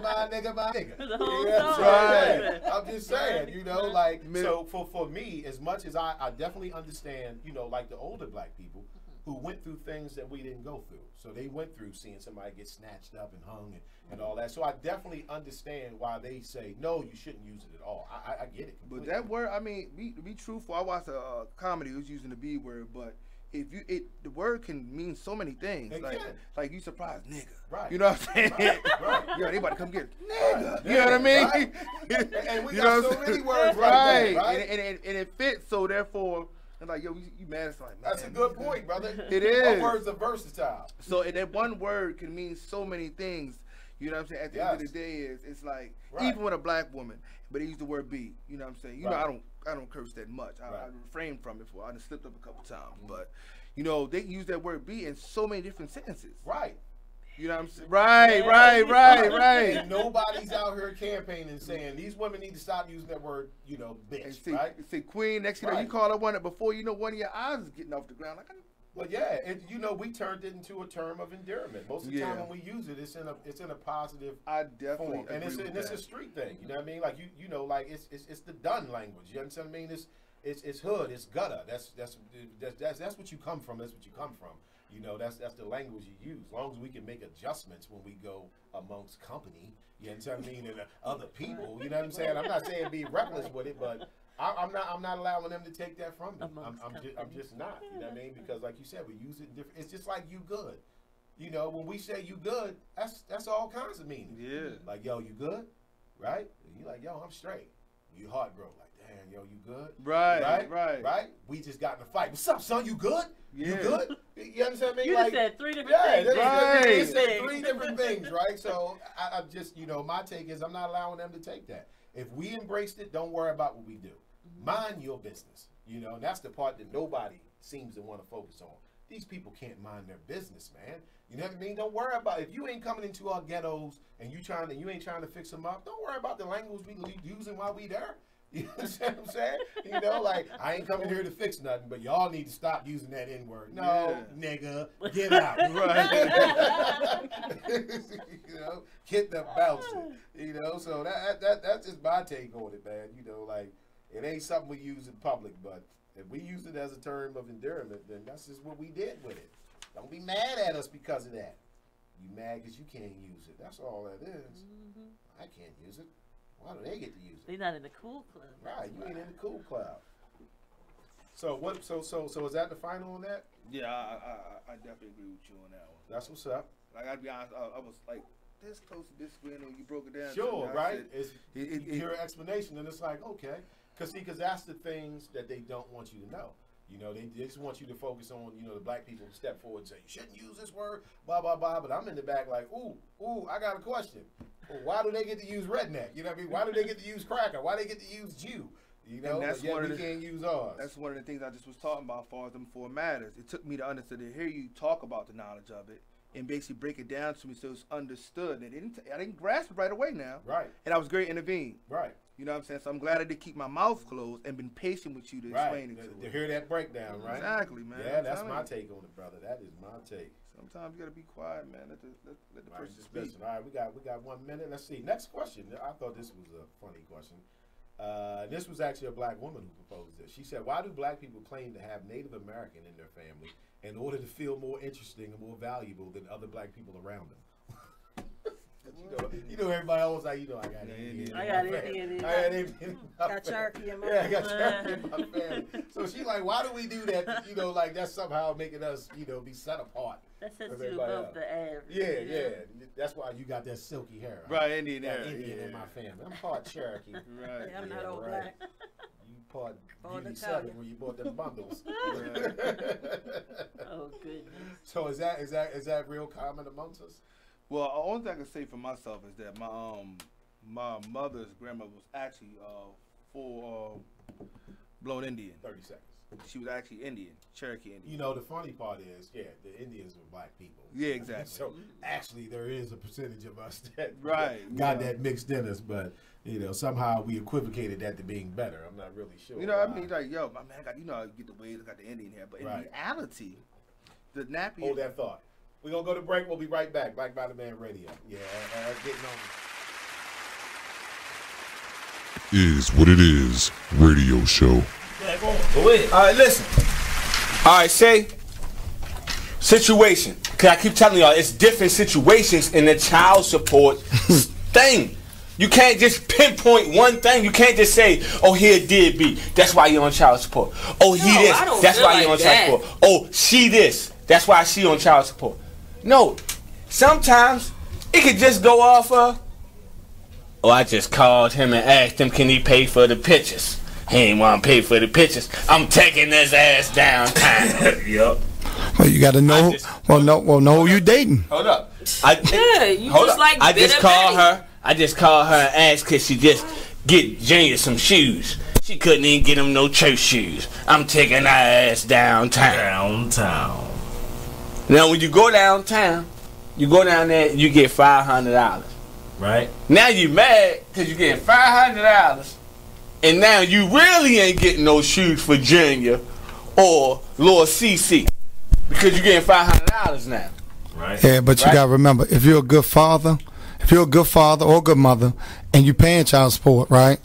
My nigga. The whole right. I'm just saying, you know, like, so for me, as much as I definitely understand, you know, like the older black people who went through things that we didn't go through. So they went through seeing somebody get snatched up and hung and all that. So I definitely understand why they say, no, you shouldn't use it at all. I get it completely. But that word, I mean, to be truthful, I watched a comedy who was using the B word, but if you the word can mean so many things. Like you surprised nigga. Right. You know what I'm saying? Right. Yeah, they about to come get it. Nigga. You know what I mean? Right. And we got so many words right. And it fits, so therefore, I'm like, yo, you mad at something. That's a good point, brother. It is. Our words are versatile. So that one word can mean so many things. You know what I'm saying? At the end of the day, it's like, even with a black woman, but they use the word be. You know what I'm saying? You know, I don't curse that much. I refrain from it I just slipped up a couple times. But, you know, they use that word be in so many different sentences. Right. You know what I'm saying? Right. And nobody's out here campaigning saying these women need to stop using that word, you know, bitch, say queen, next thing you know, you call her one before you know one of your eyes is getting off the ground. Like, well, yeah, you know, we turned it into a term of endearment. Most of the time when we use it, it's in a positive form, and it's a street thing. You know what I mean? Like you know, like it's the done language. You understand what I mean? It's hood, it's gutter. That's what you come from. That's what you come from. You know, that's the language you use. As long as we can make adjustments when we go amongst company, you understand what I mean, and other people. You know what I'm saying? I'm not saying be reckless with it, but I'm not allowing them to take that from me. I'm just not. You know what I mean? Because like you said, we use it different. It's just like you good. You know, when we say you good, that's all kinds of meaning. Yeah. Like, yo, you good? Right? You like, yo, I'm straight. You heart broke. Like, damn, yo, you good? Right. We just got in a fight. What's up, son? You good? Yeah. You good? You understand me? You like, just said three different things. They said three different things, right? So I'm just, you know, my take is I'm not allowing them to take that. If we embraced it, don't worry about what we do. Mind your business. You know, and that's the part that nobody seems to want to focus on. These people can't mind their business, man. You know what I mean? Don't worry about if you ain't coming into our ghettos and you ain't trying to fix them up. Don't worry about the language we using while we there. You understand what I'm saying? You know, like, I ain't coming here to fix nothing, but y'all need to stop using that N-word. No, nigga, get out. Right. You know, get the bouncing. You know, so that's just my take on it, man. You know, like, it ain't something we use in public, but if we use it as a term of endearment, then that's just what we did with it. Don't be mad at us because of that. You mad because you can't use it. That's all that is. I can't use it. Why do they get to use it? They're not in the cool club. Right, you ain't in the cool club. So what? So is that the final on that? Yeah, I definitely agree with you on that one. That's what's up. Like, I'd be honest, I was like this close to disagreeing when you broke it down. Sure, right? You it, hear an explanation and it's like, okay, because that's the things that they don't want you to know. You know, they just want you to focus on, you know, the black people step forward and say, you shouldn't use this word, blah, blah, blah. But I'm in the back like, ooh, I got a question. Well, why do they get to use redneck? You know what I mean? Why do they get to use cracker? Why do they get to use Jew? You know, and that's we can't use ours. That's one of the things I just was talking about as far as them four matters. It took me to understand, to hear you talk about the knowledge of it and basically break it down to me so it's understood. And I didn't grasp it right away now. Right. And I was great to intervene. Right. You know what I'm saying? So I'm glad I did keep my mouth closed and been patient with you to explain it to to hear that breakdown, right? Exactly, man. Yeah, that's my take on it, brother. That is my take. Sometimes you gotta be quiet, man. Let the person speak. Listen, all right, we got 1 minute. Let's see. Next question. I thought this was a funny question. This was actually a black woman who proposed this. She said, "Why do black people claim to have Native American in their family in order to feel more interesting and more valuable than other black people around them?" You know, everybody always like, I got Indian. I got Indian. Got Cherokee in my family. Yeah, I got Cherokee in my family. So she's like, why do we do that? You know, like that's somehow making us, be set apart. That sets you above the average. Yeah. That's why you got that silky hair. Right, Indian hair. Indian in my family. I'm part Cherokee. Right. Yeah, I'm not all black. You part Beauty Southern where you bought them bundles. Oh goodness. So is that real common amongst us? Well, the only thing I can say for myself is that my mother's grandmother was actually full blown Indian. 30 seconds. She was actually Indian, Cherokee Indian. You know, the funny part is, the Indians were black people. Yeah, exactly. So actually, there is a percentage of us that got that mixed in us, but somehow we equivocated that to being better. I'm not really sure. You know, I mean, like, yo, my man, I get the waves, I got the Indian hair, but in reality, the nappy. Hold that thought. We're going to go to break. We'll be right back. Black Body Man Radio. Yeah, getting on. Is what it is. Radio show. Go ahead. All right, listen. All right, say situation. Cause I keep telling y'all, it's different situations in the child support thing. You can't just pinpoint one thing. You can't just say, "Oh, here did be. That's why you're on child support. Oh, he this. That's why you're on child support. Oh, she this. That's why she on child support." No, sometimes it could just go off of, "Oh, I just called him and asked him, can he pay for the pictures? He ain't want to pay for the pictures. I'm taking his ass downtown." Yup. Well, you got to know. Know who you dating. Hold up. I just called her and asked could she just get Junior some shoes. She couldn't even get him no church shoes. I'm taking her ass downtown. Now, when you go downtown, you go down there, you get $500. Right? Now you mad because you get $500, and now you really ain't getting no shoes for Junior or Lord CC because you're getting $500 now. Right? Yeah, but you got to remember, if you're a good father or a good mother, and you're paying child support, right?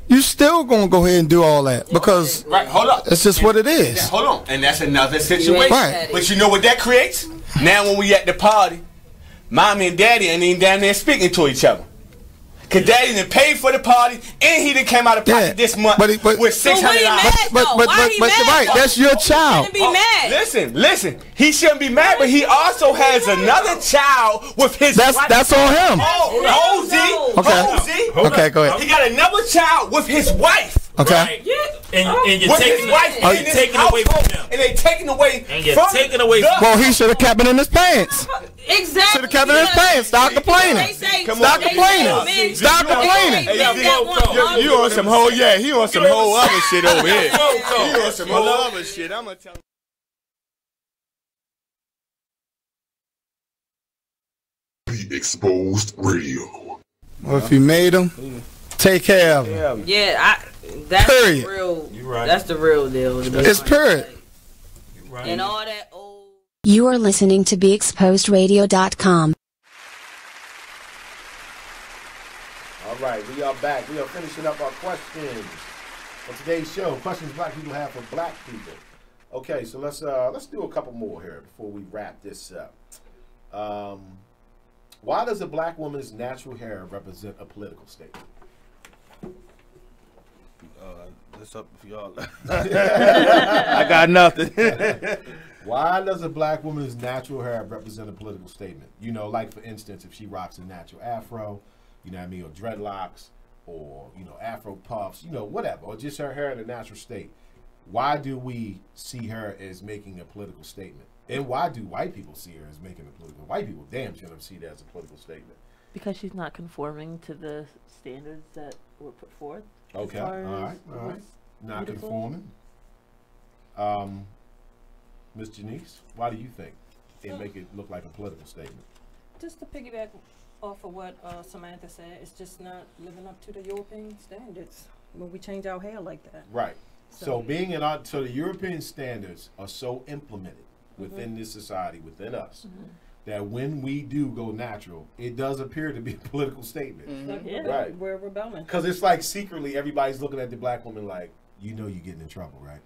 You still gonna go ahead and do all that because hold up. It's just what it is. Hold on, and that's another situation. Right. But you know what that creates? Now when we at the party, mommy and daddy ain't even down there speaking to each other. Cause daddy done paid for the party and he done came out of pocket this month with $600. Right, that's your child. Be mad. Listen. He shouldn't be mad, but he also has another child with his wife. That's on him. Okay, go ahead. He got another child with his wife. Okay. Right. And you're taking away from him. And they taking away from him. Well, he should have kept it in his pants. Exactly. Should have kept it in his pants. Stop complaining. Stop complaining. Stop complaining. You on some whole, he on some whole other shit over here. He on some whole other shit. I'm gonna tell you. Be Exposed Radio. Or if you made them, take care of them. Yeah, that's Period. the real. You right. That's the real deal. It's period. And all that old. You are listening to BeExposedRadio.com. All right, we are back. We are finishing up our questions for today's show. Questions black people have for black people. Okay, so let's do a couple more here before we wrap this up. Why does a black woman's natural hair represent a political statement? That's up for y'all. I got nothing. Why does a black woman's natural hair represent a political statement? You know, like for instance, if she rocks a natural afro, you know what I mean, or dreadlocks, or, you know, afro puffs, you know, whatever, or just her hair in a natural state. Why do we see her as making a political statement? And why do white people see her as making a political? White people damn sure don't see that as a political statement. Because she's not conforming to the standards that were put forth. Okay, all right. Not beautiful. conforming. Ms.Janice, why do you think they make it look like a political statement? Just to piggyback off of what Samantha said, it's just not living up to the European standards when we change our hair like that. Right. So being so the European standards are so implemented within this society, within us, that when we do go natural, it does appear to be a political statement. Right. We're rebelling. Because it's like secretly everybody's looking at the black woman like, you know you're getting in trouble, right?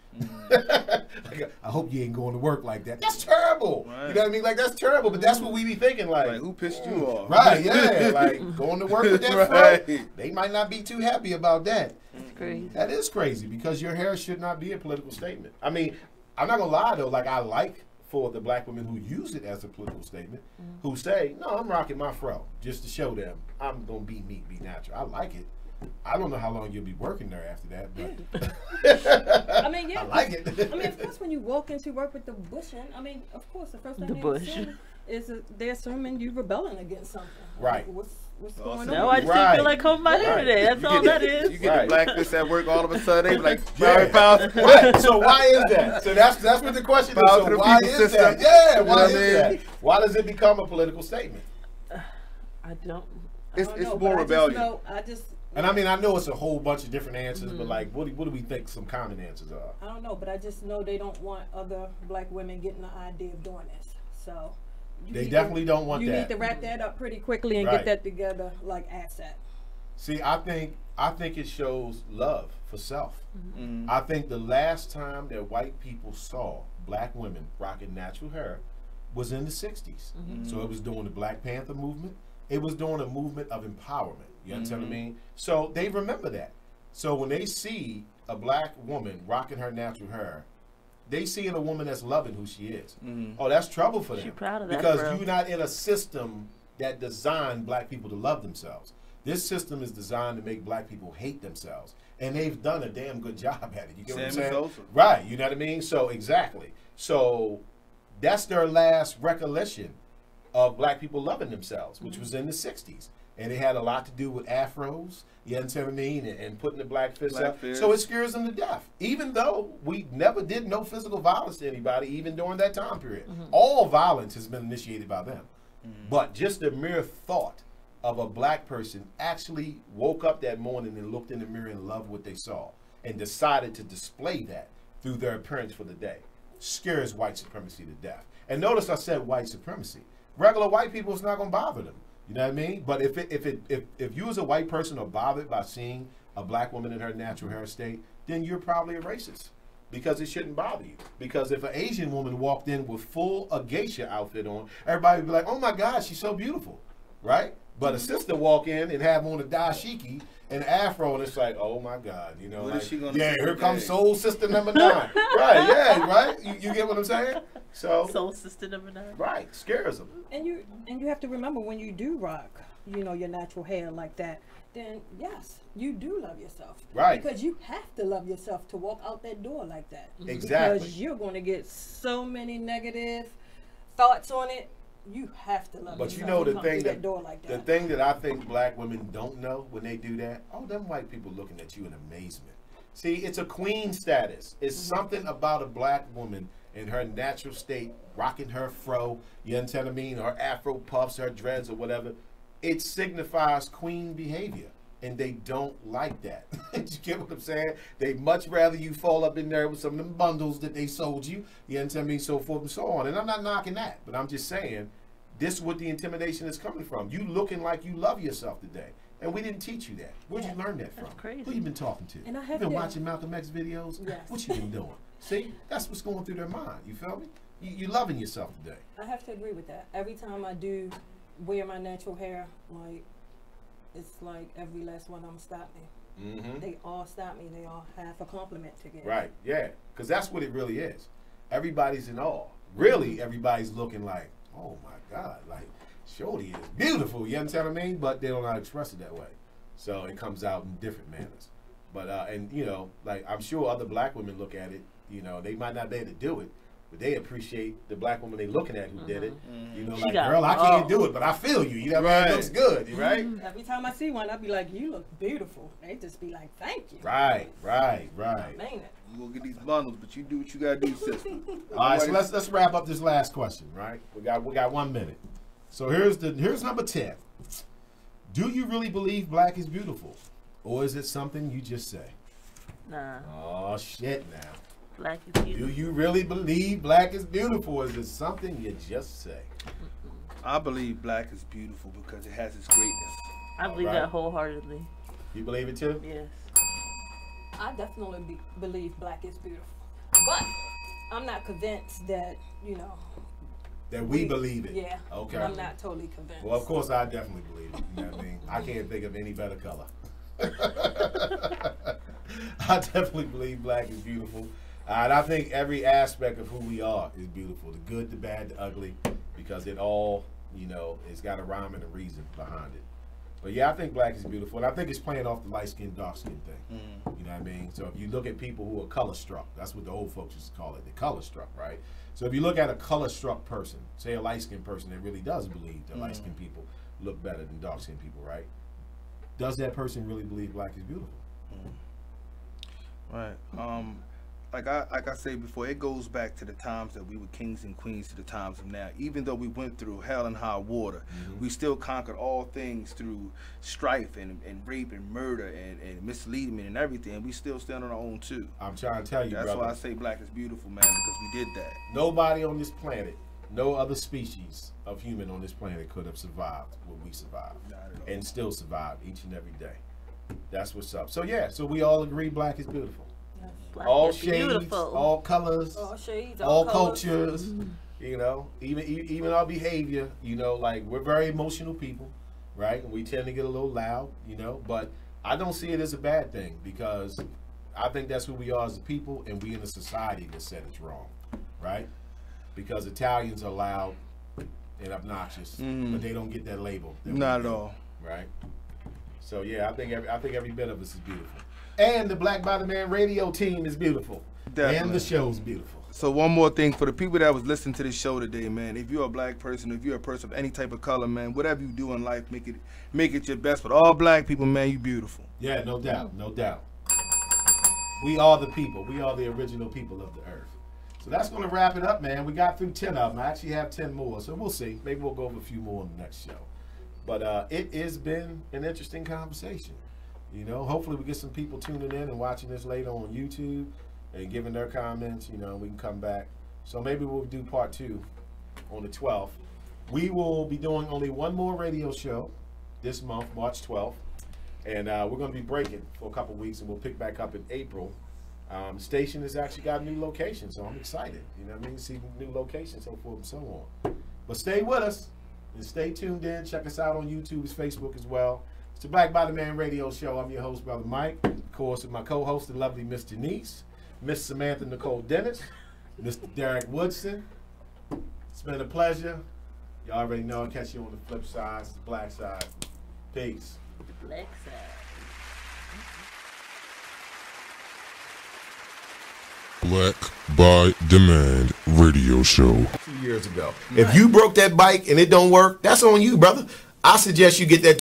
Like, I hope you ain't going to work like that. That's terrible. Right. You know what I mean? Like, that's terrible, but that's what we be thinking. Like who pissed you off? Right, yeah. Like, going to work with that fro, they might not be too happy about that. That's crazy. That is crazy because your hair should not be a political statement. I mean, I'm not going to lie, though. Like, I like for the black women who use it as a political statement, who say, no, I'm rocking my fro just to show them I'm going to be me, be natural. I like it. I don't know how long you'll be working there after that, but I mean, yeah, I like it. I mean, of course, when you walk into work with the bush in, I mean, of course, the first thing The they bush. assume is they're assuming you rebelling against something. Right. Like, what's going on? No, I just feel like combing my hair today. That's all that is. You get the blackness at work all of a sudden, they be like, Right. So why is that? So that's what the question is. So why is that? Yeah, why is that? Why does it become a political statement? I don't. It's more rebellion. And I mean, I know it's a whole bunch of different answers, but like, what do we think some common answers are? I don't know, but I just know they don't want other black women getting the idea of doing this. So they definitely don't want that. You need to wrap that up pretty quickly and get that together like ASAP. See, I think it shows love for self. I think the last time that white people saw black women rocking natural hair was in the 60s. So it was during the Black Panther movement. It was during a movement of empowerment. You understand what I mean? So they remember that. So when they see a black woman rocking her natural hair, they see in a woman that's loving who she is. Oh, that's trouble for them. She's proud of that, because bro. you're not in a system that designed black people to love themselves. This system is designed to make black people hate themselves. And they've done a damn good job at it. You get what I'm saying? Right. You know what I mean? So exactly. So that's their last recollection of black people loving themselves, which was in the 60s. And it had a lot to do with afros, you understand what I mean, and putting the black fist up. So it scares them to death. Even though we never did no physical violence to anybody, even during that time period. All violence has been initiated by them. But just the mere thought of a black person actually woke up that morning and looked in the mirror and loved what they saw and decided to display that through their appearance for the day scares white supremacy to death. And notice I said white supremacy. Regular white people, it's not going to bother them. You know what I mean? But if you as a white person are bothered by seeing a black woman in her natural hair state, then you're probably a racist because it shouldn't bother you. Because if an Asian woman walked in with a geisha outfit on, everybody would be like, oh my God, she's so beautiful, right? But a sister walk in and have on a dashiki and afro, and it's like, oh my God, you know, like, yeah, here comes Soul Sister number 9. Right, yeah, right? You get what I'm saying? So Soul Sister number 9. Right, scares them. And you have to remember when you do rock, you know, your natural hair like that, then yes, you do love yourself. Right. Because you have to love yourself to walk out that door like that. Exactly. Because you're going to get so many negative thoughts on it. You have to love But yourself. you know to the come thing through that door like that. the thing that I think black women don't know when they do that, oh, them white people looking at you in amazement. See, it's a queen status. It's something about a black woman in her natural state, rocking her fro, you understand what I mean, her afro puffs, her dreads or whatever, it signifies queen behavior. And they don't like that. You get what I'm saying? They much rather you fall up in there with some of them bundles that they sold you, you understand me, so forth and so on. And I'm not knocking that, but I'm just saying, this is what the intimidation is coming from. You looking like you love yourself today. And we didn't teach you that. Where'd you learn that from? That's crazy. Who you been talking to? And I You have been to- watching Malcolm X videos? Yes. What you been doing? See? That's what's going through their mind. You feel me? You loving yourself today. I have to agree with that. Every time I do wear my natural hair, like, it's like every last one of them stop me. Mm-hmm. They all stop me. They all have a compliment to give. Right, yeah. Because that's what it really is. Everybody's in awe. Really, everybody's looking like, oh my God, like, Shorty is beautiful. You understand what I mean? But they don't know how to express it that way. So it comes out in different manners. But, and, you know, like, I'm sure other black women look at it, you know, they might not be able to do it, but they appreciate the black woman they looking at who did it. You know, She like, got girl, I balls. can't do it, but I feel you. You know what I mean? It looks good, right? Every time I see one, I be like, you look beautiful. They just be like, thank you. Right. I mean it. You gonna get these bundles, but you do what you gotta do, sister. All right, so let's wrap up this last question, right? We got 1 minute. So here's number 10. Do you really believe black is beautiful, or is it something you just say? Nah. Oh shit! Now, Black is beautiful. do you really believe black is beautiful, or is it something you just say? I believe black is beautiful because it has its greatness. I believe Right. that wholeheartedly. You believe it too? Yes. I definitely believe black is beautiful. But I'm not convinced that, you know. That we believe it. Yeah. Okay. I'm not totally convinced. Well, of course, I definitely believe it. You know what I mean? I can't think of any better color. I definitely believe black is beautiful. And I think every aspect of who we are is beautiful. The good, the bad, the ugly. Because it all, you know, it's got a rhyme and a reason behind it. But yeah, I think black is beautiful. And I think it's playing off the light skin, dark skin thing. You know what I mean? So if you look at people who are color struck, that's what the old folks used to call it, the color struck, right? So if you look at a color struck person, say a light skinned person that really does believe that light skinned people look better than dark skinned people, right? Does that person really believe black is beautiful? Right. Like I said before, it goes back to the times that we were kings and queens to the times of now. Even though we went through hell and high water, we still conquered all things through strife and rape and murder and misleading and everything. We still stand on our own too. I'm trying to tell you, That's brother. why I say black is beautiful, man, because we did that. Nobody on this planet, no other species of human on this planet could have survived what we survived and still survive each and every day. That's what's up. So yeah, so we all agree black is beautiful. Black All is shades, beautiful. all colors, All shades, all colors. cultures, you know, even our behavior, you know, like we're very emotional people, right? And we tend to get a little loud, you know, but I don't see it as a bad thing because I think that's who we are as a people, and we in a society that said it's wrong, right? Because Italians are loud and obnoxious, but they don't get that label. that we Not at do, all. right? So yeah, I think every bit of us is beautiful. And the Black by the Man radio team is beautiful. Definitely. And the show's beautiful. So one more thing for the people that was listening to this show today, man. If you're a black person, if you're a person of any type of color, man, whatever you do in life, make it your best. But all black people, man, you beautiful. Yeah, no doubt, no doubt. We are the people. We are the original people of the earth. So that's going to wrap it up, man. We got through 10 of them. I actually have 10 more, so we'll see. Maybe we'll go over a few more on the next show. But it has been an interesting conversation. You know, hopefully we get some people tuning in and watching this later on YouTube and giving their comments, you know, we can come back. So maybe we'll do part 2 on the 12th. We will be doing only one more radio show this month, March 12th. And we're going to be breaking for a couple weeks, and we'll pick back up in April. The station has actually got a new location, so I'm excited. You know what I mean? See new locations, so forth and so on. But stay with us and stay tuned in. Check us out on YouTube, Facebook as well. It's the Black by the Man radio show. I'm your host, Brother Mike. Of course, with my co-host, the lovely Ms.Janice, Miss Samantha Nykole Dennis, Mr. Derek Woodson. It's been a pleasure. You already know. I'll catch you on the flip side. It's the black side. Peace. Black side. Black by Demand radio show. 2 years ago. If you broke that bike and it don't work, that's on you, brother. I suggest you get that